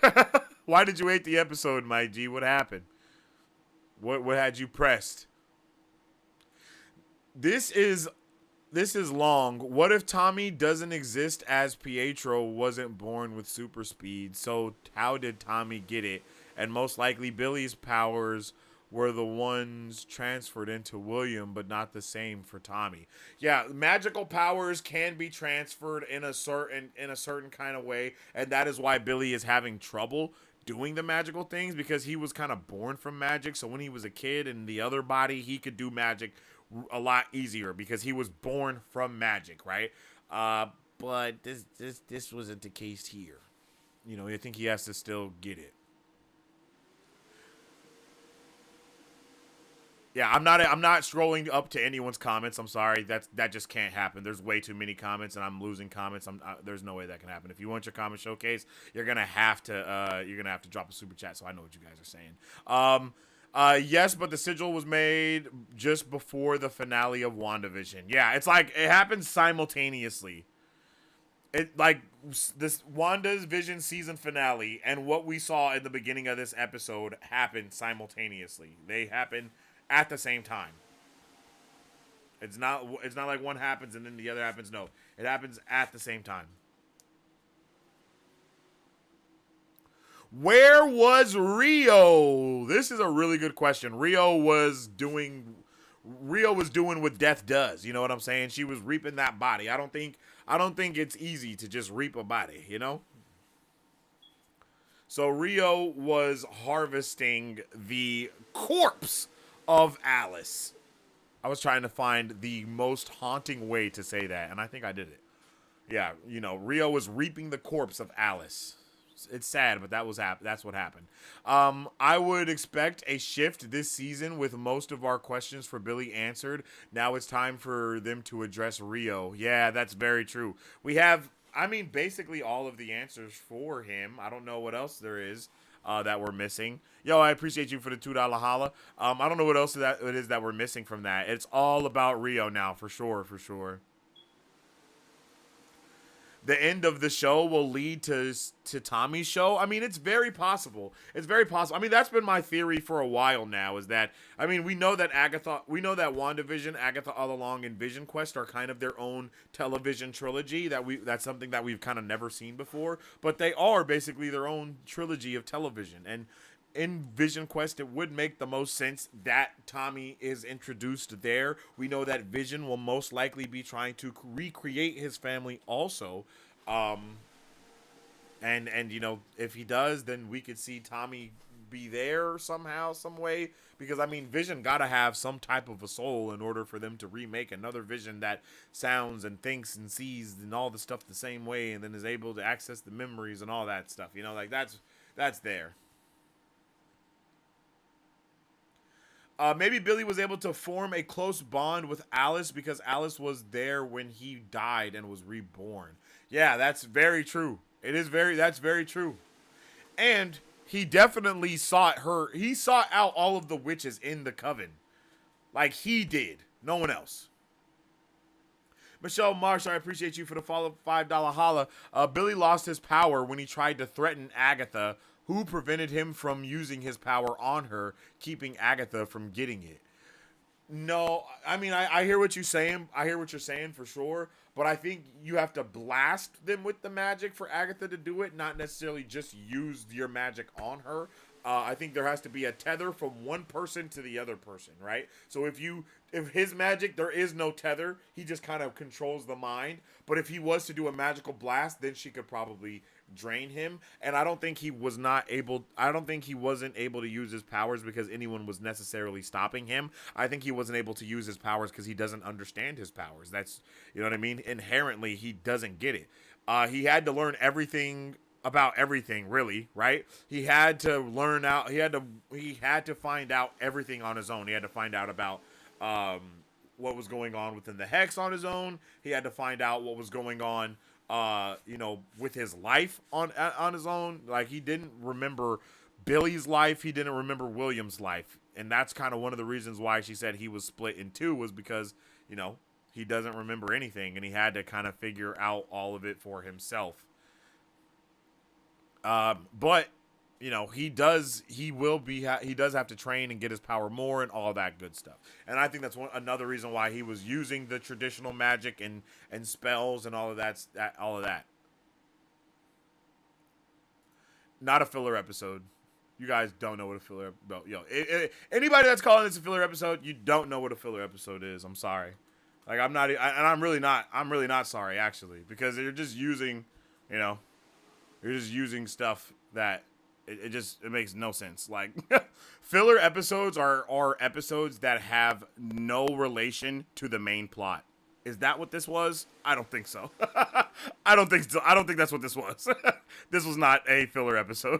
Why did you hate the episode, my G? What happened? What had you pressed? This is long. What if Tommy doesn't exist as Pietro wasn't born with super speed? So how did Tommy get it? And most likely Billy's powers were the ones transferred into William, but not the same for Tommy. Yeah, magical powers can be transferred in a certain kind of way, and that is why Billy is having trouble doing the magical things, because he was kind of born from magic. So when he was a kid in the other body, he could do magic a lot easier because he was born from magic, right? But this wasn't the case here. You know, I think he has to still get it. Yeah, I'm not scrolling up to anyone's comments. I'm sorry. That just can't happen. There's way too many comments, and I'm losing comments. There's no way that can happen. If you want your comment showcase, you're gonna have to drop a super chat. So I know what you guys are saying. Yes, but the sigil was made just before the finale of WandaVision. Yeah, it's like it happens simultaneously. It like this Wanda's Vision season finale and what we saw in the beginning of this episode happened simultaneously. They happen at the same time. It's not like one happens and then the other happens. No, it happens at the same time. Where was Rio? This is a really good question. Rio was doing what death does. You know what I'm saying? She was reaping that body. I don't think it's easy to just reap a body, you know? So Rio was harvesting the corpse of Alice. I was trying to find the most haunting way to say that, and I think I did it. Yeah, you know, Rio was reaping the corpse of Alice. It's sad, but that's what happened. I would expect a shift this season with most of our questions for Billy answered. Now it's time for them to address Rio. Yeah, that's very true. We have, basically all of the answers for him. I don't know what else there is that we're missing. Yo, I appreciate you for the $2 holla. I don't know what else it is that we're missing from that. It's all about Rio now, for sure. The end of the show will lead to Tommy's show. It's very possible. That's been my theory for a while now, is that, we know that WandaVision, Agatha All Along, and Vision Quest are kind of their own television trilogy. That's something that we've kind of never seen before, but they are basically their own trilogy of television. And in Vision Quest, it would make the most sense that Tommy is introduced there. We know that Vision will most likely be trying to recreate his family also. And you know, if he does, then we could see Tommy be there somehow, some way. Because, I mean, Vision got to have some type of a soul in order for them to remake another Vision that sounds and thinks and sees and all the stuff the same way, and then is able to access the memories and all that stuff. You know, like, that's there. Maybe Billy was able to form a close bond with Alice because Alice was there when he died and was reborn. Yeah, that's very true. That's very true. And he definitely sought her. He sought out all of the witches in the coven. Like he did. No one else. Michelle Marsh, I appreciate you for the follow $5 holla. Billy lost his power when he tried to threaten Agatha, who prevented him from using his power on her, keeping Agatha from getting it. No, I mean, I hear what you're saying. I hear what you're saying for sure. But I think you have to blast them with the magic for Agatha to do it, not necessarily just use your magic on her. I think there has to be a tether from one person to the other person, right? So if his magic, there is no tether, he just kind of controls the mind. But if he was to do a magical blast, then she could probably drain him. And I don't think he wasn't able to use his powers because anyone was necessarily stopping him. I think he wasn't able to use his powers because he doesn't understand his powers. That's, you know what I mean? Inherently, he doesn't get it. He had to learn everything about everything, really, right? He had to learn out. He had to find out everything on his own. He had to find out about what was going on within the Hex on his own. He had to find out what was going on, with his life on his own. Like, he didn't remember Billy's life. He didn't remember William's life. And that's kind of one of the reasons why she said he was split in two, was because, he doesn't remember anything, and he had to kind of figure out all of it for himself. But he does have to train and get his power more and all that good stuff. And I think that's another reason why he was using the traditional magic and spells and all of that. Not a filler episode. You guys don't know what a filler episode. Anybody that's calling this a filler episode, you don't know what a filler episode is. I'm sorry. Like, I'm really not sorry, actually, because you're just using, stuff that it makes no sense. Like, filler episodes are episodes that have no relation to the main plot. Is that what this was? I don't think so. I don't think so. I don't think that's what this was. This was not a filler episode.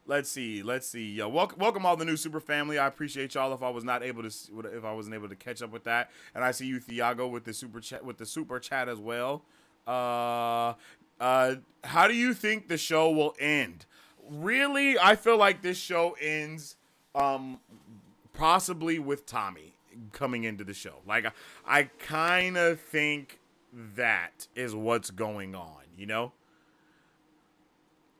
Let's see. Yo, welcome all the new super family. I appreciate y'all. If I wasn't able to catch up with that, and I see you, Thiago, with the super chat as well. How do you think the show will end? Really, I feel like this show ends, possibly with Tommy coming into the show. Like, I kind of think that is what's going on.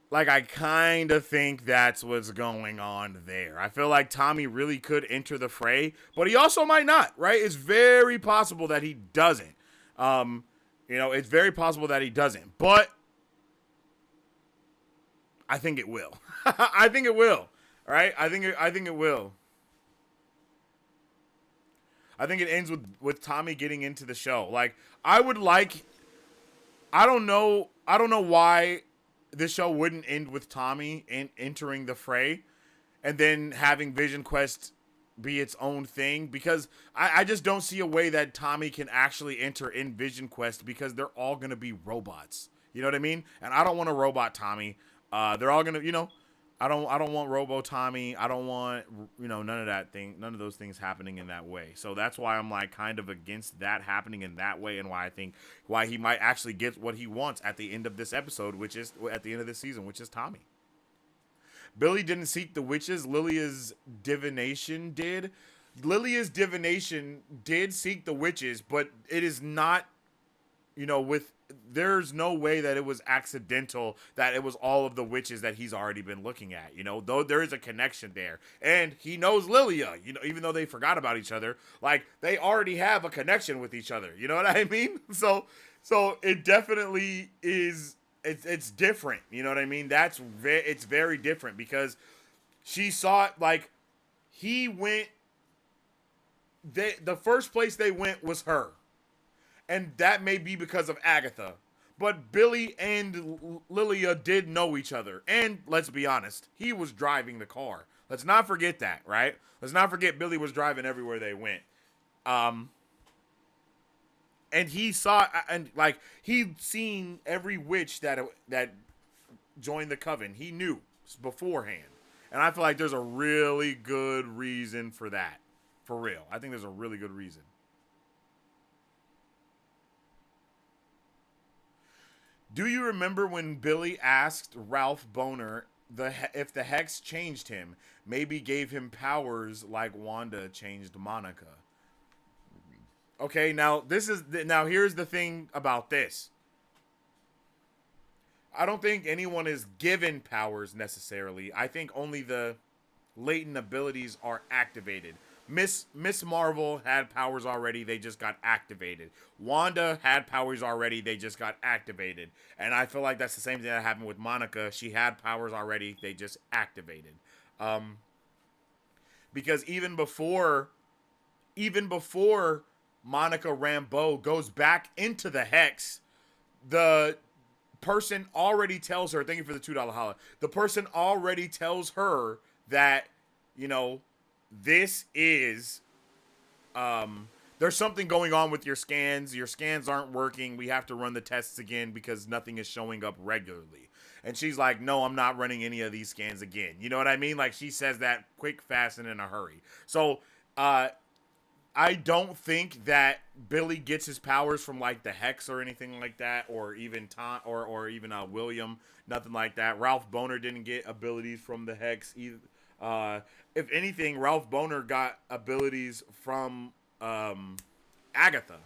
Like, I kind of think that's what's going on there. I feel like Tommy really could enter the fray, but he also might not, right? It's very possible that he doesn't. It's very possible that he doesn't, but I think it will. I think it will, right? I think it will. I think it ends with Tommy getting into the show. Like, I don't know why this show wouldn't end with Tommy entering the fray and then having Vision Quest be its own thing, because I just don't see a way that Tommy can actually enter in Vision Quest, because they're all going to be robots. You know what I mean? And I don't want a robot Tommy. They're all going to, I don't want Robo Tommy. I don't want, none of those things happening in that way. So that's why I'm like kind of against that happening in that way, and why he might actually get what he wants at the end of this episode, which is at the end of this season, which is Tommy. Billy didn't seek the witches. Lilia's divination did. Lilia's divination did seek the witches, but it is not, there's no way that it was accidental, that it was all of the witches that he's already been looking at, though there is a connection there. And he knows Lilia, even though they forgot about each other, like, they already have a connection with each other. You know what I mean? So it definitely is, it's different. You know what I mean? It's very different, because she saw it, like, he went, the first place they went was her. And that may be because of Agatha. But Billy and Lilia did know each other. And let's be honest, he was driving the car. Let's not forget that, right? Let's not forget Billy was driving everywhere they went. And he saw, and like, he'd seen every witch that joined the coven. He knew beforehand. And I feel like there's a really good reason for that. For real. I think there's a really good reason. Do you remember when Billy asked Ralph Boner if the hex changed him, maybe gave him powers like Wanda changed Monica? Okay, now here's the thing about this. I don't think anyone is given powers necessarily. I think only the latent abilities are activated. Miss Marvel had powers already, they just got activated. Wanda had powers already, they just got activated. And I feel like that's the same thing that happened with Monica. She had powers already, they just activated. Because even before Monica Rambeau goes back into the hex, the person already tells her, thank you for the $2 holla. The person already tells her that, you know, this is, there's something going on with your scans. Your scans aren't working. We have to run the tests again because nothing is showing up regularly. And she's like, no, I'm not running any of these scans again. You know what I mean? Like, she says that quick, fast, and in a hurry. So, I don't think that Billy gets his powers from like the hex or anything like that, or even Tom or even William, nothing like that. Ralph Boner didn't get abilities from the hex either. If anything, Ralph Boner got abilities from Agatha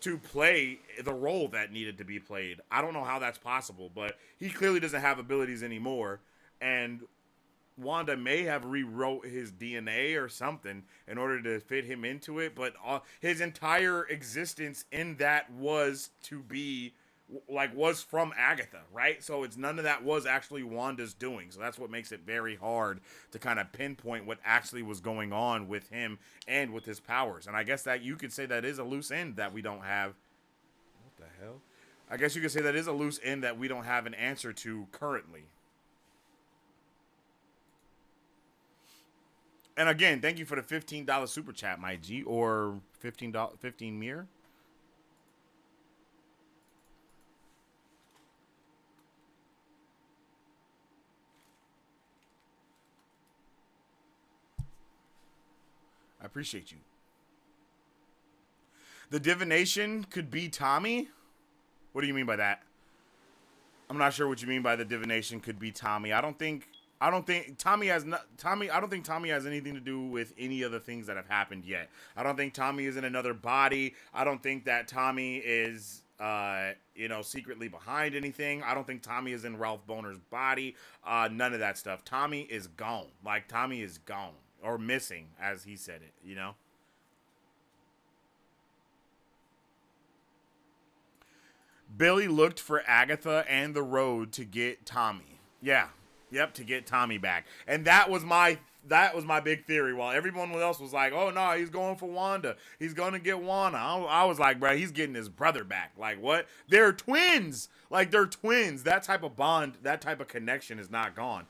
to play the role that needed to be played. I don't know how that's possible, but he clearly doesn't have abilities anymore, and Wanda may have rewrote his DNA or something in order to fit him into it, but his entire existence in that was from Agatha, right? So it's none of that was actually Wanda's doing. So that's what makes it very hard to kind of pinpoint what actually was going on with him and with his powers. And I guess that you could say that is a loose end that we don't have. What the hell? I guess you could say that is a loose end that we don't have an answer to currently. And again, thank you for the $15 super chat, my G, or $15 mirror. I appreciate you. The divination could be Tommy? What do you mean by that? I'm not sure what you mean by the divination could be Tommy. I don't think Tommy has anything to do with any of the things that have happened yet. I don't think Tommy is in another body. I don't think that Tommy is secretly behind anything. I don't think Tommy is in Ralph Boner's body. None of that stuff. Tommy is gone. Like, Tommy is gone. Or missing, as he said it, you know? Billy looked for Agatha and the road to get Tommy. Yeah. Yep, to get Tommy back. And that was my big theory. While everyone else was like, oh, no, he's going for Wanda. He's going to get Wanda. I was like, bro, he's getting his brother back. Like, what? They're twins. Like, they're twins. That type of bond, that type of connection is not gone.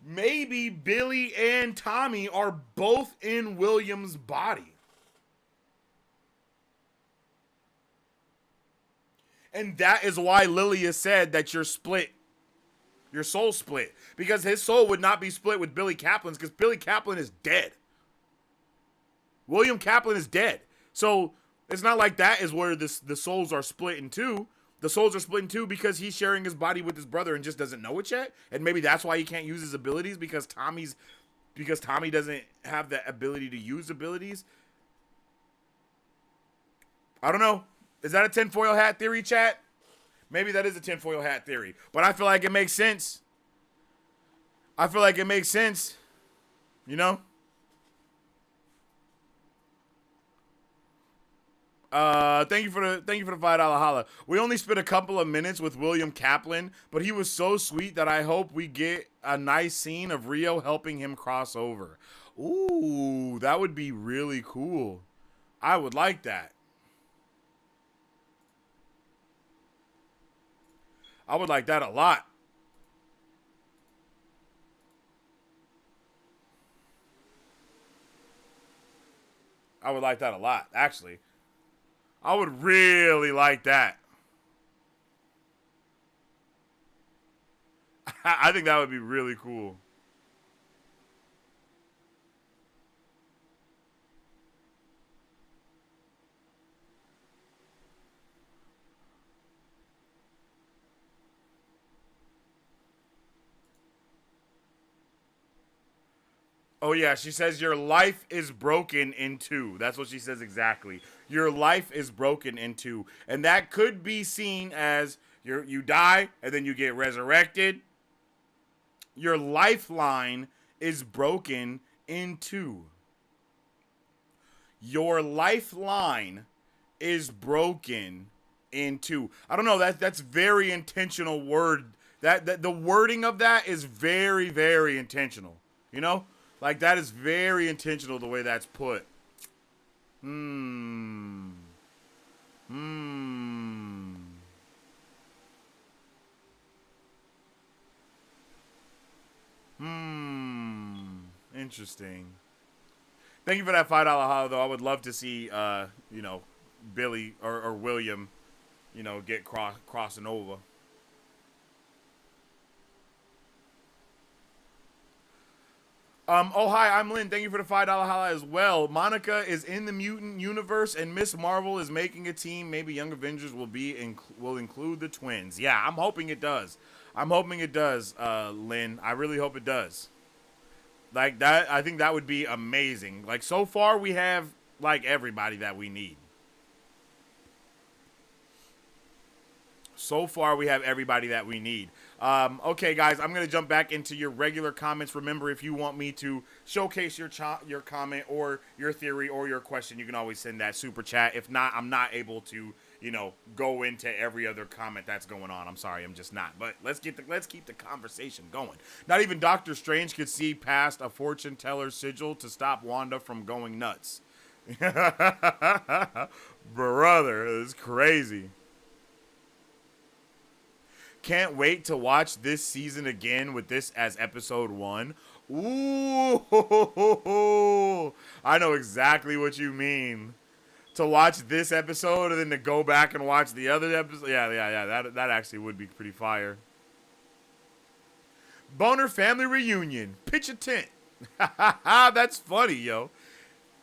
Maybe Billy and Tommy are both in William's body. And that is why Lilia said that you're split. Your soul split. Because his soul would not be split with Billy Kaplan's, because Billy Kaplan is dead. William Kaplan is dead. So it's not like that is where the souls are split in two. The souls are split in two because he's sharing his body with his brother and just doesn't know it yet. And maybe that's why he can't use his abilities, because Tommy doesn't have the ability to use abilities. I don't know. Is that a tinfoil hat theory, chat? Maybe that is a tinfoil hat theory. But I feel like it makes sense. You know? Thank you for the $5 holla. We only spent a couple of minutes with William Kaplan, but he was so sweet that I hope we get a nice scene of Rio helping him cross over. Ooh, that would be really cool. I would like that. I would like that a lot. I would like that a lot, actually. I would really like that. I think that would be really cool. Oh, yeah, she says your life is broken in two. That's what she says exactly. Your life is broken in two. And that could be seen as you die and then you get resurrected. Your lifeline is broken in two. Your lifeline is broken in two. I don't know, that's very intentional word. That the wording of that is very, very intentional. You know? Like, that is very intentional the way that's put. Interesting. Thank you for that $5 holler, though. I would love to see, you know, Billy or William, you know, get crossing over. Oh, hi, I'm Lynn. Thank you for the $5 holla as well. Monica is in the mutant universe, and Miss Marvel is making a team. Maybe Young Avengers will include the twins. Yeah, I'm hoping it does. I'm hoping it does, Lynn. I really hope it does. Like, that, I think that would be amazing. Like, so far, we have, like, everybody that we need. So far, we have everybody that we need. Okay, guys, I'm going to jump back into your regular comments. Remember, if you want me to showcase your comment or your theory or your question, you can always send that super chat. If not, I'm not able to, you know, go into every other comment that's going on. I'm sorry, I'm just not. But let's keep the conversation going. Not even Doctor Strange could see past a fortune teller's sigil to stop Wanda from going nuts. Brother, it's crazy. Can't wait to watch this season again with this as episode 1. Ooh, I know exactly what you mean. To watch this episode and then to go back and watch the other episode. Yeah. That actually would be pretty fire. Boner family reunion. Pitch a tent. That's funny, yo.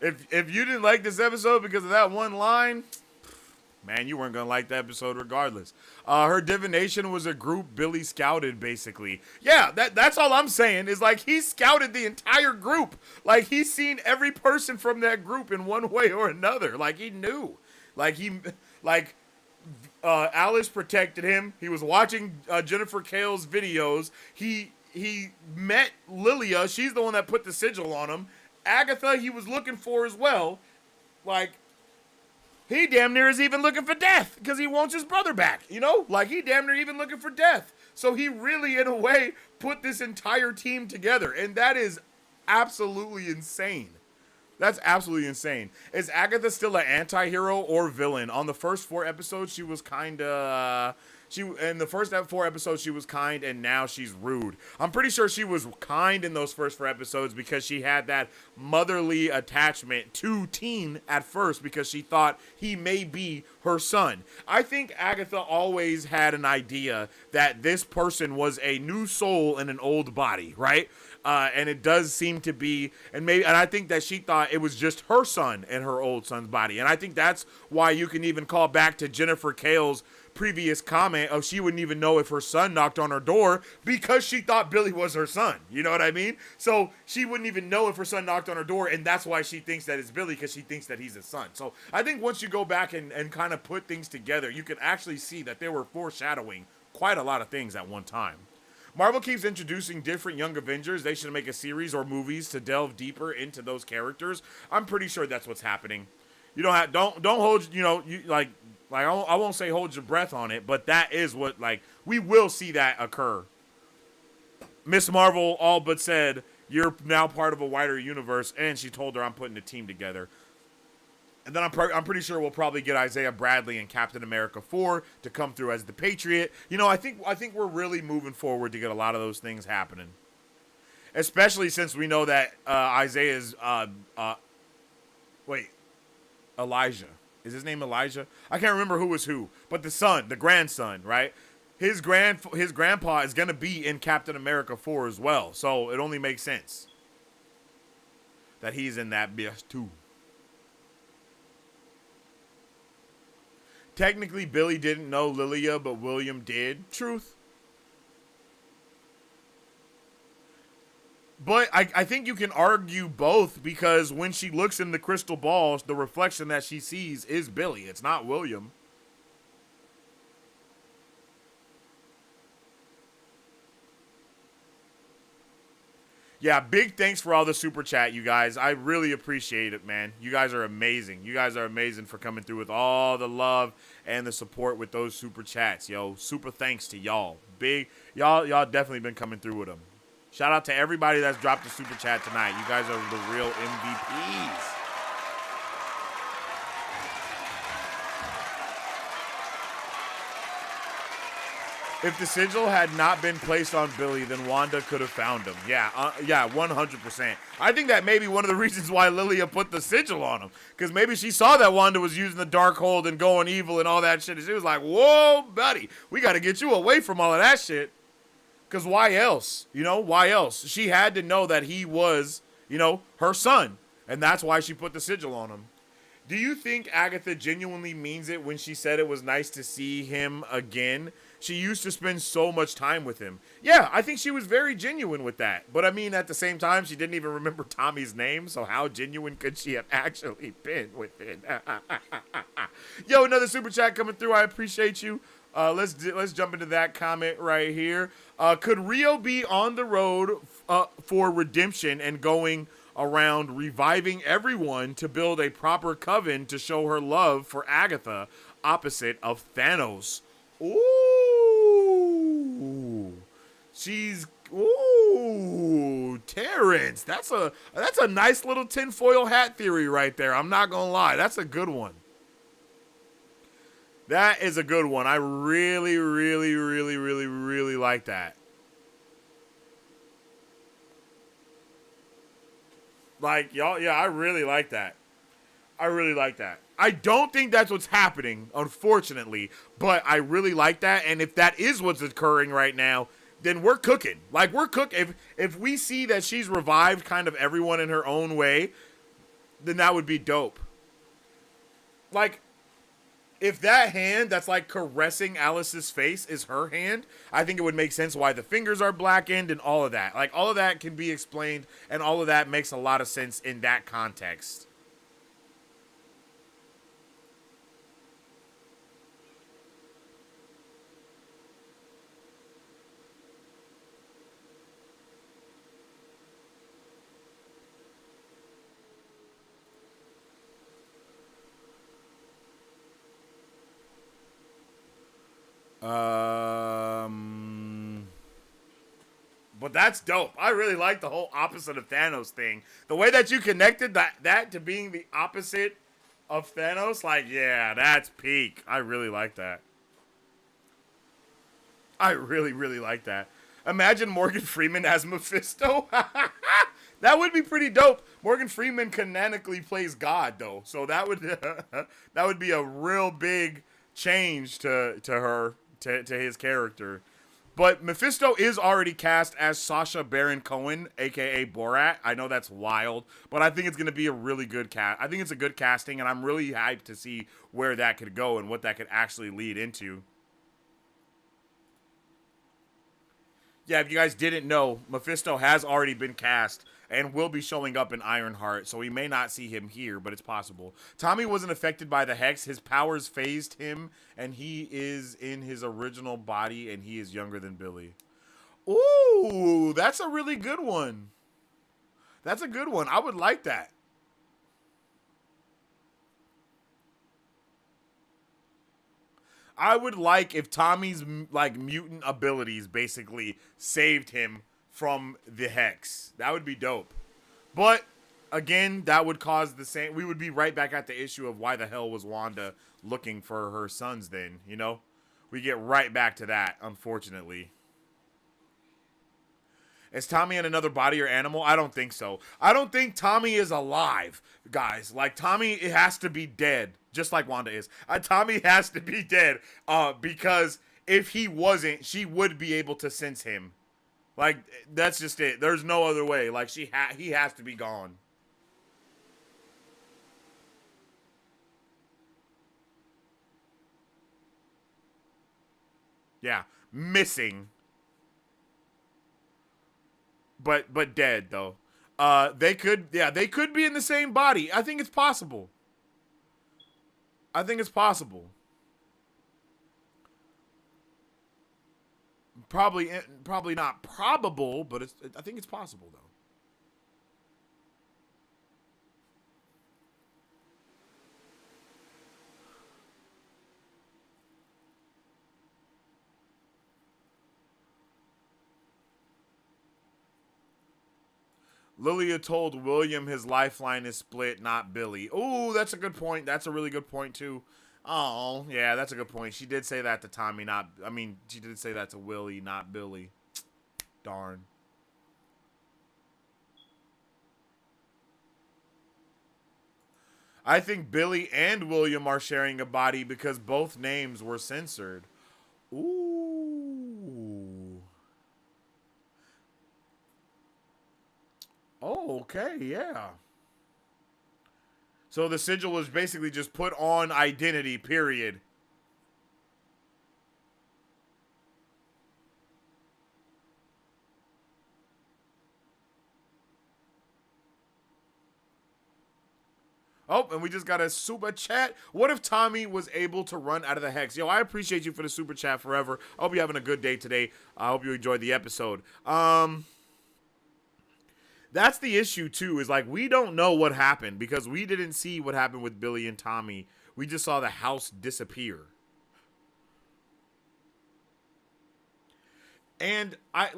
If you didn't like this episode because of that one line, man, you weren't going to like the episode regardless. Her divination was a group Billy scouted, basically. Yeah, that's all I'm saying is, like, he scouted the entire group. Like, he's seen every person from that group in one way or another. Like, he knew. Alice protected him. He was watching Jennifer Kale's videos. He met Lilia. She's the one that put the sigil on him. Agatha, he was looking for as well. Like, he damn near is even looking for death because he wants his brother back, you know? Like, he damn near even looking for death. So he really, in a way, put this entire team together. And that is absolutely insane. That's absolutely insane. Is Agatha still an anti-hero or villain? On the first 4 episodes, she was kind of... in the first 4 episodes, she was kind, and now she's rude. I'm pretty sure she was kind in those first 4 episodes because she had that motherly attachment to Teen at first because she thought he may be her son. I think Agatha always had an idea that this person was a new soul in an old body, right? And it does seem to be, and I think that she thought it was just her son in her old son's body. And I think that's why you can even call back to Jennifer Kale's previous comment of she wouldn't even know if her son knocked on her door because she thought Billy was her son. You know what I mean? So she wouldn't even know if her son knocked on her door, and that's why she thinks that it's Billy, because she thinks that he's his son. So I think once you go back and kind of put things together, you can actually see that they were foreshadowing quite a lot of things at one time. Marvel keeps introducing different Young Avengers. They should make a series or movies to delve deeper into those characters. I'm pretty sure that's what's happening. You don't hold, you know, you like I won't say hold your breath on it, but that is what, like, we will see that occur. Miss Marvel all but said, you're now part of a wider universe, and she told her I'm putting a team together. And then I'm pretty sure we'll probably get Isaiah Bradley in Captain America 4 to come through as the Patriot. You know, I think we're really moving forward to get a lot of those things happening. Especially since we know that Isaiah's Elijah. Is his name Elijah? I can't remember who was who, but the grandson, right? His grandpa is gonna be in Captain America 4 as well, so it only makes sense that he's in that bitch too. Technically, Billy didn't know Lilia, but William did. Truth. But I think you can argue both, because when she looks in the crystal balls, the reflection that she sees is Billy. It's not William. Yeah, big thanks for all the super chat, you guys. I really appreciate it, man. You guys are amazing. You guys are amazing for coming through with all the love and the support with those super chats, yo. Super thanks to y'all. Y'all definitely been coming through with them. Shout out to everybody that's dropped a super chat tonight. You guys are the real MVPs. If the sigil had not been placed on Billy, then Wanda could have found him. Yeah, 100%. I think that may be one of the reasons why Lilia put the sigil on him. Because maybe she saw that Wanda was using the Darkhold and going evil and all that shit. And she was like, whoa, buddy, we got to get you away from all of that shit. Because why else? You know, why else? She had to know that he was, you know, her son. And that's why she put the sigil on him. Do you think Agatha genuinely means it when she said it was nice to see him again? She used to spend so much time with him. Yeah, I think she was very genuine with that. But I mean, at the same time, she didn't even remember Tommy's name. So how genuine could she have actually been with it? Yo, another super chat coming through. I appreciate you. Let's jump into that comment right here. Could Rio be on the road for redemption and going around reviving everyone to build a proper coven to show her love for Agatha, opposite of Thanos? Ooh, Terrence. That's a nice little tinfoil hat theory right there. I'm not gonna lie, that's a good one. That is a good one. I really, really, really, really, really like that. Like, y'all, yeah, I really like that. I really like that. I don't think that's what's happening, unfortunately, but I really like that. And if that is what's occurring right now, then we're cooking. Like, we're cooking. If we see that she's revived kind of everyone in her own way, then that would be dope. Like, if that hand that's like caressing Alice's face is her hand, I think it would make sense why the fingers are blackened and all of that. Like, all of that can be explained, and all of that makes a lot of sense in that context. But that's dope. I really like the whole opposite of Thanos thing. The way that you connected that to being the opposite of Thanos, like, yeah, that's peak. I really like that. I really, really like that. Imagine Morgan Freeman as Mephisto. That would be pretty dope. Morgan Freeman canonically plays God, though, so that would be a real big change to his character. But Mephisto is already cast as Sacha Baron Cohen, a.k.a. Borat. I know that's wild, but I think it's going to be a really good cast. I think it's a good casting, and I'm really hyped to see where that could go and what that could actually lead into. Yeah, if you guys didn't know, Mephisto has already been cast and will be showing up in Ironheart, so we may not see him here, but it's possible. Tommy wasn't affected by the Hex. His powers phased him, and he is in his original body, and he is younger than Billy. Ooh, that's a really good one. That's a good one. I would like that. I would like if Tommy's, like, mutant abilities basically saved him from the Hex. That would be dope. But again, that would cause the same. We would be right back at the issue of why the hell was Wanda looking for her sons then, you know? We get right back to that, unfortunately. Is Tommy in another body or animal? I don't think so. I don't think Tommy is alive, guys. Like, Tommy, it has to be dead, just like Wanda is. Tommy has to be dead because if he wasn't, she would be able to sense him. Like, that's just it. There's no other way. Like, he has to be gone. Yeah, missing. But dead though. They could be in the same body. I think it's possible. Probably not probable, but I think it's possible though. Lilia told William his lifeline is split, not Billy. Oh, that's a good point. That's a really good point, too. Oh, yeah, that's a good point. She did say that to Tommy, she did say that to Willie, not Billy. Darn. I think Billy and William are sharing a body because both names were censored. Ooh. Oh, okay, yeah. So the sigil was basically just put on identity, period. Oh, and we just got a super chat. What if Tommy was able to run out of the hex? Yo, I appreciate you for the super chat forever. I hope you're having a good day today. I hope you enjoyed the episode. That's the issue, too, is like we don't know what happened because we didn't see what happened with Billy and Tommy. We just saw the house disappear. And I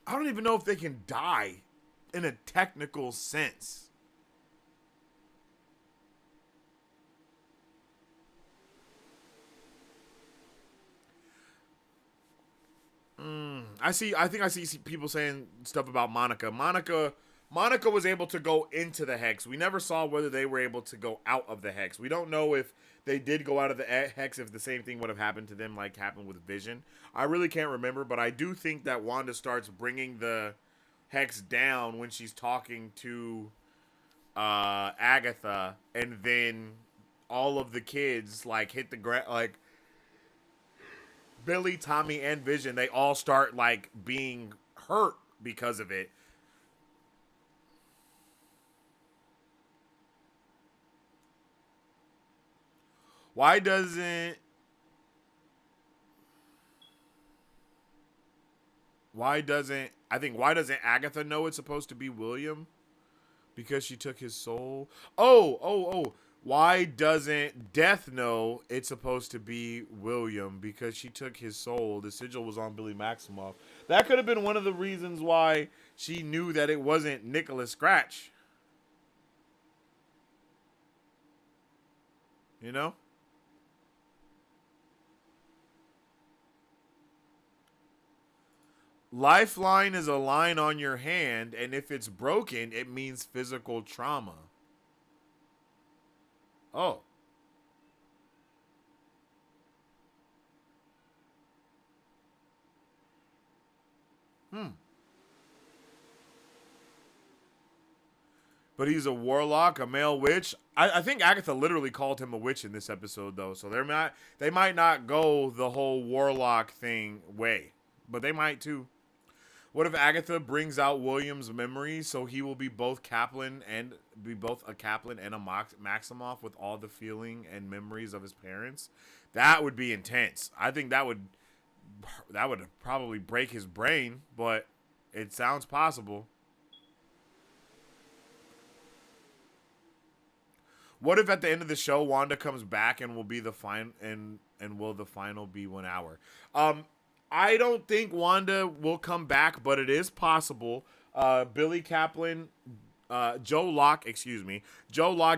don't even know if they can die in a technical sense. I think I see people saying stuff about Monica. Monica was able to go into the hex. We never saw whether they were able to go out of the hex. We don't know if they did go out of the hex, if the same thing would have happened to them like happened with Vision. I really can't remember, but I do think that Wanda starts bringing the hex down when she's talking to Agatha, and then all of the kids like hit the ground, like Billy, Tommy, and Vision, they all start like being hurt because of it. Why doesn't Agatha know it's supposed to be William? Because she took his soul. Oh. Why doesn't Death know it's supposed to be William? Because she took his soul. The sigil was on Billy Maximoff. That could have been one of the reasons why she knew that it wasn't Nicholas Scratch. You know? Lifeline is a line on your hand, and if it's broken, it means physical trauma. Oh. But he's a warlock, a male witch. I think Agatha literally called him a witch in this episode, though. So they might not go the whole warlock thing way. But they might, too. What if Agatha brings out William's memories so he will be both a Kaplan and a Maximoff with all the feeling and memories of his parents? That would be intense. I think that would probably break his brain, but it sounds possible. What if at the end of the show Wanda comes back and will be the final be 1 hour? I don't think Wanda will come back, but it is possible. Billy Kaplan, Joe Locke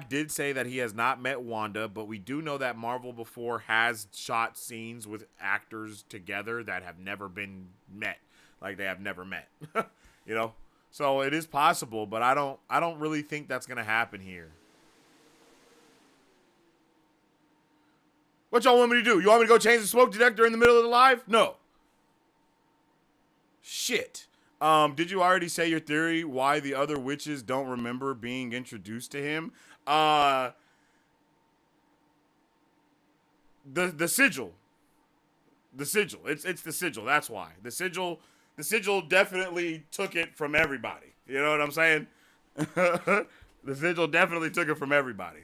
did say that he has not met Wanda, but we do know that Marvel before has shot scenes with actors together that have never been met. Like they have never met. You know? So it is possible, but I don't really think that's gonna happen here. What y'all want me to do? You want me to go change the smoke detector in the middle of the live? No. Shit. Did you already say your theory why the other witches don't remember being introduced to him? The sigil. The sigil. It's the sigil. That's why. The sigil definitely took it from everybody. You know what I'm saying? The sigil definitely took it from everybody.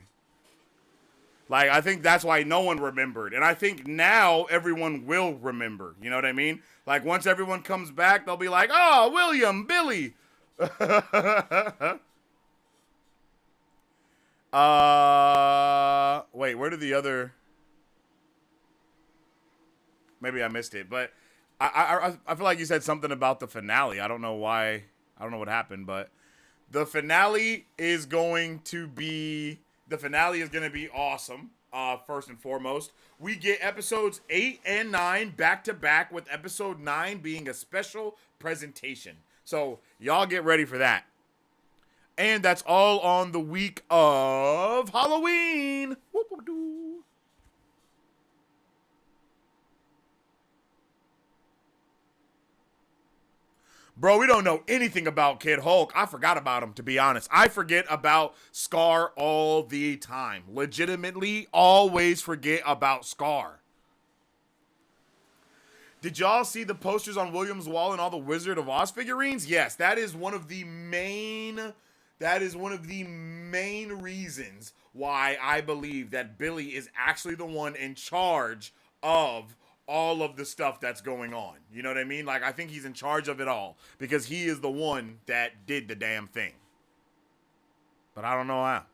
Like, I think that's why no one remembered. And I think now everyone will remember. You know what I mean? Like, once everyone comes back, they'll be like, oh, William, Billy. Wait, where did the other... Maybe I missed it, but I feel like you said something about the finale. I don't know why. I don't know what happened, but the finale is going to be awesome. First and foremost, we get episodes 8 and 9 back to back, with episode 9 being a special presentation. So y'all get ready for that. And that's all on the week of Halloween. Whoop-a-doo. Bro, we don't know anything about Kid Hulk. I forgot about him, to be honest. I forget about Scar all the time. Legitimately, always forget about Scar. Did y'all see the posters on William's wall and all the Wizard of Oz figurines? Yes, that is one of the main reasons why I believe that Billy is actually the one in charge of all of the stuff that's going on. You know what I mean? Like, I think he's in charge of it all because he is the one that did the damn thing. But I don't know how.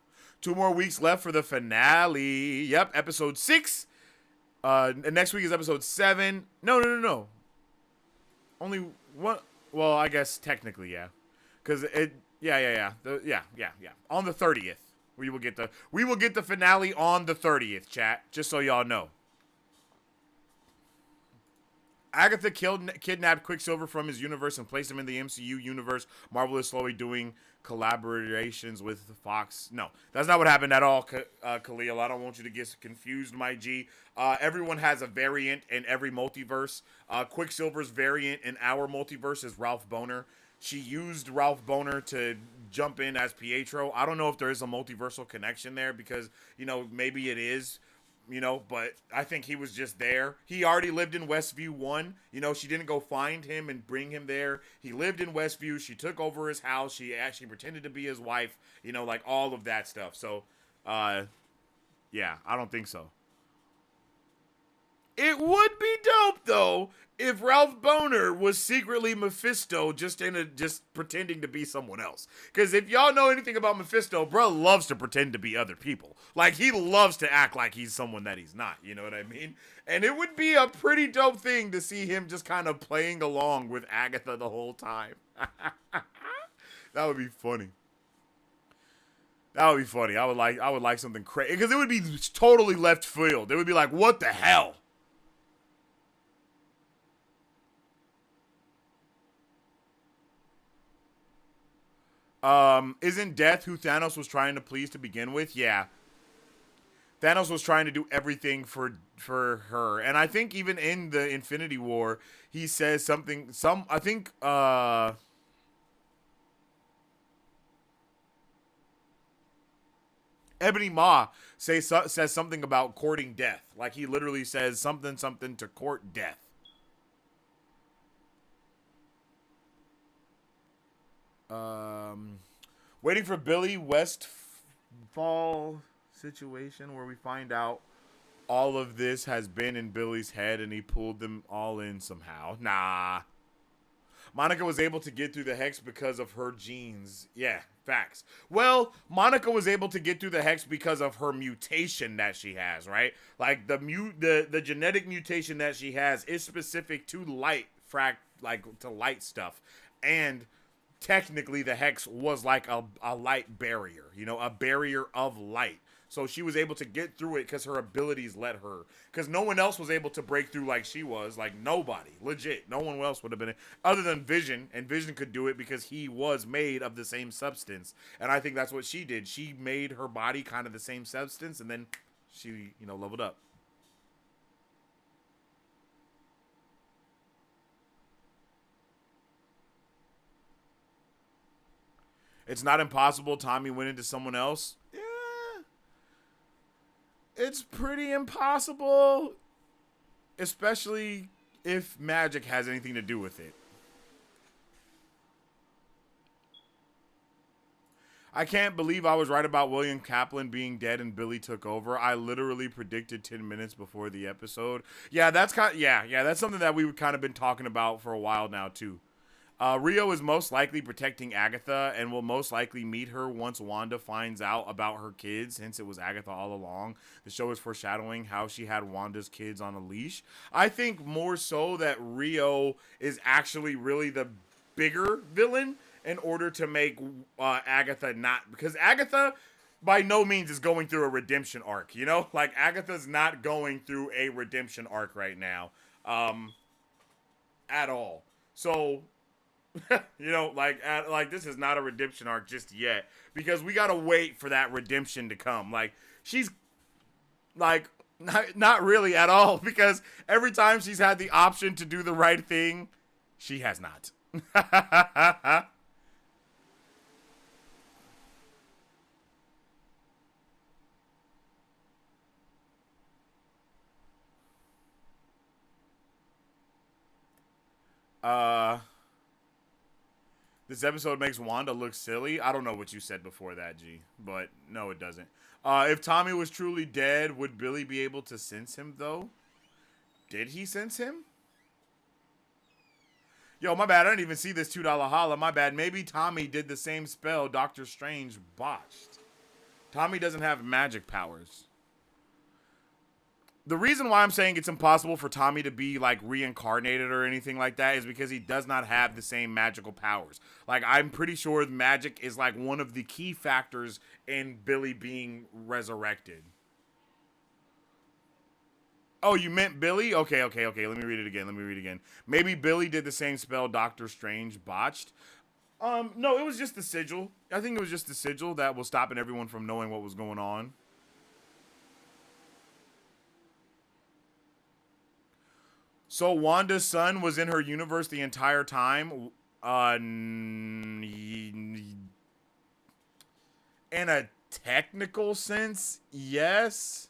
2 more weeks left for the finale. Yep, episode 6. Next week is episode 7. No. Only one. Well, I guess technically, yeah. Because it, yeah. On the 30th, we will get the finale on the 30th, chat. Just so y'all know. Agatha kidnapped Quicksilver from his universe and placed him in the MCU universe. Marvel is slowly doing collaborations with Fox. No, that's not what happened at all, Khalil. I don't want you to get confused, my G. Everyone has a variant in every multiverse. Quicksilver's variant in our multiverse is Ralph Boner. She used Ralph Boner to jump in as Pietro. I don't know if there is a multiversal connection there because, maybe it is. But I think he was just there. He already lived in Westview 1. She didn't go find him and bring him there. He lived in Westview. She took over his house. She actually pretended to be his wife. Like all of that stuff. So, yeah, I don't think so. It would be dope, though, if Ralph Boner was secretly Mephisto just pretending to be someone else. Because if y'all know anything about Mephisto, bro loves to pretend to be other people. Like, he loves to act like he's someone that he's not. You know what I mean? And it would be a pretty dope thing to see him just kind of playing along with Agatha the whole time. That would be funny. That would be funny. I would like something crazy. Because it would be totally left field. It would be like, what the hell? Isn't Death who Thanos was trying to please to begin with? Yeah. Thanos was trying to do everything for her. And I think even in the Infinity War, he says something, Ebony Maw says something about courting death. Like, he literally says something to court death. Waiting for Billy Westfall situation where we find out all of this has been in Billy's head and he pulled them all in somehow. Nah. Monica was able to get through the hex because of her genes. Yeah, facts. Well, Monica was able to get through the hex because of her mutation that she has, right? Like the genetic mutation that she has is specific to light to light stuff. And technically the hex was like a light barrier, you know, a barrier of light. So she was able to get through it because her abilities let her. Because no one else was able to break through like she was. Like, nobody. Legit. No one else would have been. Other than Vision. And Vision could do it because he was made of the same substance. And I think that's what she did. She made her body kind of the same substance. And then she, you know, leveled up. It's not impossible Tommy went into someone else. Yeah. It's pretty impossible, especially if magic has anything to do with it. I can't believe I was right about William Kaplan being dead and Billy took over. I literally predicted 10 minutes before the episode. Yeah, that's that's something that we've kind of been talking about for a while now too. Rio is most likely protecting Agatha and will most likely meet her once Wanda finds out about her kids. Hence, it was Agatha all along. The show is foreshadowing how she had Wanda's kids on a leash. I think more so that Rio is actually really the bigger villain in order to make Agatha not... Because Agatha, by no means, is going through a redemption arc, you know? Like, Agatha's not going through a redemption arc right now. At all. So... you know, like this is not a redemption arc just yet because we gotta wait for that redemption to come. Like, she's like not really at all because every time she's had the option to do the right thing, she has not. This episode makes Wanda look silly. I don't know what you said before that, G, but no, it doesn't. If Tommy was truly dead, would Billy be able to sense him, though? Did he sense him? Yo, my bad. I didn't even see this $2 holla. My bad. Maybe Tommy did the same spell Doctor Strange botched. Tommy doesn't have magic powers. The reason why I'm saying it's impossible for Tommy to be, like, reincarnated or anything like that is because he does not have the same magical powers. Like, I'm pretty sure magic is, like, one of the key factors in Billy being resurrected. Oh, you meant Billy? Okay. Let me read it again. Maybe Billy did the same spell Doctor Strange botched. No, it was just the sigil. I think it was just the sigil that was stopping everyone from knowing what was going on. So Wanda's son was in her universe the entire time. In a technical sense, yes.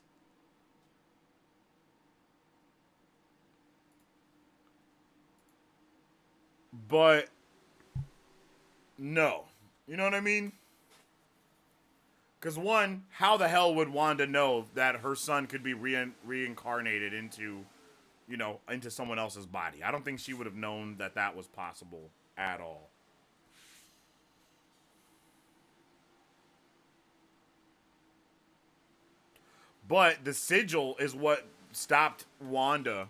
But no. You know what I mean? Because one, how the hell would Wanda know that her son could be reincarnated into... you know, into someone else's body? I don't think she would have known that that was possible at all. But the sigil is what stopped Wanda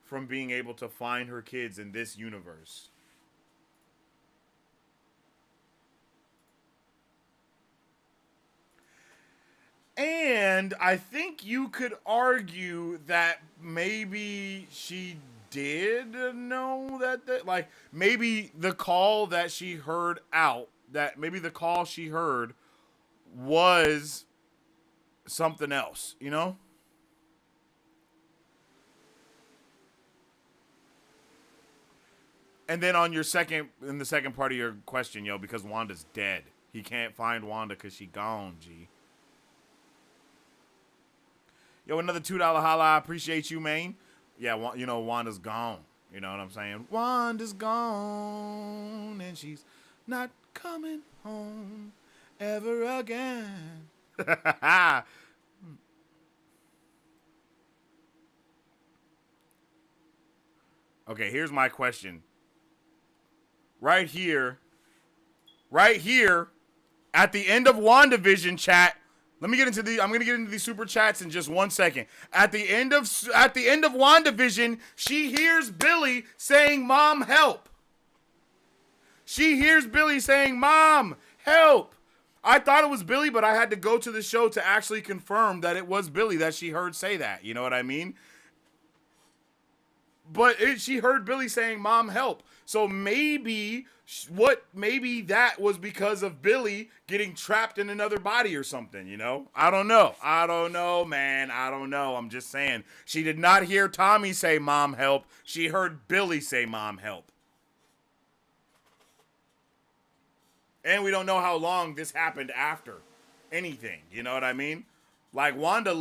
from being able to find her kids in this universe. And I think you could argue that maybe she did know that like, maybe the call that she heard was something else, you know? And then in the second part of your question, yo, because Wanda's dead. He can't find Wanda because she gone, G. Yo, another $2 holla. I appreciate you, man. Yeah, you know, Wanda's gone. You know what I'm saying? Wanda's gone, and she's not coming home ever again. Okay, here's my question. right here at the end of WandaVision, chat. I'm gonna get into these super chats in just 1 second. At the end of WandaVision, she hears Billy saying, "Mom, help." She hears Billy saying, "Mom, help." I thought it was Billy, but I had to go to the show to actually confirm that it was Billy that she heard say that. You know what I mean? But she heard Billy saying, "Mom, help." So maybe that was because of Billy getting trapped in another body or something, you know? I don't know, man. I don't know. I'm just saying. She did not hear Tommy say, "Mom, help." She heard Billy say, "Mom, help." And we don't know how long this happened after anything. You know what I mean? Like, Wanda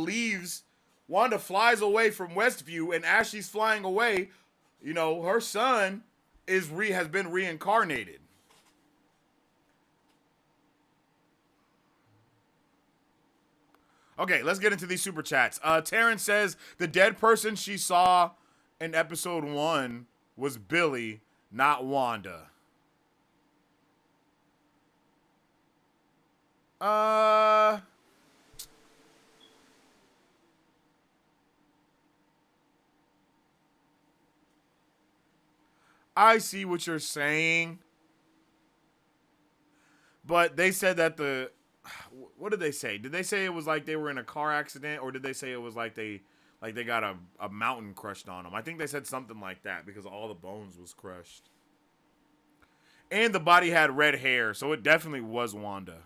flies away from Westview, and as she's flying away, you know, her son has been reincarnated. Okay, let's get into these super chats. Terrence says the dead person she saw in episode 1 was Billy, not Wanda. I see what you're saying. But they said that what did they say? Did they say it was like they were in a car accident, or did they say it was like they got a mountain crushed on them? I think they said something like that because all the bones was crushed. And the body had red hair, so it definitely was Wanda.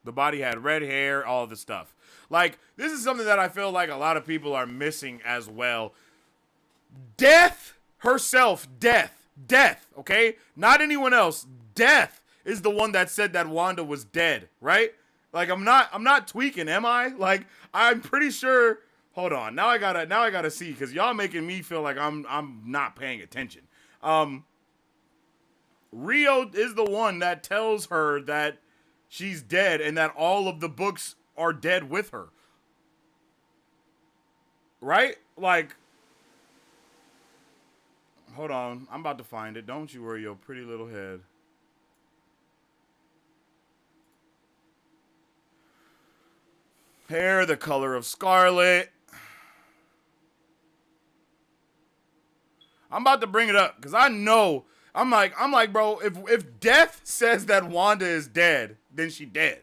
The body had red hair, all the stuff. Like, this is something that I feel like a lot of people are missing as well. Death herself, Death, okay? Not anyone else. Death is the one that said that Wanda was dead, right? Like, I'm not tweaking, am I? Like, I'm pretty sure. Hold on. Now I gotta see, because y'all making me feel like I'm not paying attention. Rio is the one that tells her that she's dead and that all of the books are dead with her. Right? Like, hold on. I'm about to find it. Don't you worry your pretty little head. Hair the color of scarlet. I'm about to bring it up because I know. I'm like, bro, if Death says that Wanda is dead, then she dead.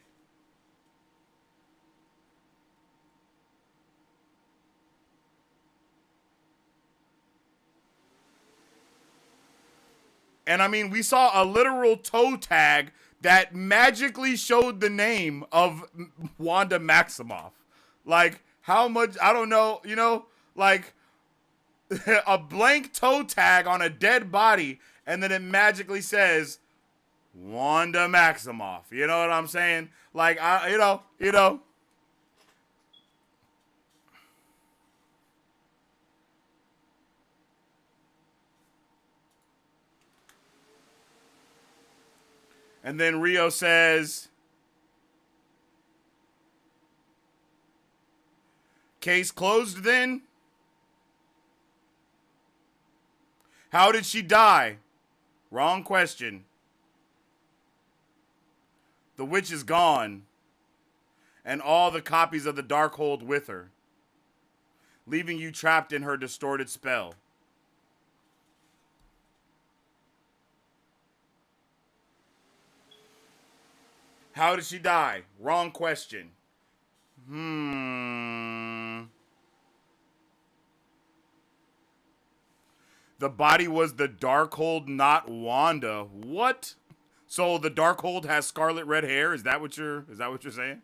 And I mean, we saw a literal toe tag that magically showed the name of Wanda Maximoff. Like, how much, I don't know, you know, like a blank toe tag on a dead body, and then it magically says Wanda Maximoff. You know what I'm saying? Like, you know. And then Rio says, case closed then? How did she die? Wrong question. The witch is gone, and all the copies of the Darkhold with her, leaving you trapped in her distorted spell. How did she die? Wrong question. The body was the Darkhold, not Wanda. What? So the Darkhold has scarlet red hair? Is that what you're saying?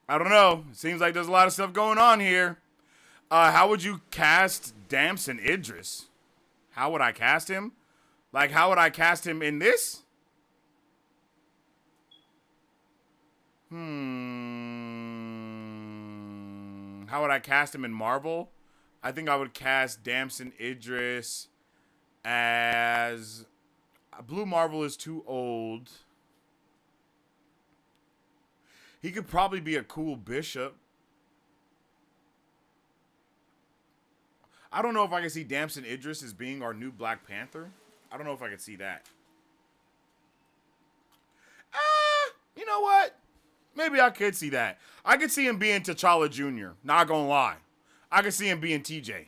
I don't know. It seems like there's a lot of stuff going on here. How would you cast Damson Idris? How would I cast him? Like, how would I cast him in this? How would I cast him in Marvel? I think I would cast Damson Idris as... Blue Marvel is too old. He could probably be a cool bishop. I don't know if I can see Damson Idris as being our new Black Panther. I don't know if I could see that. You know what? Maybe I could see that. I could see him being T'Challa Jr. Not gonna lie. I could see him being TJ.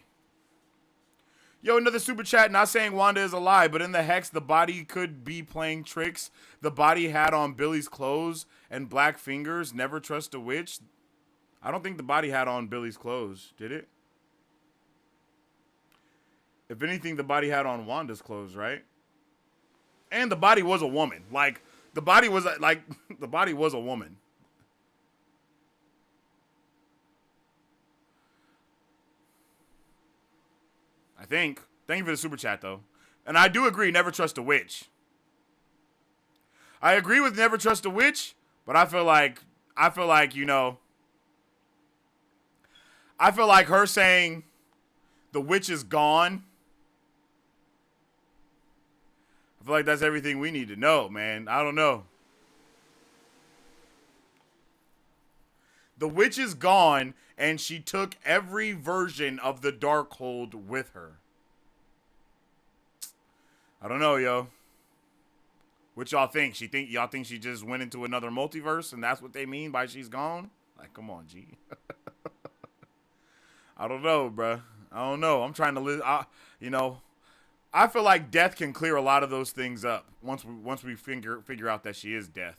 Yo, another super chat. Not saying Wanda is alive, but in the hex, the body could be playing tricks. The body had on Billy's clothes and black fingers. Never trust a witch. I don't think the body had on Billy's clothes. Did it? If anything, the body had on Wanda's clothes, right? And the body was a woman. Like, the body was the body was a woman. I think. Thank you for the super chat, though. And I do agree, never trust a witch. I agree with never trust a witch, but I feel like, you know, I feel like her saying the witch is gone. I feel like that's everything we need to know, man. I don't know. The witch is gone, and she took every version of the Darkhold with her. I don't know, yo. What y'all think? Y'all think she just went into another multiverse, and that's what they mean by she's gone? Like, come on, G. I don't know, bruh. I don't know. I'm trying to live. You know, I feel like death can clear a lot of those things up once we figure out that she is death.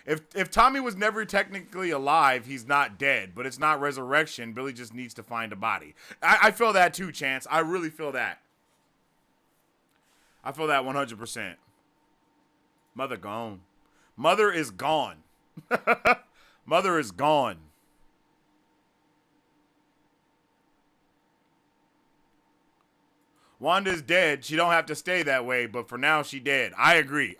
If Tommy was never technically alive, he's not dead, but it's not resurrection. Billy just needs to find a body. I feel that too, Chance. I really feel that. I feel that 100%. Mother gone. Mother is gone. Mother is gone. Wanda's dead. She don't have to stay that way, but for now she dead. I agree.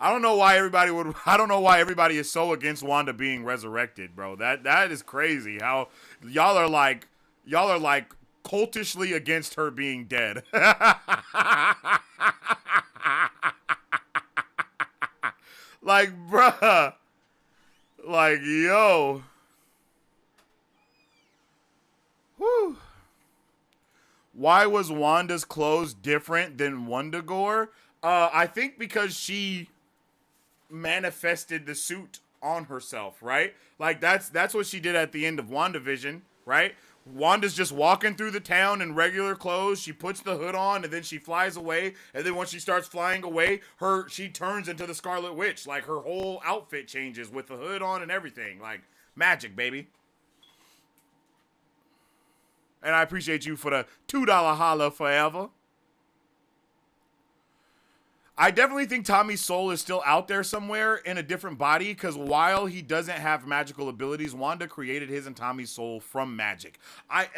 I don't know why everybody is so against Wanda being resurrected, bro. That is crazy how y'all are like cultishly against her being dead. Like, bruh. Like, yo. Whew. Why was Wanda's clothes different than Wundagore? I think because she manifested the suit on herself, right? Like that's what she did at the end of WandaVision, right? Wanda's just walking through the town in regular clothes. She puts the hood on and then she flies away. And then once she starts flying away, she turns into the Scarlet Witch. Like her whole outfit changes with the hood on and everything. Like magic, baby. And I appreciate you for the $2 holla forever. I definitely think Tommy's soul is still out there somewhere in a different body, because while he doesn't have magical abilities, Wanda created his and Tommy's soul from magic. I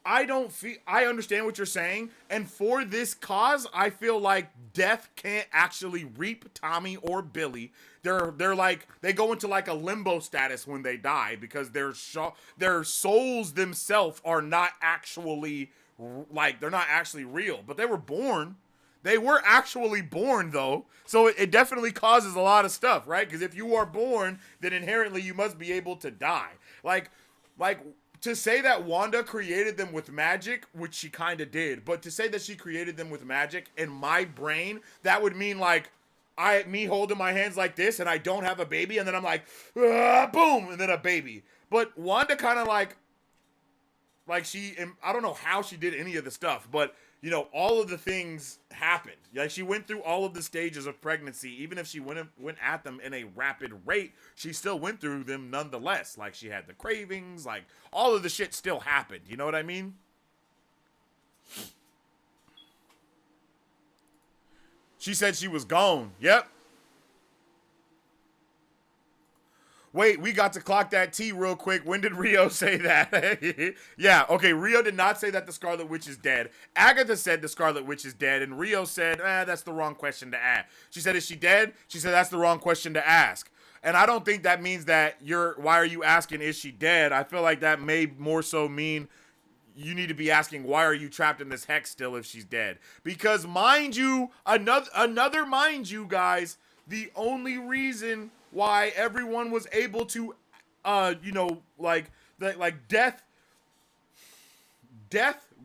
understand what you're saying, and for this cause, I feel like death can't actually reap Tommy or Billy. They're like, they go into like a limbo status when they die, because their souls themselves are not actually like, they're not actually real, but they were born. They were actually born, though, so it definitely causes a lot of stuff, right? Because if you are born, then inherently you must be able to die. Like to say that Wanda created them with magic, which she kind of did, but to say that she created them with magic, in my brain, that would mean like me holding my hands like this, and I don't have a baby, and then I'm like, boom, and then a baby. But Wanda kind of like she, I don't know how she did any of the stuff, but you know, all of the things happened. Like, she went through all of the stages of pregnancy. Even if she went at them in a rapid rate, she still went through them nonetheless. Like, she had the cravings. Like, all of the shit still happened. You know what I mean? She said she was gone. Yep. Wait, we got to clock that T real quick. When did Rio say that? Yeah, okay, Rio did not say that the Scarlet Witch is dead. Agatha said the Scarlet Witch is dead, and Rio said, that's the wrong question to ask. She said, is she dead? She said, that's the wrong question to ask. And I don't think that means that why are you asking, is she dead? I feel like that may more so mean you need to be asking, why are you trapped in this hex still if she's dead? Because mind you, another mind you guys, the only reason why everyone was able to, you know, death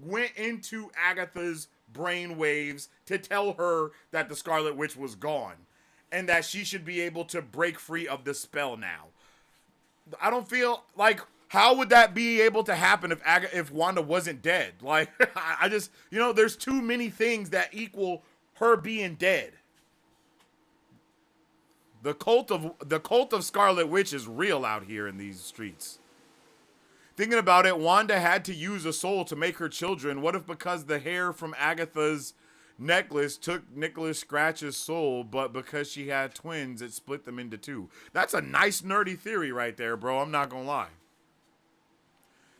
went into Agatha's brain waves to tell her that the Scarlet Witch was gone and that she should be able to break free of the spell now. I don't feel like, how would that be able to happen if Wanda wasn't dead? Like, I just, you know, there's too many things that equal her being dead. The cult of Scarlet Witch is real out here in these streets. Thinking about it, Wanda had to use a soul to make her children. What if because the hair from Agatha's necklace took Nicholas Scratch's soul, but because she had twins, it split them into two? That's a nice nerdy theory right there, bro. I'm not gonna lie.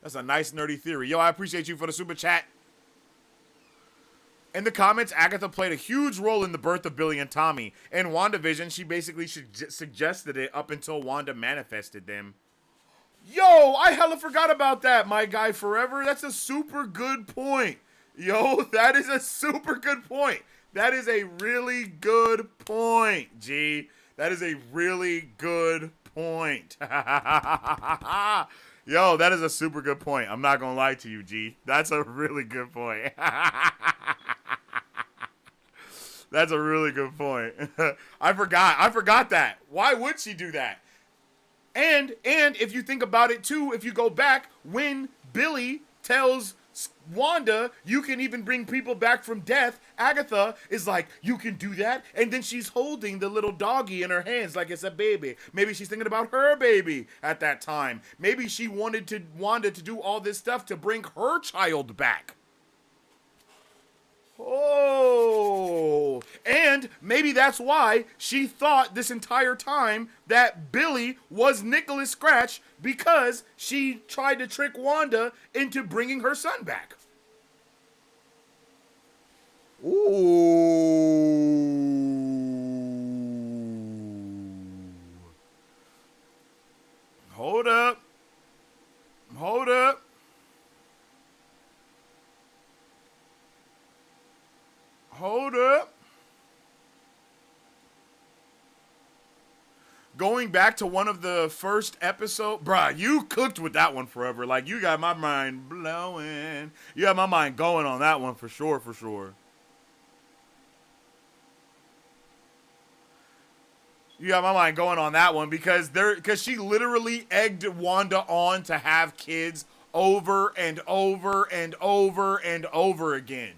That's a nice nerdy theory. Yo, I appreciate you for the super chat. In the comments, Agatha played a huge role in the birth of Billy and Tommy. In WandaVision, she basically suggested it up until Wanda manifested them. Yo, I hella forgot about that, my guy Forever. That's a super good point. Yo, that is a super good point. That is a really good point, G. That is a really good point. Yo, that is a super good point. I'm not gonna lie to you, G. That's a really good point. That's a really good point. I forgot that. Why would she do that? And if you think about it too, if you go back, when Billy tells Wanda, you can even bring people back from death, Agatha is like, you can do that? And then she's holding the little doggy in her hands like it's a baby. Maybe she's thinking about her baby at that time. Maybe she wanted Wanda to do all this stuff to bring her child back. Oh, and maybe that's why she thought this entire time that Billy was Nicholas Scratch, because she tried to trick Wanda into bringing her son back. Ooh. Hold up. Hold up. Hold up. Going back to one of the first episodes, bruh, you cooked with that one Forever. Like, you got my mind blowing. You got my mind going on that one for sure, for sure. You got my mind going on that one because she literally egged Wanda on to have kids over and over and over and over again.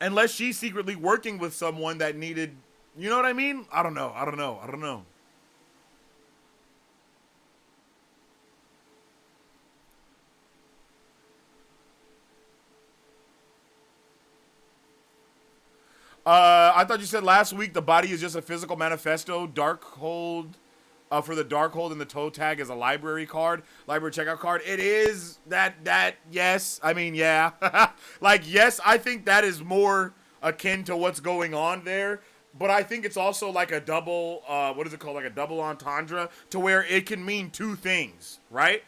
Unless she's secretly working with someone that needed, you know what I mean? I don't know. I thought you said last week the body is just a physical manifesto. Darkhold, for the Darkhold and the toe tag is a library card, library checkout card. It is that, yes. I mean, yeah. Like, yes, I think that is more akin to what's going on there. But I think it's also like a double, what is it called? Like a double entendre to where it can mean two things, right?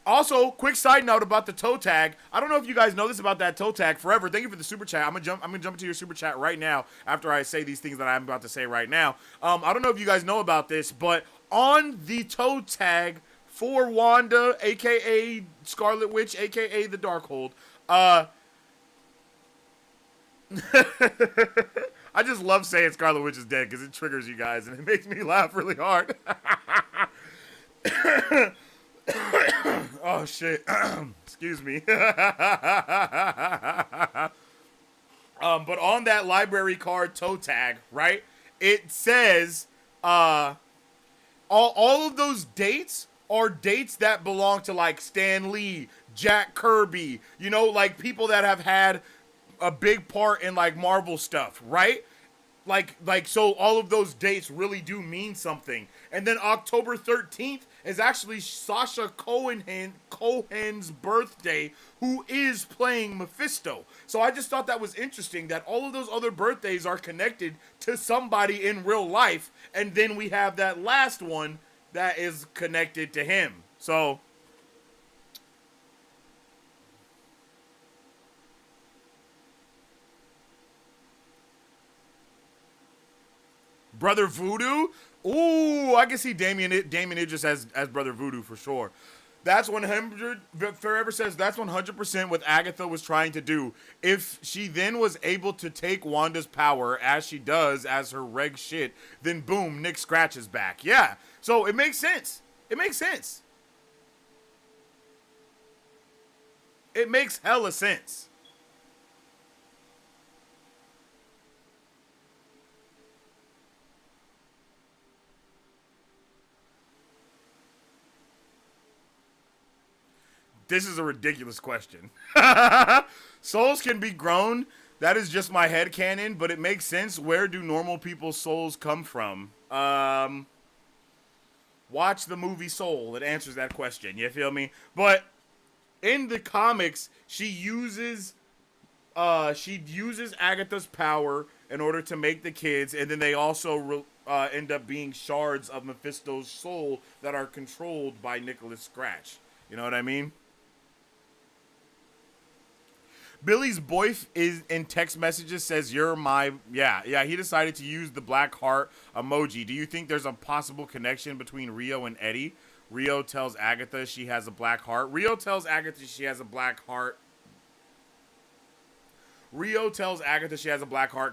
Also, quick side note about the toe tag. I don't know if you guys know this about that toe tag. Forever, thank you for the super chat. I'm gonna jump into your super chat right now after I say these things that I'm about to say right now. I don't know if you guys know about this, but on the toe tag for Wanda, aka Scarlet Witch, aka the Darkhold, I just love saying Scarlet Witch is dead because it triggers you guys and it makes me laugh really hard. Oh shit. Excuse me. But on that library card toe tag, right? It says all of those dates are dates that belong to like Stan Lee, Jack Kirby, you know, like people that have had a big part in like Marvel stuff, right? Like so all of those dates really do mean something. And then October 13th is actually Sacha Cohen's birthday, who is playing Mephisto. So I just thought that was interesting that all of those other birthdays are connected to somebody in real life, and then we have that last one that is connected to him. So Brother Voodoo? Ooh, I can see Damien Idris as Brother Voodoo for sure. That's 100. Forever says that's 100% what Agatha was trying to do. If she then was able to take Wanda's power as she does as her reg shit, then boom, Nick Scratch is back. Yeah, so it makes sense. It makes sense. It makes hella sense. This is a ridiculous question. Souls can be grown. That is just my headcanon, but it makes sense. Where do normal people's souls come from? Watch the movie Soul. It answers that question. You feel me? But in the comics, she uses Agatha's power in order to make the kids, and then they also end up being shards of Mephisto's soul that are controlled by Nicholas Scratch. You know what I mean? Billy's boyf is in text messages says you're my he decided to use the black heart emoji. Do you think there's a possible connection between Rio and Eddie? Rio tells Agatha she has a black heart. Rio tells Agatha she has a black heart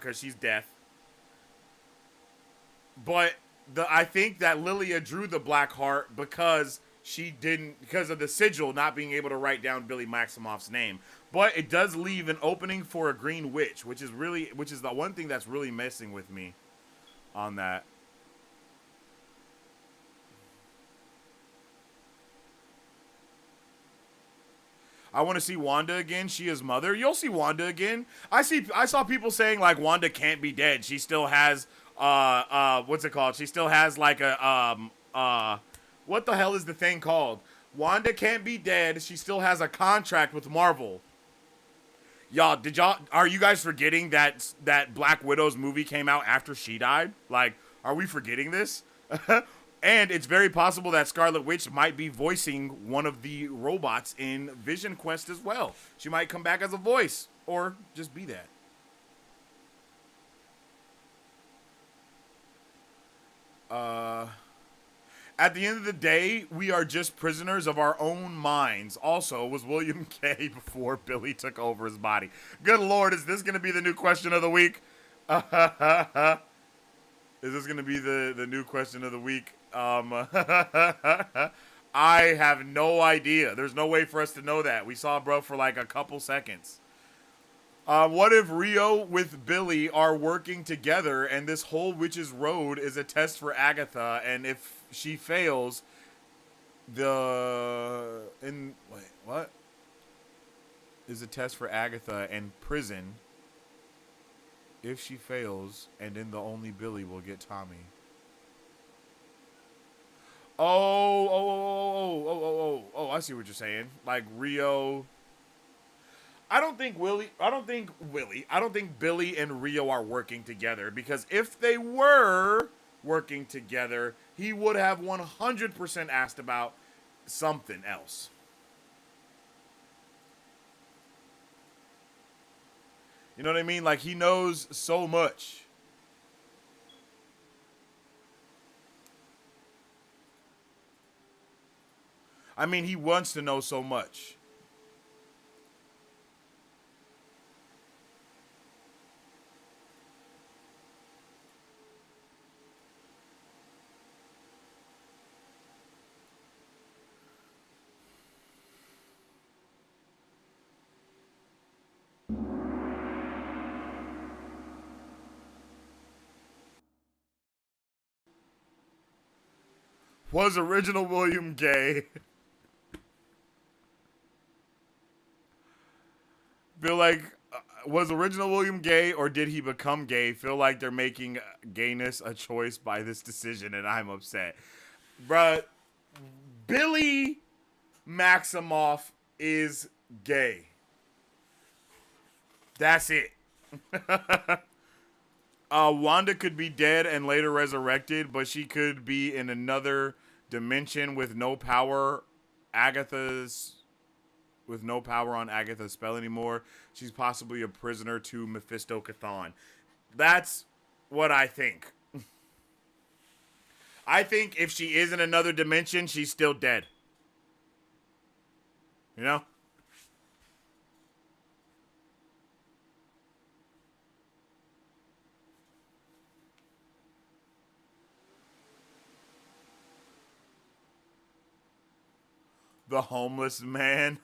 because she's deaf. But I think that Lilia drew the black heart because of the sigil not being able to write down Billy Maximoff's name. But it does leave an opening for a green witch, which is the one thing that's really messing with me on that. I want to see Wanda again. She is Mother. You'll see Wanda again. I saw people saying like Wanda can't be dead. She still has what's it called? She still has like a what the hell is the thing called? Wanda can't be dead. She still has a contract with Marvel. Are you guys forgetting that Black Widow's movie came out after she died? Like, are we forgetting this? And it's very possible that Scarlet Witch might be voicing one of the robots in Vision Quest as well. She might come back as a voice or just be that. At the end of the day, we are just prisoners of our own minds. Also, was William gay before Billy took over his body? Good Lord, is this going to be the new question of the week? Is this going to be the new question of the week? I have no idea. There's no way for us to know that. We saw bro for like a couple seconds. What if Rio with Billy are working together and this whole Witch's Road is a test for Agatha, and if she fails, what is a test for Agatha and prison? If she fails, and then the only Billy will get Tommy. Oh, I see what you're saying. Like Rio. I don't think Billy and Rio are working together, because if they were working together, he would have 100% asked about something else. You know what I mean? Like, he knows so much. I mean, he wants to know so much. Was original William gay? Feel like, was original William gay, or did he become gay? Feel like they're making gayness a choice by this decision, and I'm upset. Bruh, Billy Maximoff is gay. That's it. Wanda could be dead and later resurrected, but she could be in another dimension with no power. With no power on Agatha's spell anymore. She's possibly a prisoner to Mephisto Chthon. That's what I think. I think if she is in another dimension, she's still dead. You know? The homeless man.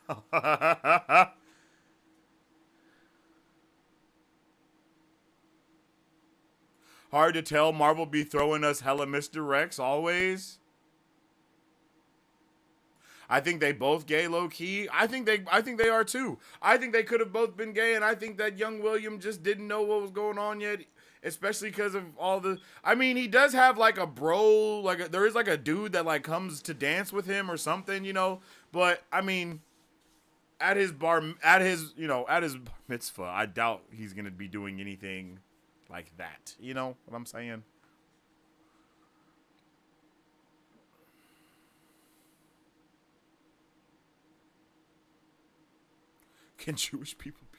Hard to tell. Marvel be throwing us hella misdirects always. I think they both gay low key. I think they are too. I think they could have both been gay, and I think that young William just didn't know what was going on yet, especially because of all the. I mean, he does have like a bro, there is like a dude that like comes to dance with him or something, you know. But I mean, at his mitzvah, I doubt he's gonna be doing anything like that. You know what I'm saying? Can Jewish people be?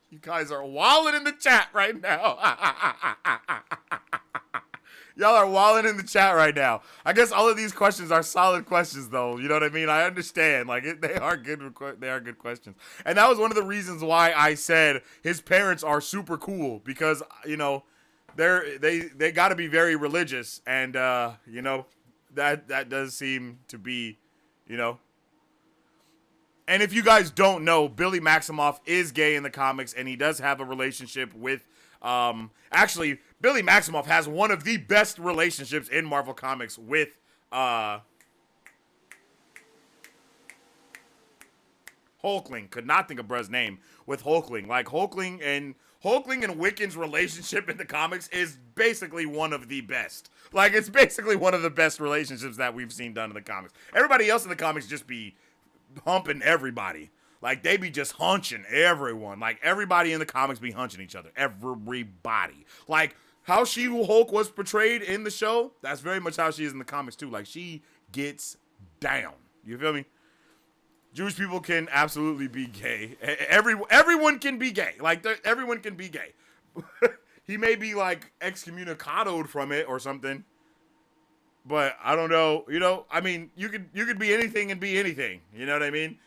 You guys are wilding in the chat right now. Y'all are wilding in the chat right now. I guess all of these questions are solid questions, though. You know what I mean? I understand. They are good. They are good questions. And that was one of the reasons why I said his parents are super cool, because you know they got to be very religious, and you know that does seem to be, you know. And if you guys don't know, Billy Maximoff is gay in the comics, and he does have a relationship with. Actually, Billy Maximoff has one of the best relationships in Marvel Comics with Hulkling. Could not think of Bruh's name. With Hulkling. Like, Hulkling and Wiccan's relationship in the comics is basically one of the best. Like, it's basically one of the best relationships that we've seen done in the comics. Everybody else in the comics just be humping everybody. Like, they be just hunching everyone. Like, everybody in the comics be hunching each other. Everybody. Like, how She-Hulk was portrayed in the show, that's very much how she is in the comics, too. Like, she gets down. You feel me? Jewish people can absolutely be gay. Everyone can be gay. Like, everyone can be gay. He may be, like, excommunicadoed from it or something. But I don't know. You know, I mean, you could be anything and be anything. You know what I mean?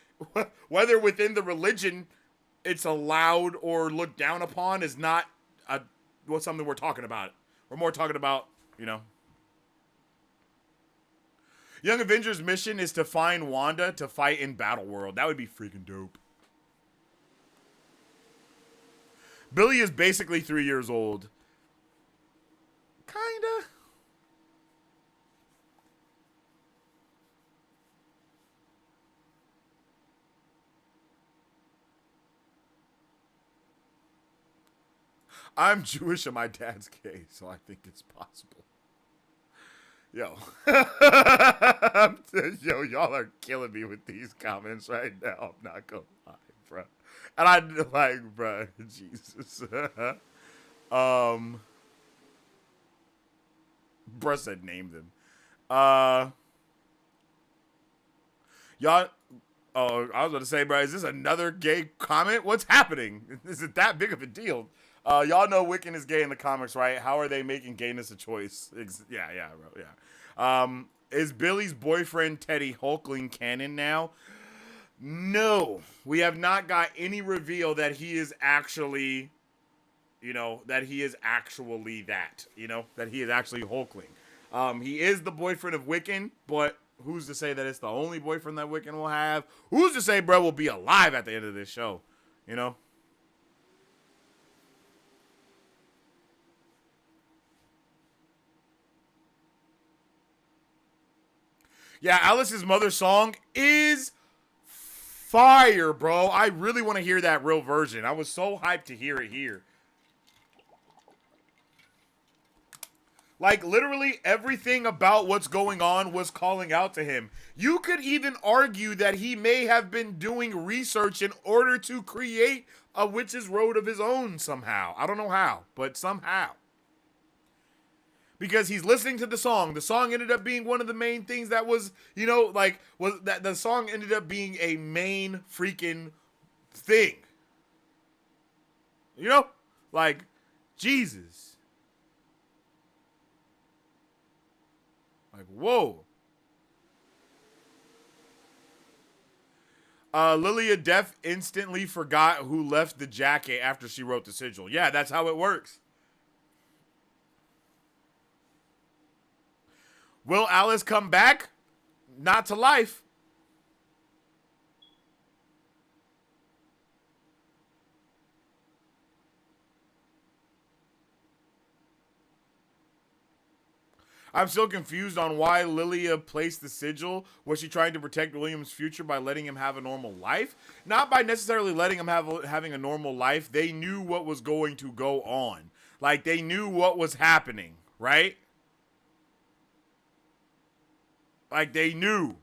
Whether within the religion it's allowed or looked down upon is not something we're talking about. We're more talking about, you know. Young Avengers' mission is to find Wanda to fight in Battle World. That would be freaking dope. Billy is basically 3 years old. Kinda. I'm Jewish and my dad's gay, so I think it's possible. Yo. Yo, y'all are killing me with these comments right now. I'm not gonna lie, bro. And I like, bro, Jesus. Bro said name them. Y'all, oh, I was going to say, bro, is this another gay comment? What's happening? Is it that big of a deal? Y'all know Wiccan is gay in the comics, right? How are they making gayness a choice? Yeah, bro, yeah. Is Billy's boyfriend Teddy Hulkling canon now? No. We have not got any reveal that he is actually, you know, that he is actually that, you know, that he is actually Hulkling. He is the boyfriend of Wiccan, but who's to say that it's the only boyfriend that Wiccan will have? Who's to say bro will be alive at the end of this show, you know? Yeah, Alice's Mother song is fire, bro. I really want to hear that real version. I was so hyped to hear it here. Like, literally everything about what's going on was calling out to him. You could even argue that he may have been doing research in order to create a witch's road of his own somehow. I don't know how, but somehow. Because he's listening to the song. The song ended up being one of the main things that was, you know, like, was that the song ended up being a main freaking thing. You know? Like, Jesus. Whoa. Lilia Def instantly forgot who left the jacket after she wrote the sigil. Yeah, that's how it works. Will Alice come back? Not to life. I'm still confused on why Lilia placed the sigil. Was she trying to protect William's future by letting him have a normal life? Not by necessarily letting him having a normal life. They knew what was going to go on. Like, they knew what was happening, right? Like, they knew.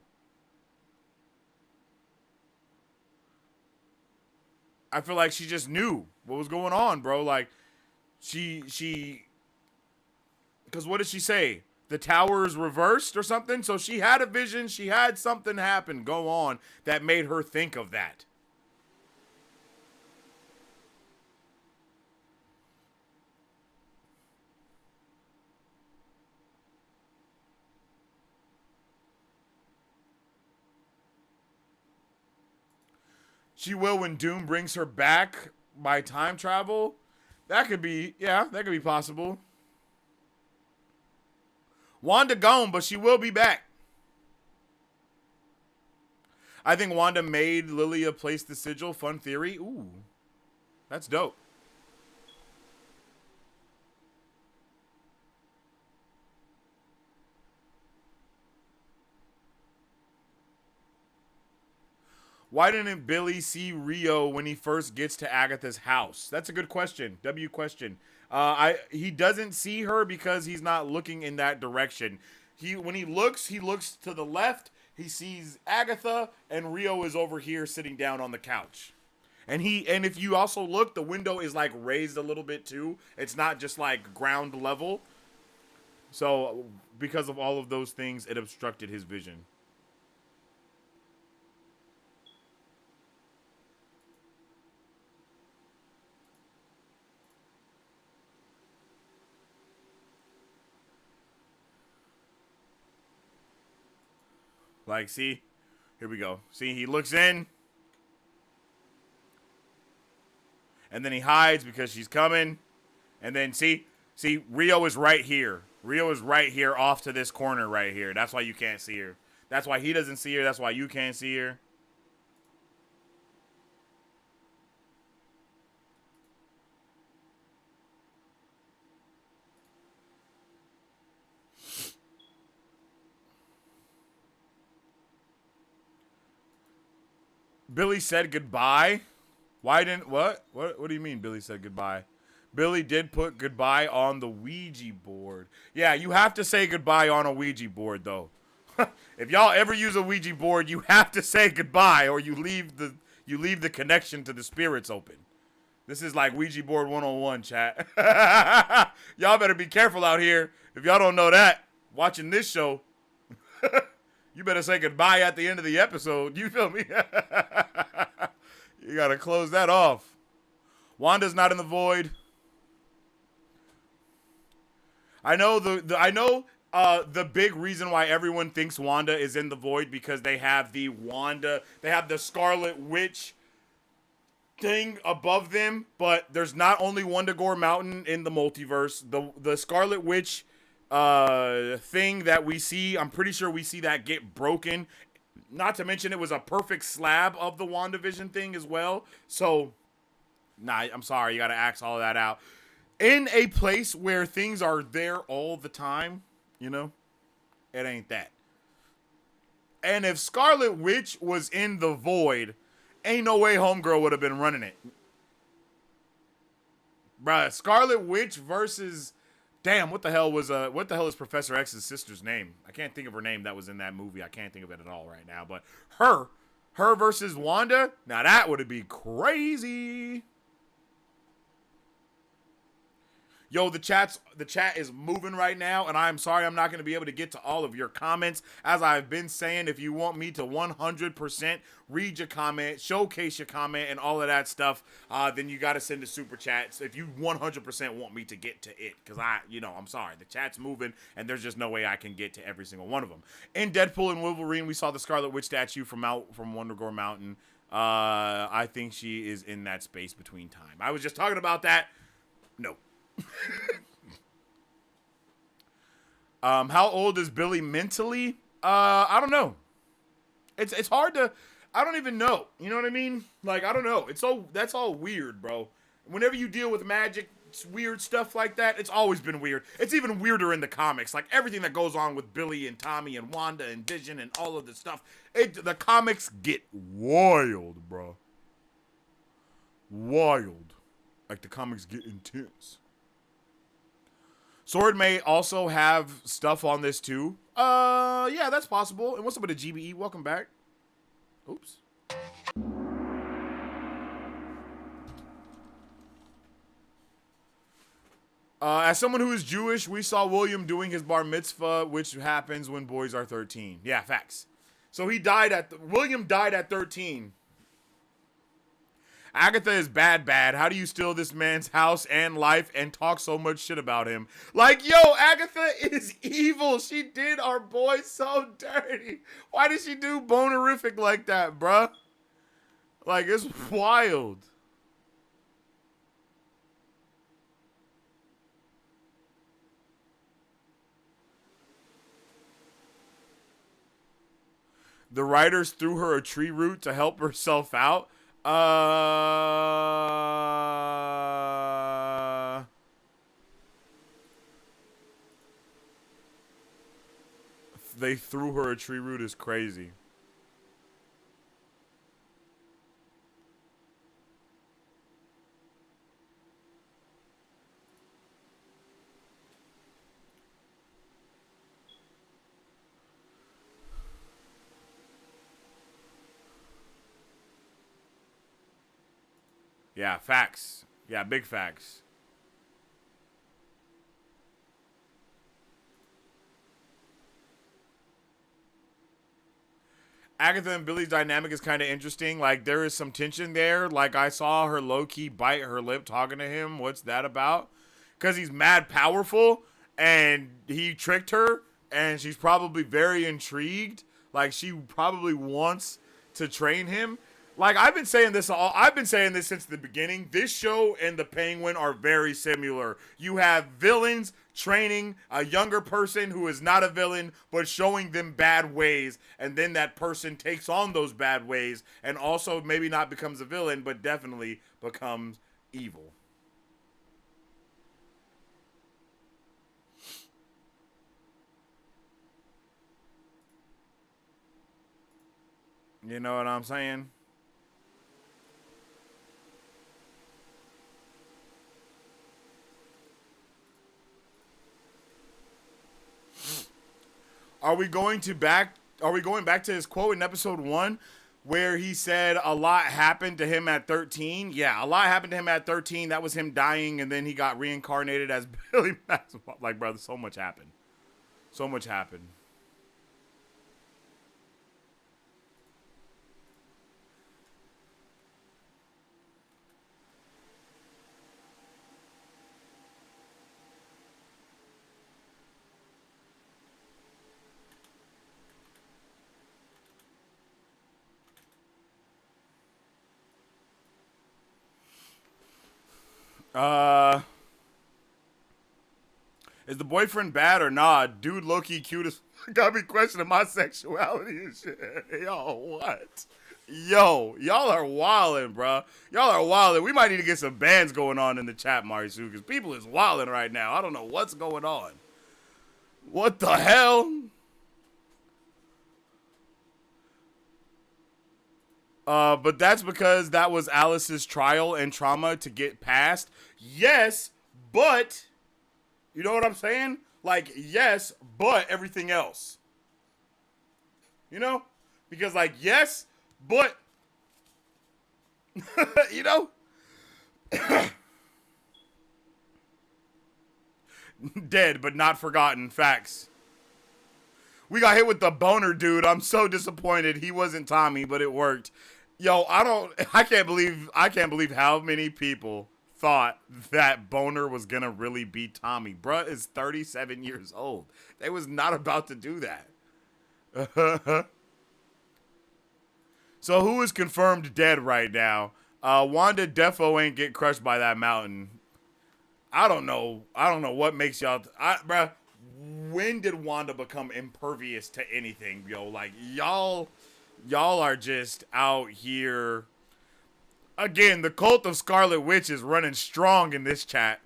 I feel like she just knew what was going on, bro. Like, because what did she say? The tower is reversed or something? So she had a vision. She had something happen, go on, that made her think of that. She will when Doom brings her back by time travel. That could be, yeah, that could be possible. Wanda gone, but she will be back. I think Wanda made Lilia place the sigil. Fun theory. Ooh, that's dope. Why didn't Billy see Rio when he first gets to Agatha's house? That's a good question. W question. He doesn't see her because he's not looking in that direction. When he looks to the left. He sees Agatha, and Rio is over here sitting down on the couch. And if you also look, the window is like raised a little bit too. It's not just like ground level. So because of all of those things, it obstructed his vision. Like, see? Here we go. See, he looks in. And then he hides because she's coming. And then, see, Rio is right here. Rio is right here off to this corner right here. That's why you can't see her. That's why he doesn't see her. That's why you can't see her. Billy said goodbye. Why didn't what? What do you mean Billy said goodbye? Billy did put goodbye on the Ouija board. Yeah, you have to say goodbye on a Ouija board though. If y'all ever use a Ouija board, you have to say goodbye or you leave the connection to the spirits open. This is like Ouija board 101, chat. Y'all better be careful out here. If y'all don't know that, watching this show, you better say goodbye at the end of the episode. You feel me? You gotta close that off. Wanda's not in the void. I know the big reason why everyone thinks Wanda is in the void because they have the Scarlet Witch thing above them, but there's not only Wundagore Mountain in the multiverse. The Scarlet Witch thing that we see, I'm pretty sure we see that get broken. Not to mention it was a perfect slab of the WandaVision thing as well. So, nah, I'm sorry, you gotta axe all of that out. In a place where things are there all the time, you know, it ain't that. And if Scarlet Witch was in the void, ain't no way Homegirl would have been running it. Bruh, Scarlet Witch versus... Damn, what the hell is Professor X's sister's name? I can't think of her name that was in that movie. I can't think of it at all right now. But her versus Wanda, now that would be crazy. Yo, the chat is moving right now, and I'm sorry I'm not going to be able to get to all of your comments. As I've been saying, if you want me to 100% read your comment, showcase your comment, and all of that stuff, then you got to send a super chat if you 100% want me to get to it. Because I'm sorry, the chat's moving, and there's just no way I can get to every single one of them. In Deadpool and Wolverine, we saw the Scarlet Witch statue from Wonder Mountain. I think she is in that space between time. I was just talking about that. No. How old is Billy mentally? I don't know. It's hard to. I don't even know. You know what I mean? Like, I don't know. That's all weird, bro. Whenever you deal with magic, weird stuff like that, it's always been weird. It's even weirder in the comics. Like, everything that goes on with Billy and Tommy and Wanda and Vision and all of this stuff, the comics get wild, bro. Wild. Like, the comics get intense. Sword may also have stuff on this too. Yeah, that's possible. And what's up with the GBE? Welcome back. Oops. As someone who is Jewish, we saw William doing his bar mitzvah, which happens when boys are 13. Yeah, facts. So William died at 13. Agatha is bad. How do you steal this man's house and life and talk so much shit about him? Like, yo, Agatha is evil. She did our boy so dirty. Why did she do bonerific like that, bruh? Like, it's wild. The writers threw her a tree root to help herself out. They threw her a tree root is crazy. Yeah, facts. Yeah, big facts. Agatha and Billy's dynamic is kind of interesting. Like, there is some tension there. Like, I saw her low-key bite her lip talking to him. What's that about? Because he's mad powerful, and he tricked her, and she's probably very intrigued. Like, she probably wants to train him. Like, I've been saying this since the beginning. This show and The Penguin are very similar. You have villains training a younger person who is not a villain, but showing them bad ways, and then that person takes on those bad ways, and also maybe not becomes a villain, but definitely becomes evil. You know what I'm saying? Are we going back to his quote in episode 1 where he said a lot happened to him at 13? Yeah, a lot happened to him at 13. That was him dying, and then he got reincarnated as Billy Madison. Like, brother, so much happened. So much happened. Is the boyfriend bad or not? Dude, low-key cute as got me questioning my sexuality and shit. Yo, what? Yo, y'all are wildin', bro. Y'all are wildin'. We might need to get some bands going on in the chat, Marisu, because people is wildin' right now. I don't know what's going on. What the hell? But that's because that was Alice's trial and trauma to get past. Yes, but you know what I'm saying? Like, yes, but everything else. You know? Because, like, yes, but you know? Dead, but not forgotten. Facts. We got hit with the boner dude. I'm so disappointed. He wasn't Tommy, but it worked. Yo, I can't believe how many people thought that Boner was gonna really be Tommy. Bruh is 37 years old. They was not about to do that. So who is confirmed dead right now? Wanda defo ain't get crushed by that mountain. I don't know what makes y'all... bruh, when did Wanda become impervious to anything, yo? Like, y'all are just out here. Again, the cult of Scarlet Witch is running strong in this chat.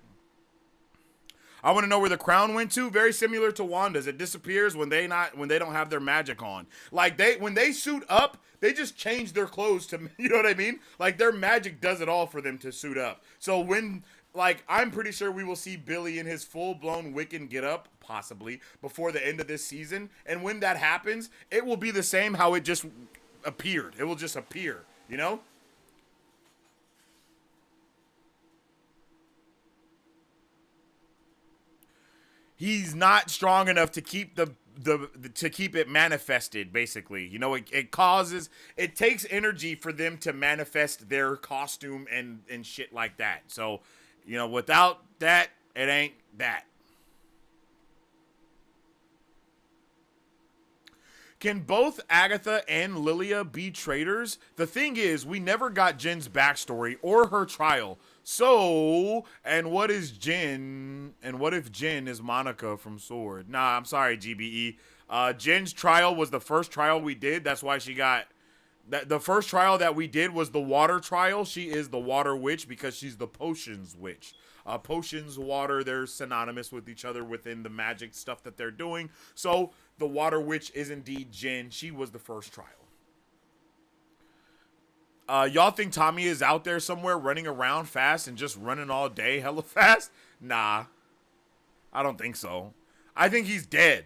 I want to know where the crown went to. Very similar to Wanda's. It disappears when they don't have their magic on. Like when they suit up, they just change their clothes to, you know what I mean? Like their magic does it all for them to suit up. So when, like, I'm pretty sure we will see Billy in his full-blown Wiccan get-up, possibly, before the end of this season. And when that happens, it will be the same how it just appeared. It will just appear, you know? He's not strong enough to keep to keep it manifested, basically. You know, it takes energy for them to manifest their costume and shit like that. So, you know, without that, it ain't that. Can both Agatha and Lilia be traitors? The thing is, we never got Jen's backstory or her trial. So, and what is Jen? And what if Jen is Monica from Sword? Nah, I'm sorry, GBE. Jen's trial was the first trial we did. That's why she got... The first trial that we did was the water trial. She is the water witch because she's the potions witch. Potions, water, they're synonymous with each other within the magic stuff that they're doing. So, the water witch is indeed Jen. She was the first trial. Y'all think Tommy is out there somewhere running around fast and just running all day hella fast? Nah. I don't think so. I think he's dead.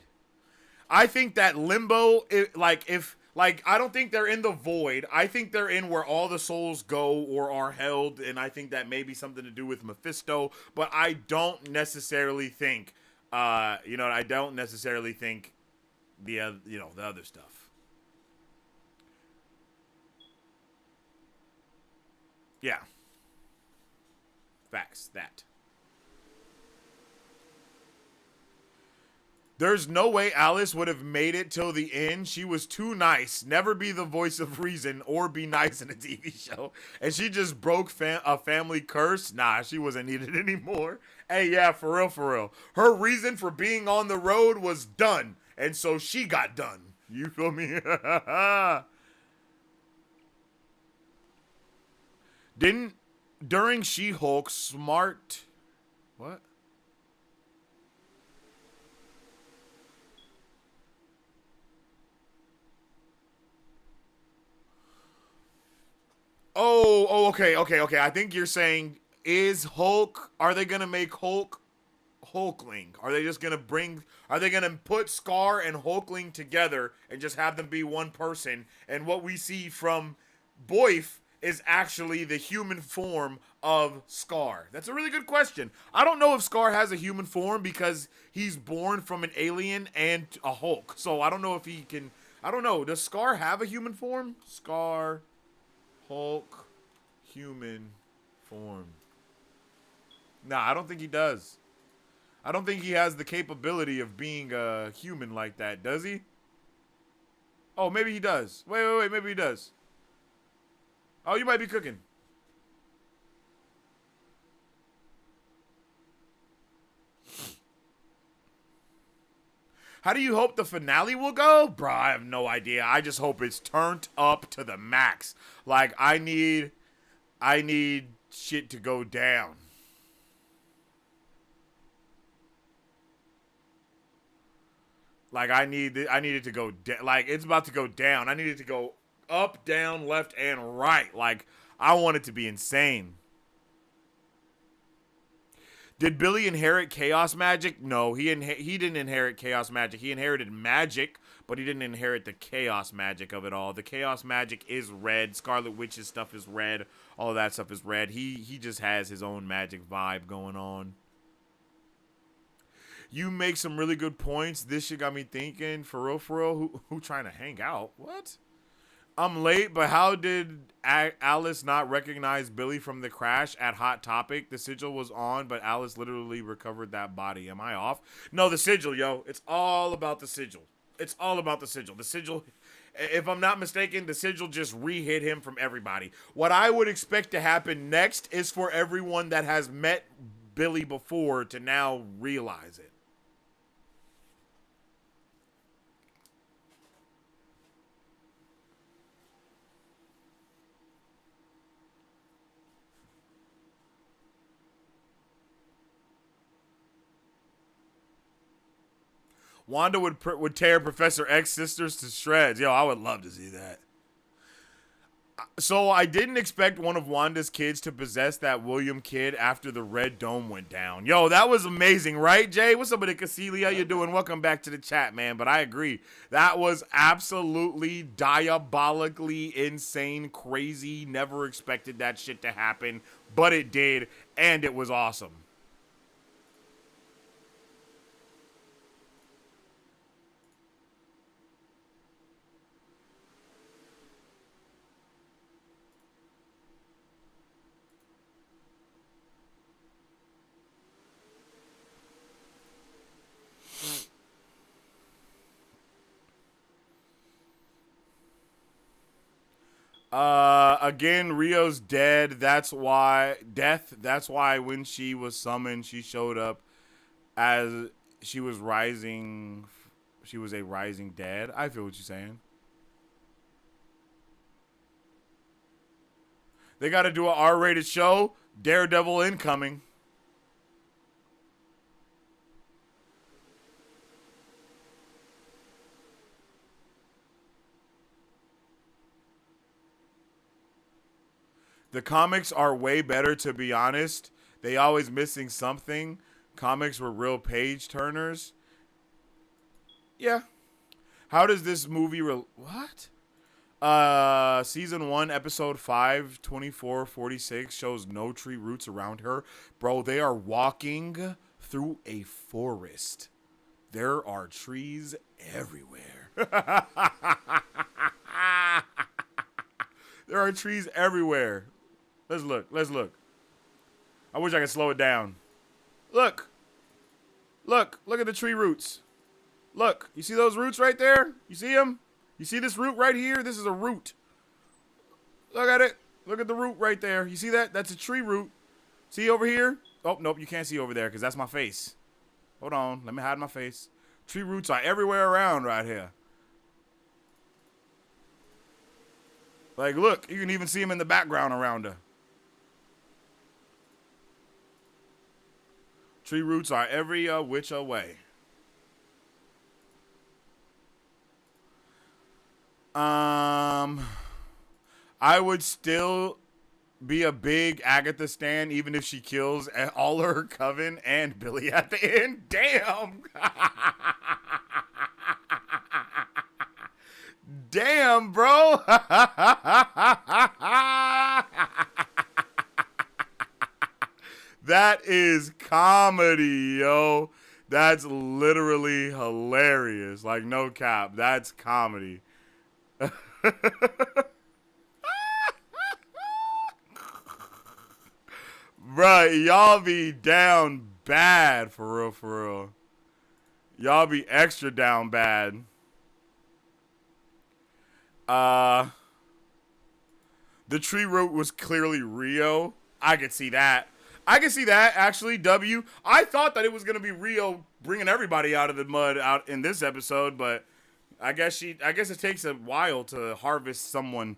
I think that limbo, I don't think they're in the void. I think they're in where all the souls go or are held, and I think that may be something to do with Mephisto, but I don't necessarily think, I don't necessarily think the other stuff. Yeah. Facts, that. There's no way Alice would have made it till the end. She was too nice. Never be the voice of reason or be nice in a TV show. And she just broke a family curse. Nah, she wasn't needed anymore. Hey, yeah, for real, for real. Her reason for being on the road was done. And so she got done. You feel me? During She-Hulk, Smart... What? Oh, okay. I think you're saying, are they going to make Hulk Hulkling? Are they going to put Scar and Hulkling together and just have them be one person? And what we see from Boyf is actually the human form of Scar? That's a really good question. I don't know if Scar has a human form because he's born from an alien and a Hulk. So I don't know if he can... I don't know. Does Scar have a human form? Scar, Hulk, human form. Nah, I don't think he does. I don't think he has the capability of being a human like that. Does he? Oh, maybe he does. Wait. Maybe he does. Oh, you might be cooking. How do you hope the finale will go? Bruh, I have no idea. I just hope it's turned up to the max. Like, I need shit to go down. Like, I need it to go down. Like, it's about to go down. I need it to go up, down, left, and right. Like, I want it to be insane. Did Billy inherit chaos magic? No, he didn't inherit chaos magic. He inherited magic, but he didn't inherit the chaos magic of it all. The chaos magic is red. Scarlet Witch's stuff is red. All of that stuff is red. He just has his own magic vibe going on. You make some really good points. This shit got me thinking, for real, who trying to hang out? What? I'm late, but how did Alice not recognize Billy from the crash at Hot Topic? The sigil was on, but Alice literally recovered that body. Am I off? No, the sigil, yo. It's all about the sigil. It's all about the sigil. The sigil, if I'm not mistaken, the sigil just re-hit him from everybody. What I would expect to happen next is for everyone that has met Billy before to now realize it. Wanda would tear Professor X's sisters to shreds. Yo, I would love to see that. So I didn't expect one of Wanda's kids to possess that William kid after the Red Dome went down. Yo, that was amazing, right, Jay? What's up with it, Cassilia? How you doing? Welcome back to the chat, man. But I agree. That was absolutely diabolically insane, crazy. Never expected that shit to happen, but it did, and it was awesome. Again, Rio's dead. That's why when she was summoned, she showed up as she was rising. She was a rising dead. I feel what you're saying. They got to do an R-rated show. Daredevil incoming. The comics are way better, to be honest. They always missing something. Comics were real page turners. Yeah. How does this movie what? Season 1, episode 5, 24:46 shows no tree roots around her. Bro, they are walking through a forest. There are trees everywhere. There are trees everywhere. Let's look. Let's look. I wish I could slow it down. Look. Look. Look at the tree roots. Look. You see those roots right there? You see them? You see this root right here? This is a root. Look at it. Look at the root right there. You see that? That's a tree root. See over here? Oh, nope. You can't see over there because that's my face. Hold on. Let me hide my face. Tree roots are everywhere around right here. Like, look. You can even see them in the background around her. Tree roots are every which way. I would still be a big Agatha stan even if she kills all her coven and Billy at the end. Damn. Damn, bro. That is comedy, yo. That's literally hilarious. Like, no cap. That's comedy. Bruh, y'all be down bad, for real, for real. Y'all be extra down bad. The tree root was clearly Rio. I could see that. I can see that, actually, W. I thought that it was going to be Rio bringing everybody out of the mud out in this episode, but I guess it takes a while to harvest someone.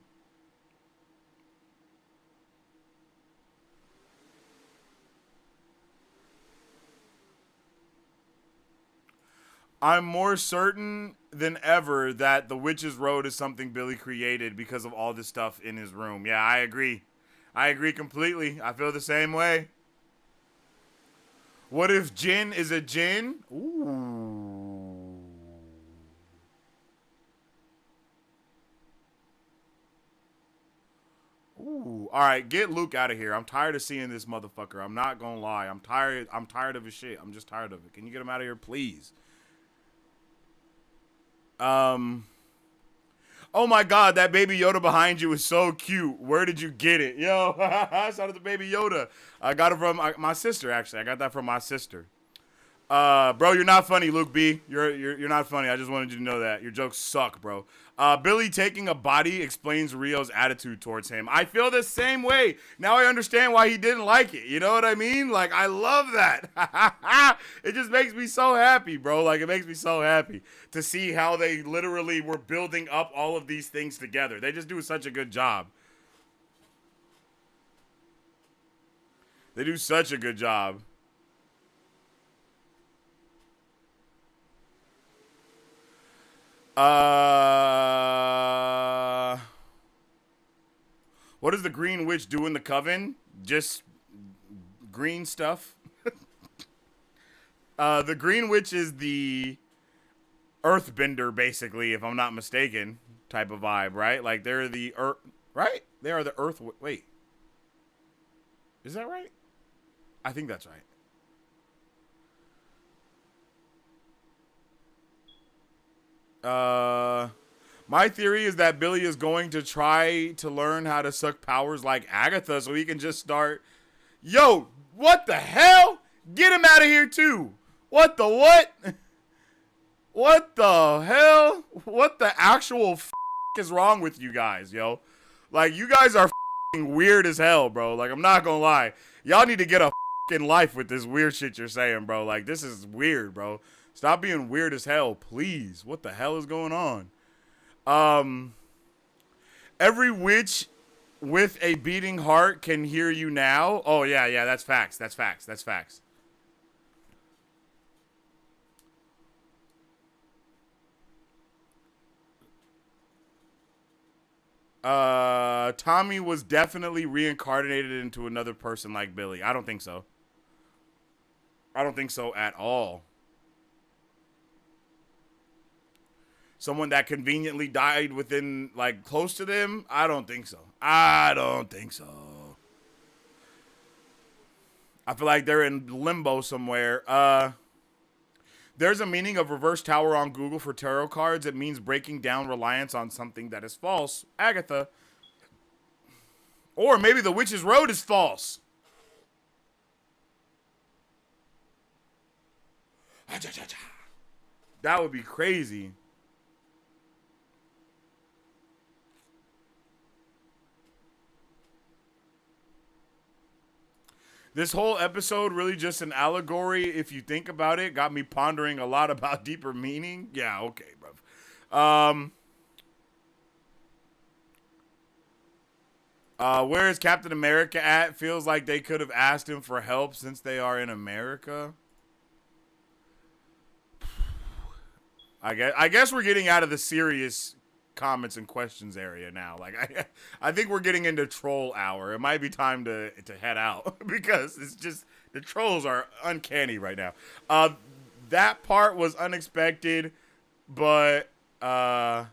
I'm more certain than ever that the Witch's Road is something Billy created because of all this stuff in his room. Yeah, I agree. I agree completely. I feel the same way. What if Jin is a Jin? Ooh. Ooh. All right, get Luke out of here. I'm tired of seeing this motherfucker. I'm not gonna lie. I'm tired of his shit. I'm just tired of it. Can you get him out of here, please? Oh my God, that Baby Yoda behind you is so cute. Where did you get it? Yo, shout out to Baby Yoda. I got it from my sister, actually. I got that from my sister. Bro, you're not funny, Luke B. You're not funny. I just wanted you to know that. Your jokes suck, bro. Billy taking a body explains Rio's attitude towards him. I feel the same way. Now I understand why he didn't like it. You know what I mean? Like, I love that. It just makes me so happy, bro. Like, it makes me so happy to see how they literally were building up all of these things together. They just do such a good job. They do such a good job. What does the Green Witch do in the Coven? Just green stuff. The Green Witch is the Earthbender, basically, if I'm not mistaken, type of vibe, right? Like, they're the Earth, right? They are the Earth. Wait, is that right? I think that's right. My theory is that Billy is going to try to learn how to suck powers like Agatha so he can just start. Yo, what the hell? Get him out of here too. What the what? What the hell? What the actual is wrong with you guys, yo? Like, you guys are weird as hell, bro. Like, I'm not gonna lie. Y'all need to get a life with this weird shit you're saying, bro. Like, this is weird, bro. Stop being weird as hell, please. What the hell is going on? Every witch with a beating heart can hear you now. Oh, yeah, that's facts. That's facts. That's facts. Tommy was definitely reincarnated into another person like Billy. I don't think so. I don't think so at all. Someone that conveniently died within, like, close to them? I don't think so. I don't think so. I feel like they're in limbo somewhere. There's a meaning of reverse tower on Google for tarot cards. It means breaking down reliance on something that is false. Agatha. Or maybe the Witch's Road is false. That would be crazy. This whole episode really just an allegory, if you think about it. Got me pondering a lot about deeper meaning. Yeah, okay, bro. Where is Captain America at? Feels like they could have asked him for help since they are in America. I guess we're getting out of the serious comments and questions area now. Like, I think we're getting into troll hour. It might be time to head out because it's just the trolls are uncanny right now. That part was unexpected, but yeah,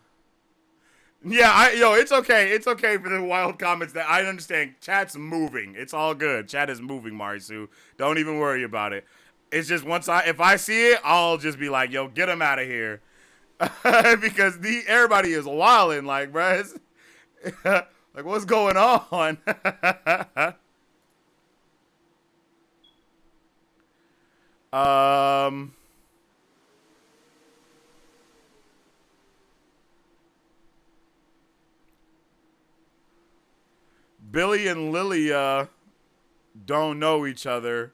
it's okay. It's okay for the wild comments. That I understand. Chat's moving. It's all good. Chat is moving, Marisu. Don't even worry about it. It's just if I see it, I'll just be like, yo, get him out of here. Because everybody is wilding, like, bro. Like, what's going on? Billy and Lilia don't know each other.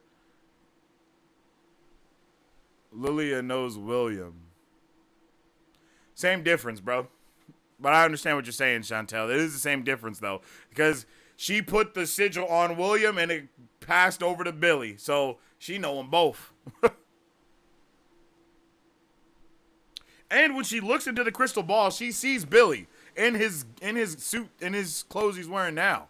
Lilia knows William. Same difference, bro. But I understand what you're saying, Chantel. It is the same difference, though. Because she put the sigil on William and it passed over to Billy. So she know them both. And when she looks into the crystal ball, she sees Billy in his suit, in his clothes he's wearing now.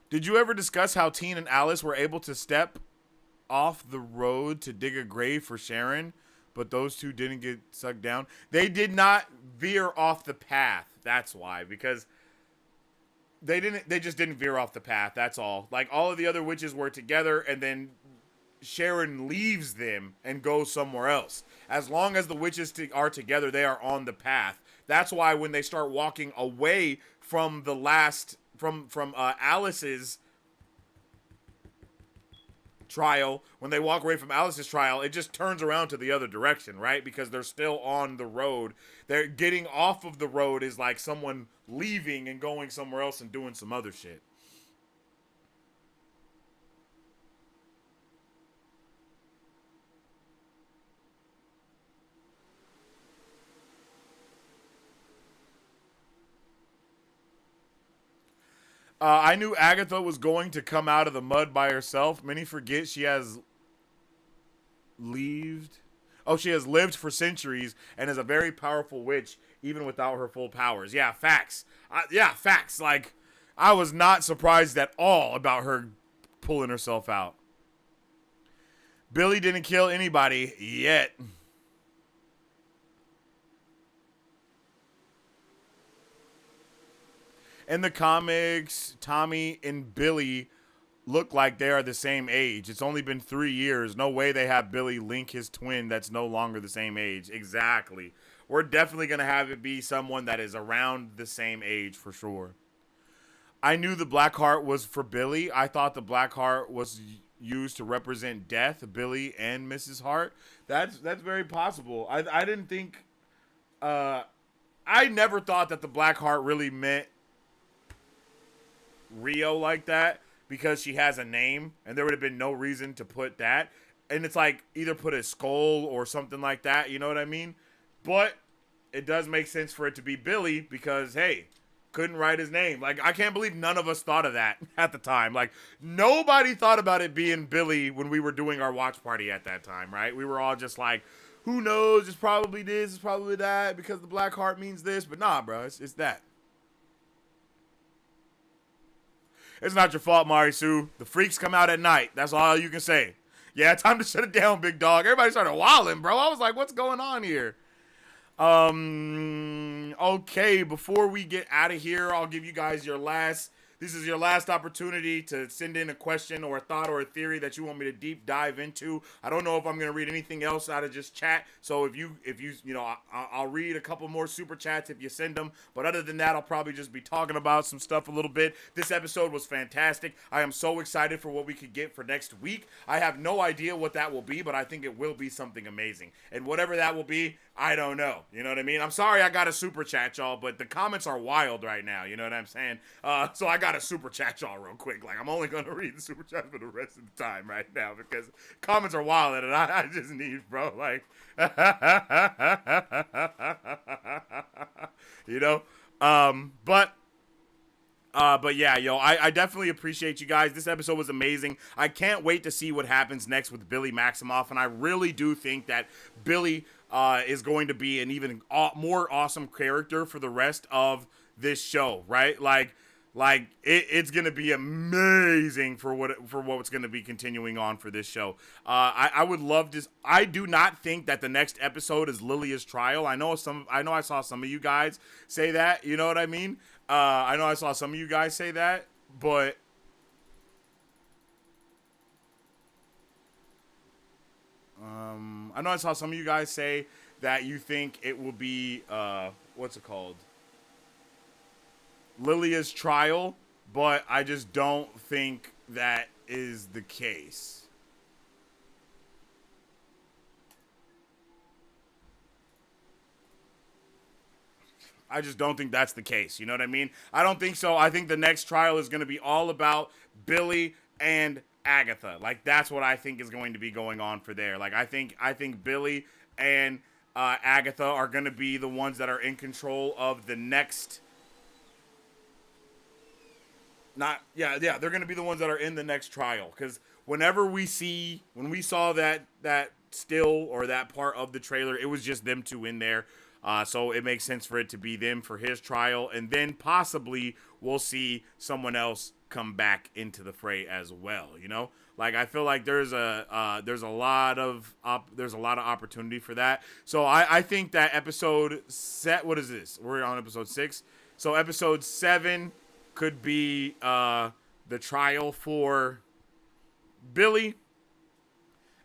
Did you ever discuss how Teen and Alice were able to step off the road to dig a grave for Sharon, but those two didn't get sucked down. They did not veer off the path. That's why, because they just didn't veer off the path. That's all. Like, all of the other witches were together, and then Sharon leaves them and goes somewhere else. As long as the witches are together, they are on the path. That's why when they start walking away from the last, from Alice's trial, when they walk away from Alice's trial, it just turns around to the other direction, right? Because they're still on the road. They're getting off of the road is like someone leaving and going somewhere else and doing some other shit. I knew Agatha was going to come out of the mud by herself. Many forget she has she has lived for centuries and is a very powerful witch, even without her full powers. Yeah, facts. Facts. Like, I was not surprised at all about her pulling herself out. Billy didn't kill anybody yet. In the comics, Tommy and Billy look like they are the same age. It's only been 3 years. No way they have Billy link his twin that's no longer the same age. Exactly. We're definitely going to have it be someone that is around the same age for sure. I knew the black heart was for Billy. I thought the black heart was used to represent death, Billy and Mrs. Hart. That's very possible. I didn't think... I never thought that the black heart really meant Rio like that, because she has a name and there would have been no reason to put that. And it's like, either put a skull or something like that, you know what I mean? But it does make sense for it to be Billy because, hey, couldn't write his name. Like, I can't believe none of us thought of that at the time. Like, nobody thought about it being Billy when we were doing our watch party at that time, right? We were all just like, who knows? It's probably this, it's probably that, because the black heart means this. But nah, bro, it's that. It's not your fault, Mari Sue. The freaks come out at night. That's all you can say. Yeah, time to shut it down, big dog. Everybody started wilding, bro. I was like, what's going on here? Okay, before we get out of here, I'll give you guys this is your last opportunity to send in a question or a thought or a theory that you want me to deep dive into. I don't know if I'm going to read anything else out of just chat. So if you know, I'll read a couple more super chats if you send them. But other than that, I'll probably just be talking about some stuff a little bit. This episode was fantastic. I am so excited for what we could get for next week. I have no idea what that will be, but I think it will be something amazing. And whatever that will be, I don't know. You know what I mean? I'm sorry I got a super chat, y'all, but the comments are wild right now. You know what I'm saying? So I got to super chat y'all real quick. Like, I'm only going to read the super chat for the rest of the time right now because comments are wild and I just need, bro, like, you know? But yeah, yo, I definitely appreciate you guys. This episode was amazing. I can't wait to see what happens next with Billy Maximoff, and I really do think that Billy is going to be an even more awesome character for the rest of this show, right? Like it's gonna be amazing for what's gonna be continuing on for this show. I would love this. I do not think that the next episode is Lilia's trial. I know I saw some of you guys say that. You know what I mean? I know I saw some of you guys say that, but I know I saw some of you guys say that you think it will be what's it called? Lilia's trial, but I just don't think that is the case. I just don't think that's the case. You know what I mean? I don't think so. I think the next trial is going to be all about Billy and Agatha. Like, that's what I think is going to be going on for there. Like, I think Billy and Agatha are going to be the ones that are in control of the next. They're going to be the ones that are in the next trial. Because when we saw that still or that part of the trailer, it was just them two in there. So it makes sense for it to be them for his trial. And then possibly we'll see someone else come back into the fray as well. You know, like I feel like there's a lot of opportunity for that. So I think that what is this? We're on episode 6. So episode 7 could be the trial for Billy.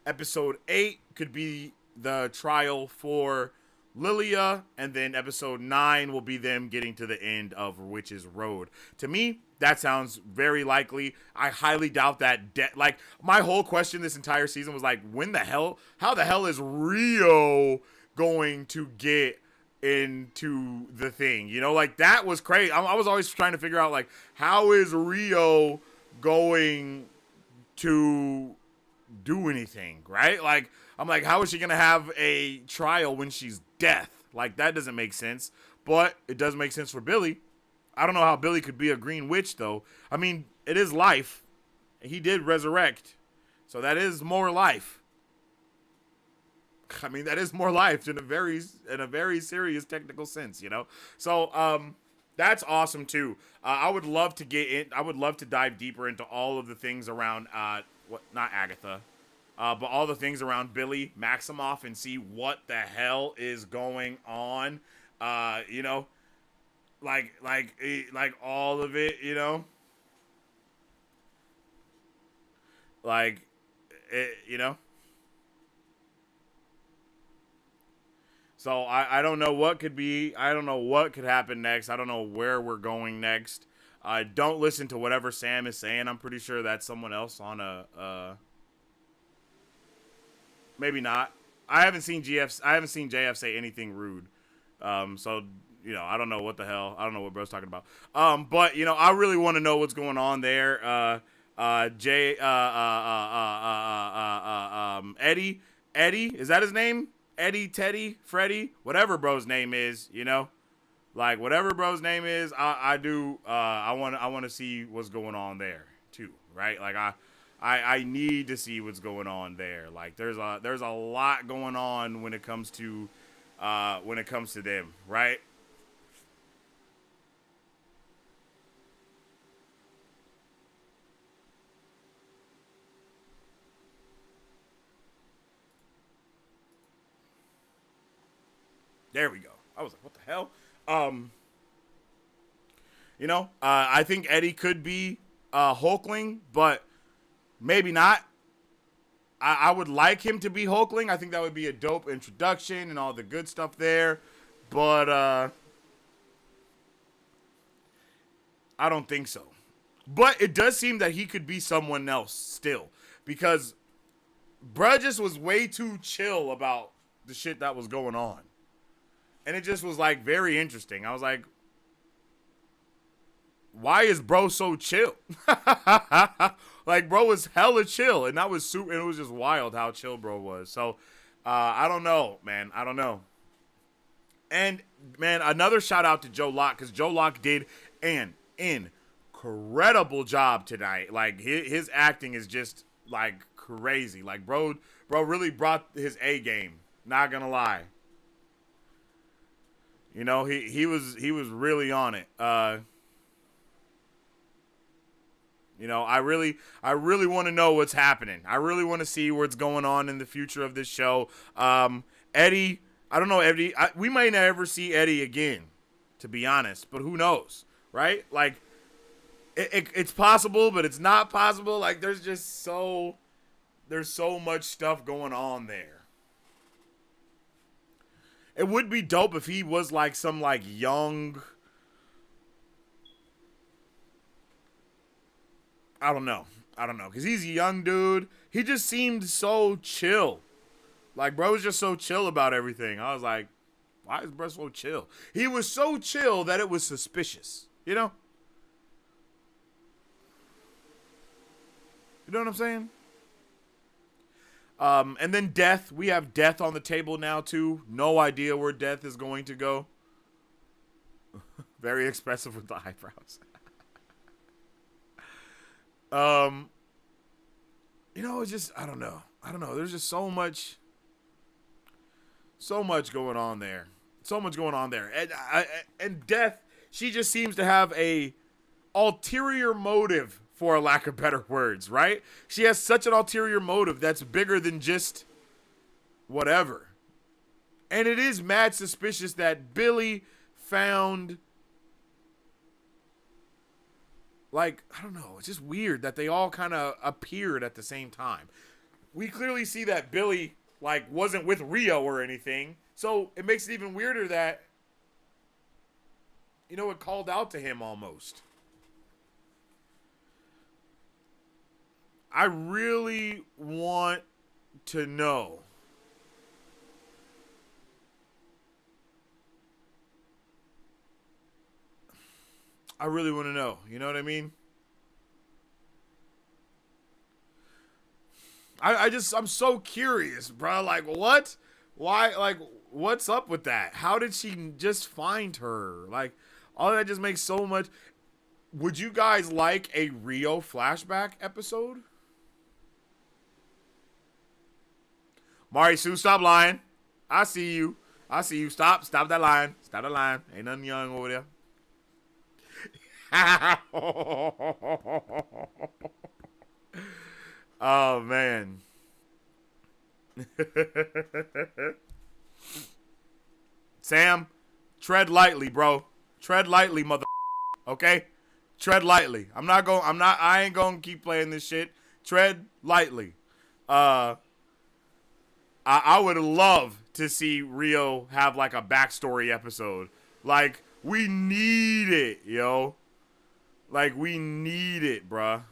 Episode 8 could be the trial for Lilia, and then episode 9 will be them getting to the end of Witch's Road. To me, that sounds very likely. I highly doubt that. Like, my whole question this entire season was like, how the hell is Rio going to get into the thing? You know, like, that was crazy. I was always trying to figure out, like, how is Rio going to do anything, right? Like, I'm like, how is she gonna have a trial when she's death? Like, that doesn't make sense. But it does make sense for Billy. I don't know how Billy could be a green witch, though. I mean, it is life. He did resurrect, so that is more life. I mean, that is more life in a very serious technical sense, you know. So that's awesome too. I would love to get in. I would love to dive deeper into all of the things around not Agatha. But all the things around Billy Maximoff and see what the hell is going on. You know, like all of it, you know, like it, you know. So I don't know what could be. I don't know what could happen next. I don't know where we're going next. Don't listen to whatever Sam is saying. I'm pretty sure that's someone else on a. Maybe not. I haven't seen JF say anything rude. So, you know, I don't know what the hell. I don't know what bro's talking about. But, you know, I really want to know what's going on there. Eddie, is that his name? Eddie, Teddy, Freddie, whatever bro's name is, you know? Like, whatever bro's name is, I want to see what's going on there, too, right? Like, I need to see what's going on there. Like, there's a lot going on when it comes to them, right? There we go. I was like, what the hell? You know, I think Eddie could be Hulkling, but maybe not. I would like him to be Hulkling. I think that would be a dope introduction and all the good stuff there. But I don't think so. But it does seem that he could be someone else still. Because bruh just was way too chill about the shit that was going on. And it just was, like, very interesting. I was like, why is bro so chill? Like, bro was hella chill. And that was super. And it was just wild how chill bro was. So, I don't know, man. I don't know. And, man, another shout out to Joe Locke. Because Joe Locke did an incredible job tonight. Like, his acting is just, like, crazy. Like, bro really brought his A game. Not gonna lie. You know, he was really on it. You know, I really want to know what's happening. I really want to see what's going on in the future of this show. Eddie, I don't know, Eddie. We might never see Eddie again, to be honest. But who knows, right? Like, it's possible, but it's not possible. Like, there's so much stuff going on there. It would be dope if he was like some like young. I don't know. Because he's a young dude. He just seemed so chill. Like, bro was just so chill about everything. I was like, why is bro so chill? He was so chill that it was suspicious. You know? You know what I'm saying? And then Death. We have Death on the table now, too. No idea where Death is going to go. Very expressive with the eyebrows. You know, it's just, I don't know. There's just so much going on there. And Death, she just seems to have a ulterior motive, for a lack of better words, right? She has such an ulterior motive that's bigger than just whatever. And it is mad suspicious that Billy found, like, I don't know, it's just weird that they all kind of appeared at the same time. We clearly see that Billy, like, wasn't with Rio or anything, so it makes it even weirder that, you know, it called out to him almost. I really want to know. I really want to know. You know what I mean? I'm so curious, bro. Like, what? Why? Like, what's up with that? How did she just find her? Like, all that just makes so much. Would you guys like a Rio flashback episode? Mari Sue, stop lying. I see you. I see you. Stop that lying. Stop that lying. Ain't nothing young over there. Oh, man. Sam, tread lightly, bro. Tread lightly, mother. Okay? Tread lightly. I ain't gonna keep playing this shit. Tread lightly. I would love to see Rio have like a backstory episode. Like, we need it, yo. Like, we need it, bruh.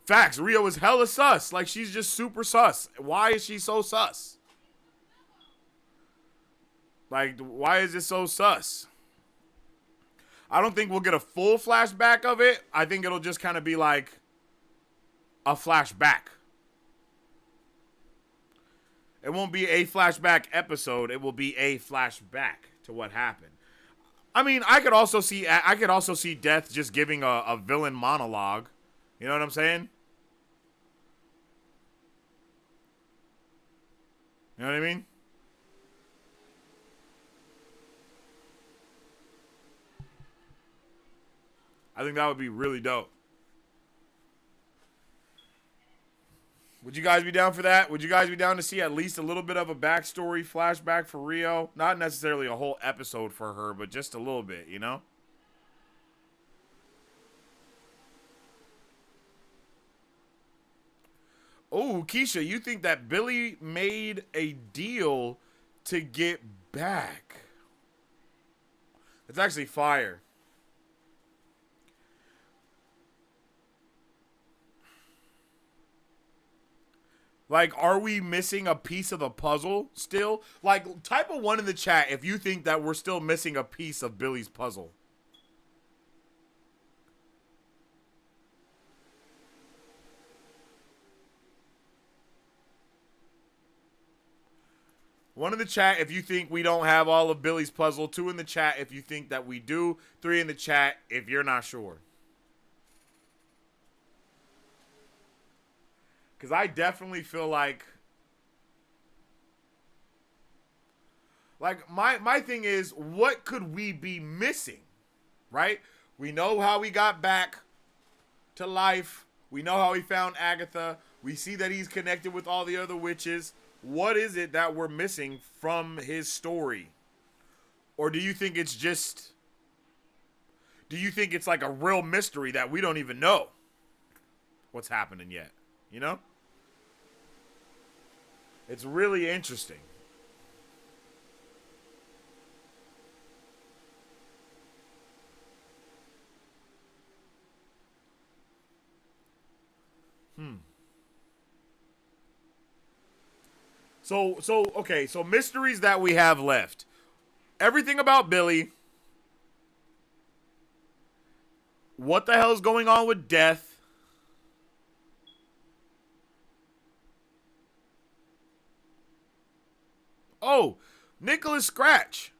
Facts, Rio is hella sus. Like, she's just super sus. Why is she so sus? Like, why is it so sus? I don't think we'll get a full flashback of it. I think it'll just kind of be like a flashback. It won't be a flashback episode. It will be a flashback to what happened. I mean, I could also see Death just giving a villain monologue. You know what I'm saying? You know what I mean? I think that would be really dope. Would you guys be down for that? Would you guys be down to see at least a little bit of a backstory flashback for Rio? Not necessarily a whole episode for her, but just a little bit, you know? Oh, Keisha, you think that Billy made a deal to get back? It's actually fire. Like, are we missing a piece of the puzzle still? Like, type a 1 in the chat if you think that we're still missing a piece of Billy's puzzle. One in the chat if you think we don't have all of Billy's puzzle. 2 in the chat if you think that we do. 3 in the chat if you're not sure. Because I definitely feel like my thing is, what could we be missing, right? We know how we got back to life. We know how he found Agatha. We see that he's connected with all the other witches. What is it that we're missing from his story? Or do you think it's just... Do you think it's like a real mystery that we don't even know what's happening yet? You know? It's really interesting. Okay, so mysteries that we have left. Everything about Billy. What the hell is going on with Death? Oh, Nicholas Scratch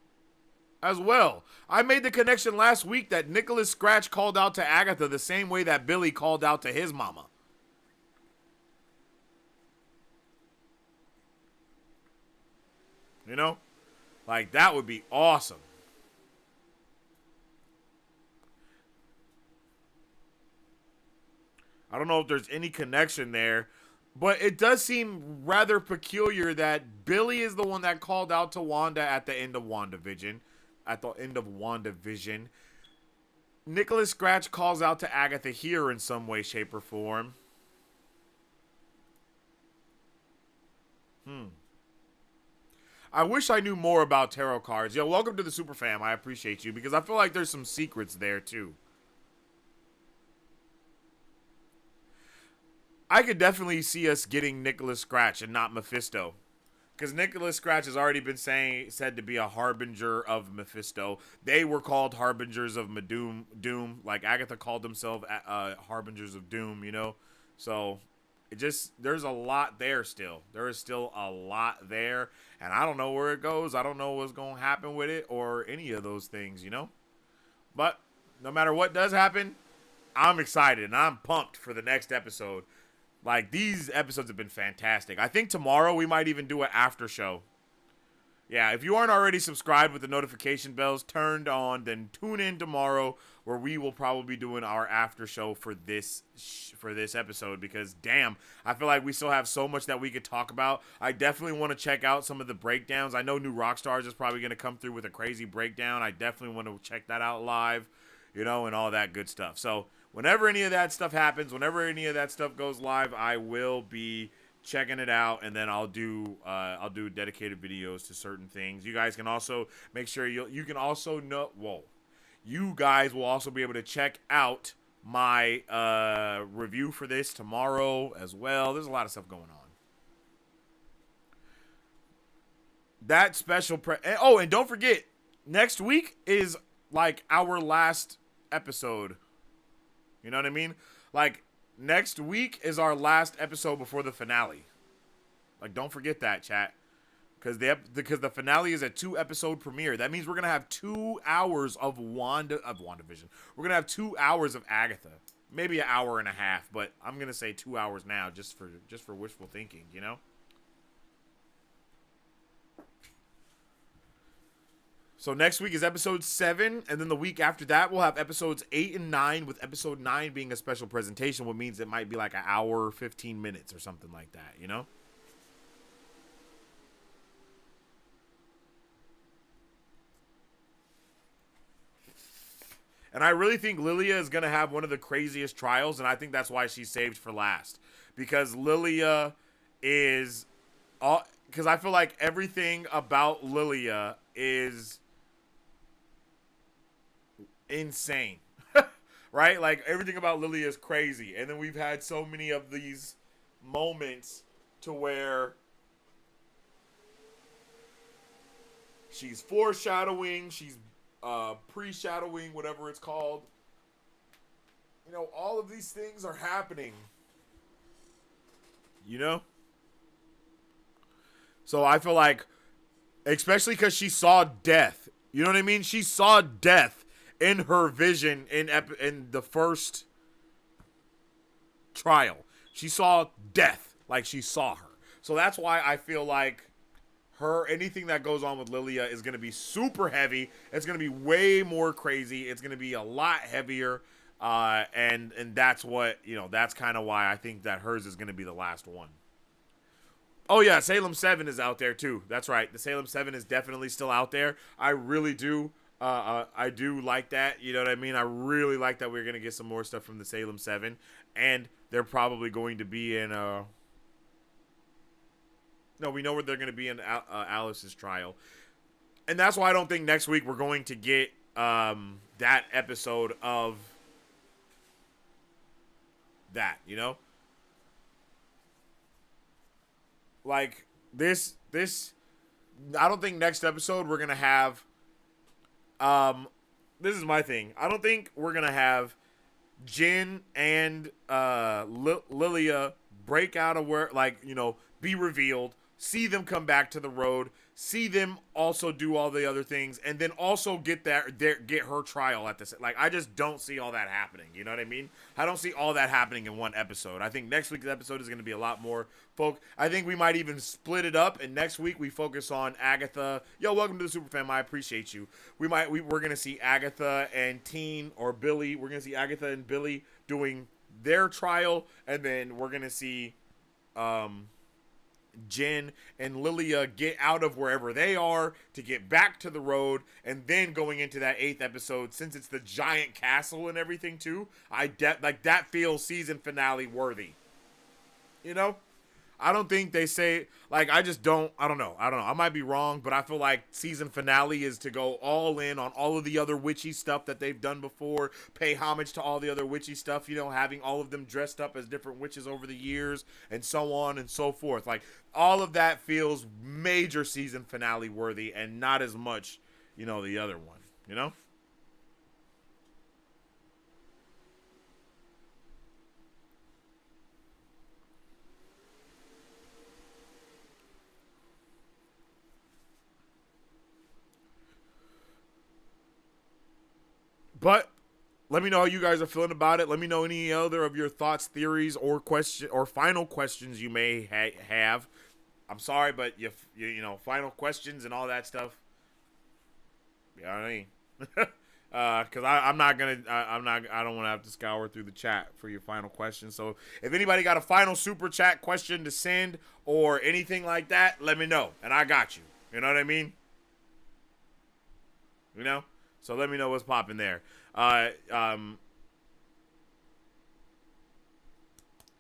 as well. I made the connection last week that Nicholas Scratch called out to Agatha the same way that Billy called out to his mama. You know? Like, that would be awesome. I don't know if there's any connection there, but it does seem rather peculiar that Billy is the one that called out to Wanda at the end of WandaVision. Nicholas Scratch calls out to Agatha here in some way, shape, or form. I wish I knew more about tarot cards. Yo, welcome to the Super Fam. I appreciate you because I feel like there's some secrets there too. I could definitely see us getting Nicholas Scratch and not Mephisto. Because Nicholas Scratch has already been said to be a harbinger of Mephisto. They were called harbingers of Doom. Like Agatha called themselves harbingers of Doom, you know? So, there's a lot there still. There is still a lot there. And I don't know where it goes. I don't know what's going to happen with it or any of those things, you know? But, no matter what does happen, I'm excited and I'm pumped for the next episode. Like, these episodes have been fantastic. I think tomorrow we might even do an after show. Yeah, if you aren't already subscribed with the notification bells turned on, then tune in tomorrow where we will probably be doing our after show for this episode because, damn, I feel like we still have so much that we could talk about. I definitely want to check out some of the breakdowns. I know New Rockstars is probably going to come through with a crazy breakdown. I definitely want to check that out live, you know, and all that good stuff. So, whenever any of that stuff happens, whenever any of that stuff goes live, I will be checking it out, and then I'll do dedicated videos to certain things. You guys can also make sure you can also know. Whoa, you guys will also be able to check out my review for this tomorrow as well. There's a lot of stuff going on. That special and don't forget, next week is like our last episode. You know what I mean? Like, next week is our last episode before the finale. Like, don't forget that, chat. Because the finale is a 2-episode premiere. That means we're going to have 2 hours of WandaVision. We're going to have 2 hours of Agatha. Maybe an hour and a half, but I'm going to say 2 hours now just for wishful thinking, you know? So next week is episode 7, and then the week after that we'll have episodes 8 and 9, with episode 9 being a special presentation, which means it might be like an hour, 15 minutes or something like that, you know? And I really think Lilia is going to have one of the craziest trials, and I think that's why she's saved for last. Because Lilia is... Because I feel like everything about Lilia is... insane. Right? Like, everything about Lilia is crazy. And then we've had so many of these moments to where she's foreshadowing, she's pre-shadowing, whatever it's called. You know, all of these things are happening. You know? So I feel like, especially because she saw death. You know what I mean? She saw death in her vision in the first trial. She saw death like she saw her. So that's why I feel like anything that goes on with Lilia is going to be super heavy. It's going to be way more crazy. It's going to be a lot heavier. And that's what, you know, that's kind of why I think that hers is going to be the last one. Oh yeah, Salem 7 is out there too. That's right. The Salem 7 is definitely still out there. I really do. I do like that. You know what I mean? I really like that we're going to get some more stuff from the Salem 7. And they're probably going to be in... No, we know where they're going to be in Alice's trial. And that's why I don't think next week we're going to get that episode of that, you know? Like, this... I don't think next episode we're going to have... this is my thing. I don't think we're going to have Jin and Lilia break out of where, like, you know, be revealed, see them come back to the road, see them also do all the other things, and then also get her trial at the same. Like, I just don't see all that happening. You know what I mean? I don't see all that happening in one episode. I think next week's episode is going to be a lot more folk. I think we might even split it up, and next week we focus on Agatha. Yo, welcome to the Super Fam. I appreciate you. We're going to see Agatha and Teen or Billy. We're going to see Agatha and Billy doing their trial, and then we're gonna see Jen and Lilia get out of wherever they are to get back to the road, and then going into that 8th episode, since it's the giant castle and everything too, like that feels season finale worthy. You know? I don't think they say, like, I don't know. I might be wrong, but I feel like season finale is to go all in on all of the other witchy stuff that they've done before, pay homage to all the other witchy stuff, you know, having all of them dressed up as different witches over the years, and so on and so forth. Like, all of that feels major season finale worthy, and not as much, you know, the other one, you know? But let me know how you guys are feeling about it. Let me know any other of your thoughts, theories, or final questions you may have. I'm sorry, but you know, final questions and all that stuff. You know what I mean? Because I don't want to have to scour through the chat for your final questions. So if anybody got a final super chat question to send or anything like that, let me know, and I got you. You know what I mean? You know? So let me know what's popping there. And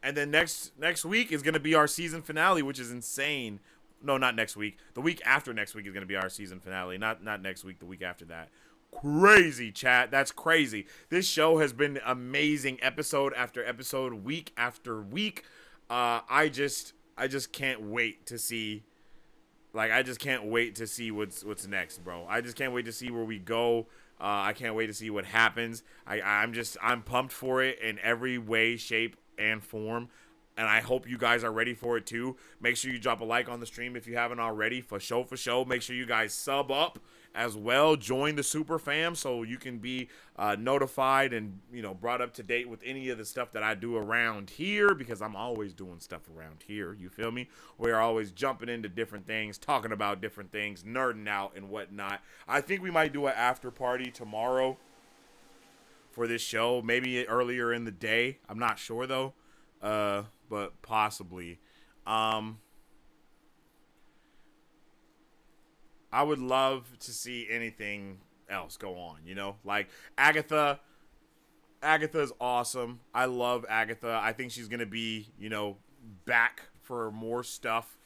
then next week is going to be our season finale, which is insane. No, not next week. The week after next week is going to be our season finale. Not next week, the week after that. Crazy, chat. That's crazy. This show has been amazing, episode after episode, week after week. I just can't wait to see. Like, I just can't wait to see what's next, bro. I just can't wait to see where we go. I can't wait to see what happens. I'm pumped for it in every way, shape, and form. And I hope you guys are ready for it too. Make sure you drop a like on the stream if you haven't already. For show. Make sure you guys sub up as well. Join the super fam so you can be notified and, you know, brought up to date with any of the stuff that I do around here, because I'm always doing stuff around here. You feel me? We're always jumping into different things, talking about different things, nerding out and whatnot. I think we might do an after party tomorrow for this show, maybe earlier in the day. I'm not sure though. But possibly. I would love to see anything else go on, you know? Like, Agatha's awesome. I love Agatha. I think she's going to be, you know, back for more stuff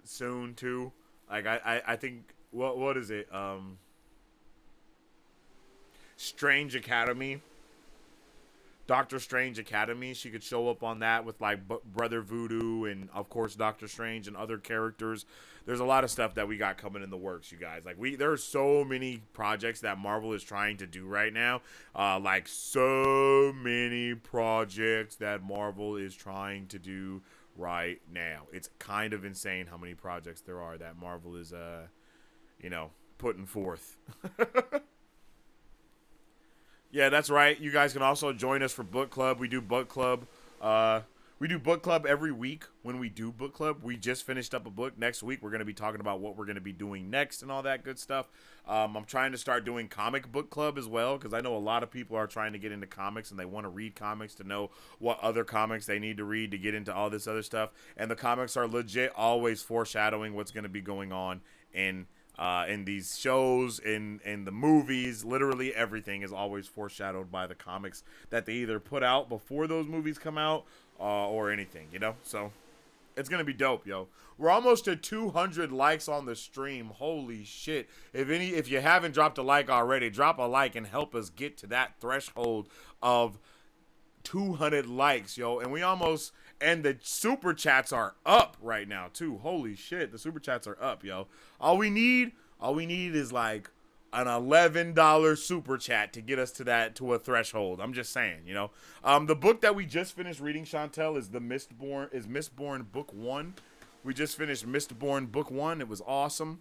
soon, too. Like, I think, what is it? Strange Academy. Doctor Strange Academy. She could show up on that with, like, Brother Voodoo and, of course, Doctor Strange and other characters. There's a lot of stuff that we got coming in the works, you guys. Like, there are so many projects that Marvel is trying to do right now. Like, so many projects that Marvel is trying to do right now. It's kind of insane how many projects there are that Marvel is, you know, putting forth. Yeah, that's right. You guys can also join us for book club. We do book club. We do book club every week. When we do book club, we just finished up a book. Next week, we're going to be talking about what we're going to be doing next and all that good stuff. I'm trying to start doing comic book club as well, because I know a lot of people are trying to get into comics and they want to read comics to know what other comics they need to read to get into all this other stuff. And the comics are legit always foreshadowing what's going to be going on in these shows, in the movies. Literally everything is always foreshadowed by the comics that they either put out before those movies come out or anything, you know? So it's gonna be dope, yo. We're almost at 200 likes on the stream. Holy shit. If you haven't dropped a like already, drop a like and help us get to that threshold of 200 likes, yo. And the super chats are up right now too. Holy shit, the super chats are up, yo. All we need is like an $11 super chat to get us to a threshold. I'm just saying, you know. The book that we just finished reading, Chantel, is Mistborn Book 1. We just finished Mistborn Book 1. It was awesome.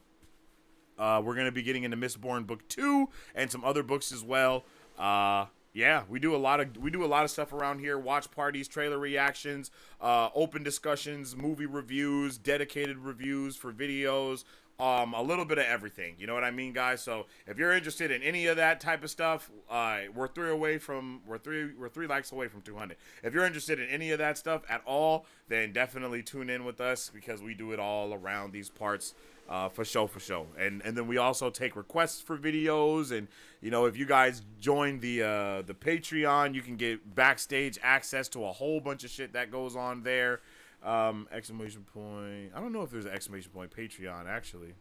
We're gonna be getting into Mistborn Book 2 and some other books as well. Yeah, we do a lot of stuff around here. Watch parties, trailer reactions, open discussions, movie reviews, dedicated reviews for videos, a little bit of everything. You know what I mean, guys? So if you're interested in any of that type of stuff, we're three likes away from 200. If you're interested in any of that stuff at all, then definitely tune in with us, because we do it all around these parts. For show. And then we also take requests for videos, and if you guys join the Patreon, you can get backstage access to a whole bunch of shit that goes on there. Exclamation point. I don't know if there's an exclamation point Patreon, actually.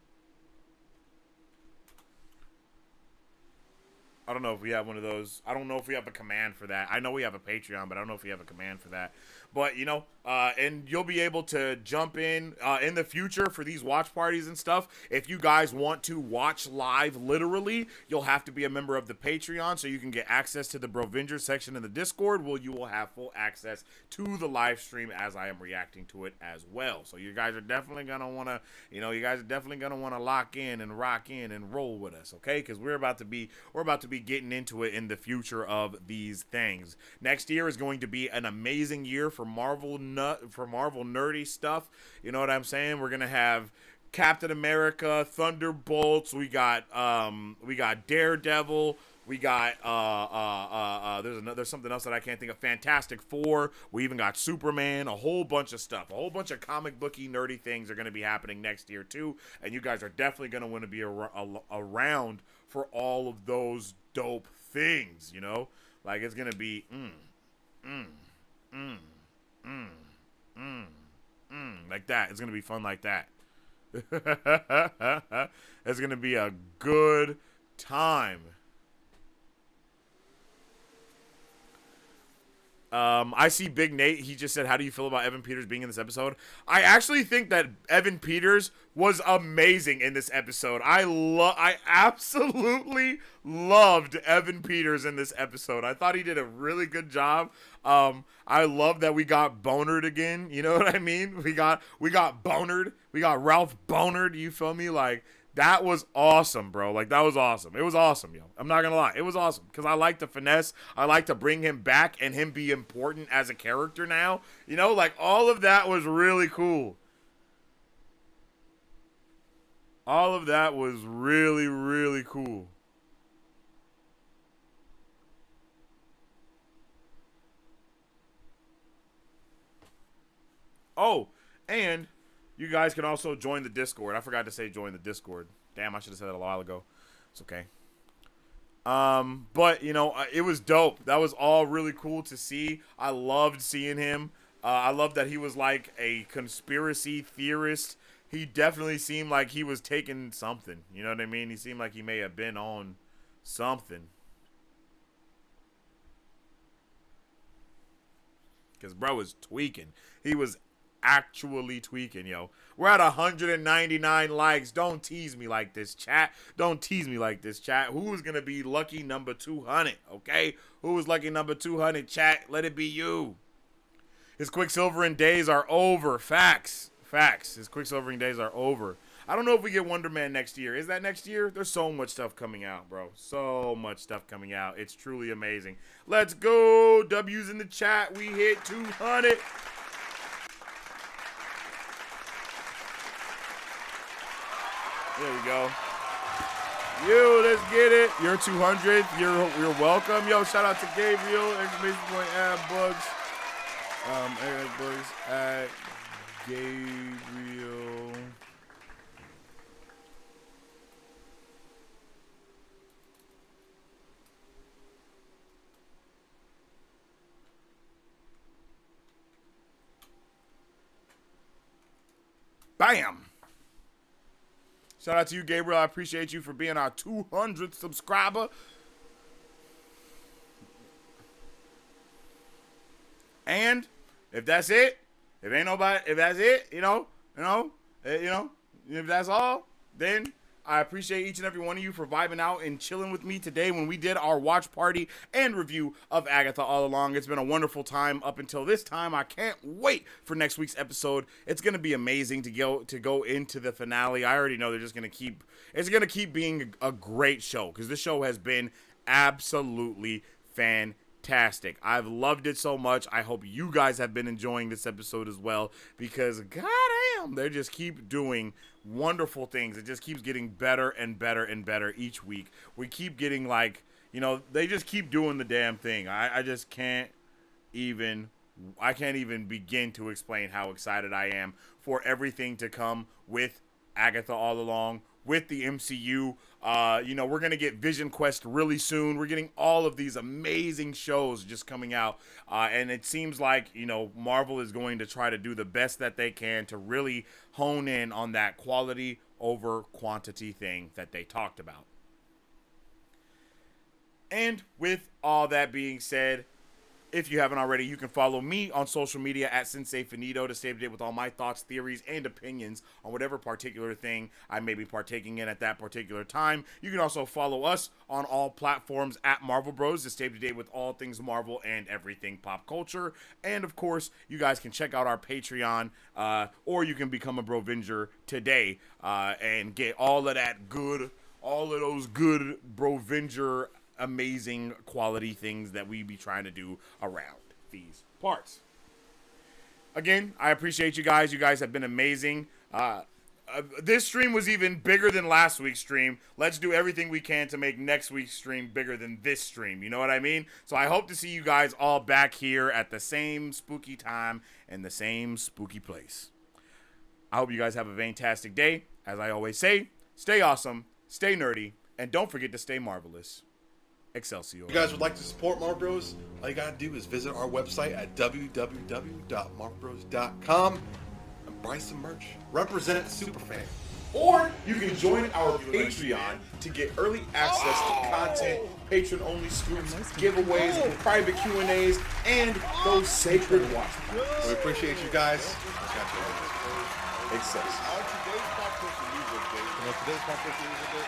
I don't know if we have one of those. I don't know if we have a command for that. I know we have a Patreon, but I don't know if we have a command for that. But, and you'll be able to jump in the future for these watch parties and stuff. If you guys want to watch live, literally, you'll have to be a member of the Patreon so you can get access to the Brovinger section in the Discord. Well, you will have full access to the live stream as I am reacting to it as well. So you guys are definitely going to want to, lock in and rock in and roll with us, okay? Because we're about to be getting into it in the future of these things. Next year is going to be an amazing year for Marvel nerdy stuff. You know what I'm saying? We're gonna have Captain America, Thunderbolts. We got Daredevil. We got there's something else that I can't think of. Fantastic Four. We even got Superman. A whole bunch of stuff. A whole bunch of comic booky nerdy things are gonna be happening next year too. And you guys are definitely gonna want to be around for all of those dope things. Like it's gonna be like that. It's gonna be fun like that. It's gonna be a good time. I see Big Nate. He just said, how do you feel about Evan Peters being in this episode? I actually think that Evan Peters was amazing in this episode. I absolutely loved Evan Peters in this episode. I thought he did a really good job. I love that we got bonered again. You know what I mean? We got bonered. We got Ralph bonered. You feel me? Like, that was awesome, bro. Like, that was awesome. It was awesome, yo. I'm not gonna lie. It was awesome. Because I like the finesse. I like to bring him back and him be important as a character now. Like, all of that was really cool. All of that was really, really cool. Oh, and you guys can also join the Discord. I forgot to say join the Discord. Damn, I should have said that a while ago. It's okay. But, it was dope. That was all really cool to see. I loved seeing him. I love that he was like a conspiracy theorist. He definitely seemed like he was taking something. You know what I mean? He seemed like he may have been on something. Because bro was tweaking. He was actually tweaking, yo. We're at 199 likes. Don't tease me like this, chat. Don't tease me like this, chat. Who is gonna be lucky number 200? Okay, who is lucky number 200? Chat, let it be you. His Quicksilvering days are over. Facts. His Quicksilvering days are over. I don't know if we get Wonder Man next year. Is that next year? There's so much stuff coming out, bro. So much stuff coming out. It's truly amazing. Let's go. W's in the chat. We hit 200. There we go. You, let's get it. You're 200th. You're welcome. Yo, shout out to Gabriel. Exclamation point at Bugs. Bugs at Gabriel. Bam. Shout out to you, Gabriel. I appreciate you for being our 200th subscriber. And if that's it, if that's it, if that's all, then I appreciate each and every one of you for vibing out and chilling with me today when we did our watch party and review of Agatha All Along. It's been a wonderful time up until this time. I can't wait for next week's episode. It's going to be amazing to go into the finale. I already know they're just going to keep being a great show, because this show has been absolutely fantastic. fantastic. I've loved it so much. I hope you guys have been enjoying this episode as well, because goddamn, they just keep doing wonderful things. It just keeps getting better and better and better each week. We keep getting like, you know, they just keep doing the damn thing. I just can't even begin to explain how excited I am for everything to come with Agatha all along, with the MCU. You know, we're going to get Vision Quest really soon. We're getting all of these amazing shows just coming out. And it seems like, you know, Marvel is going to try to do the best that they can to really hone in on that quality over quantity thing that they talked about. And with all that being said, if you haven't already, you can follow me on social media at Sensei Finito to stay up to date with all my thoughts, theories, and opinions on whatever particular thing I may be partaking in at that particular time. You can also follow us on all platforms at Marvel Bros to stay up to date with all things Marvel and everything pop culture. And of course, you guys can check out our Patreon, or you can become a Brovenger today and get all of those good Brovenger amazing quality things that we be trying to do around these parts. Again, I appreciate you guys. You guys have been amazing. This stream was even bigger than last week's stream. Let's do everything we can to make next week's stream bigger than this stream. You know what I mean? So I hope to see you guys all back here at the same spooky time and the same spooky place. I hope you guys have a fantastic day. As I always say, stay awesome, stay nerdy, and don't forget to stay marvelous. Excelsior. If you guys would like to support Marvel Bros, all you gotta do is visit our website at www.marvelbros.com and buy some merch. Represent Superfan. Or you can join our Patreon to get early access to content, patron-only scoops, giveaways, private Q&As, and those sacred watch parties. We appreciate you guys. Excelsior. Today's pop culture music,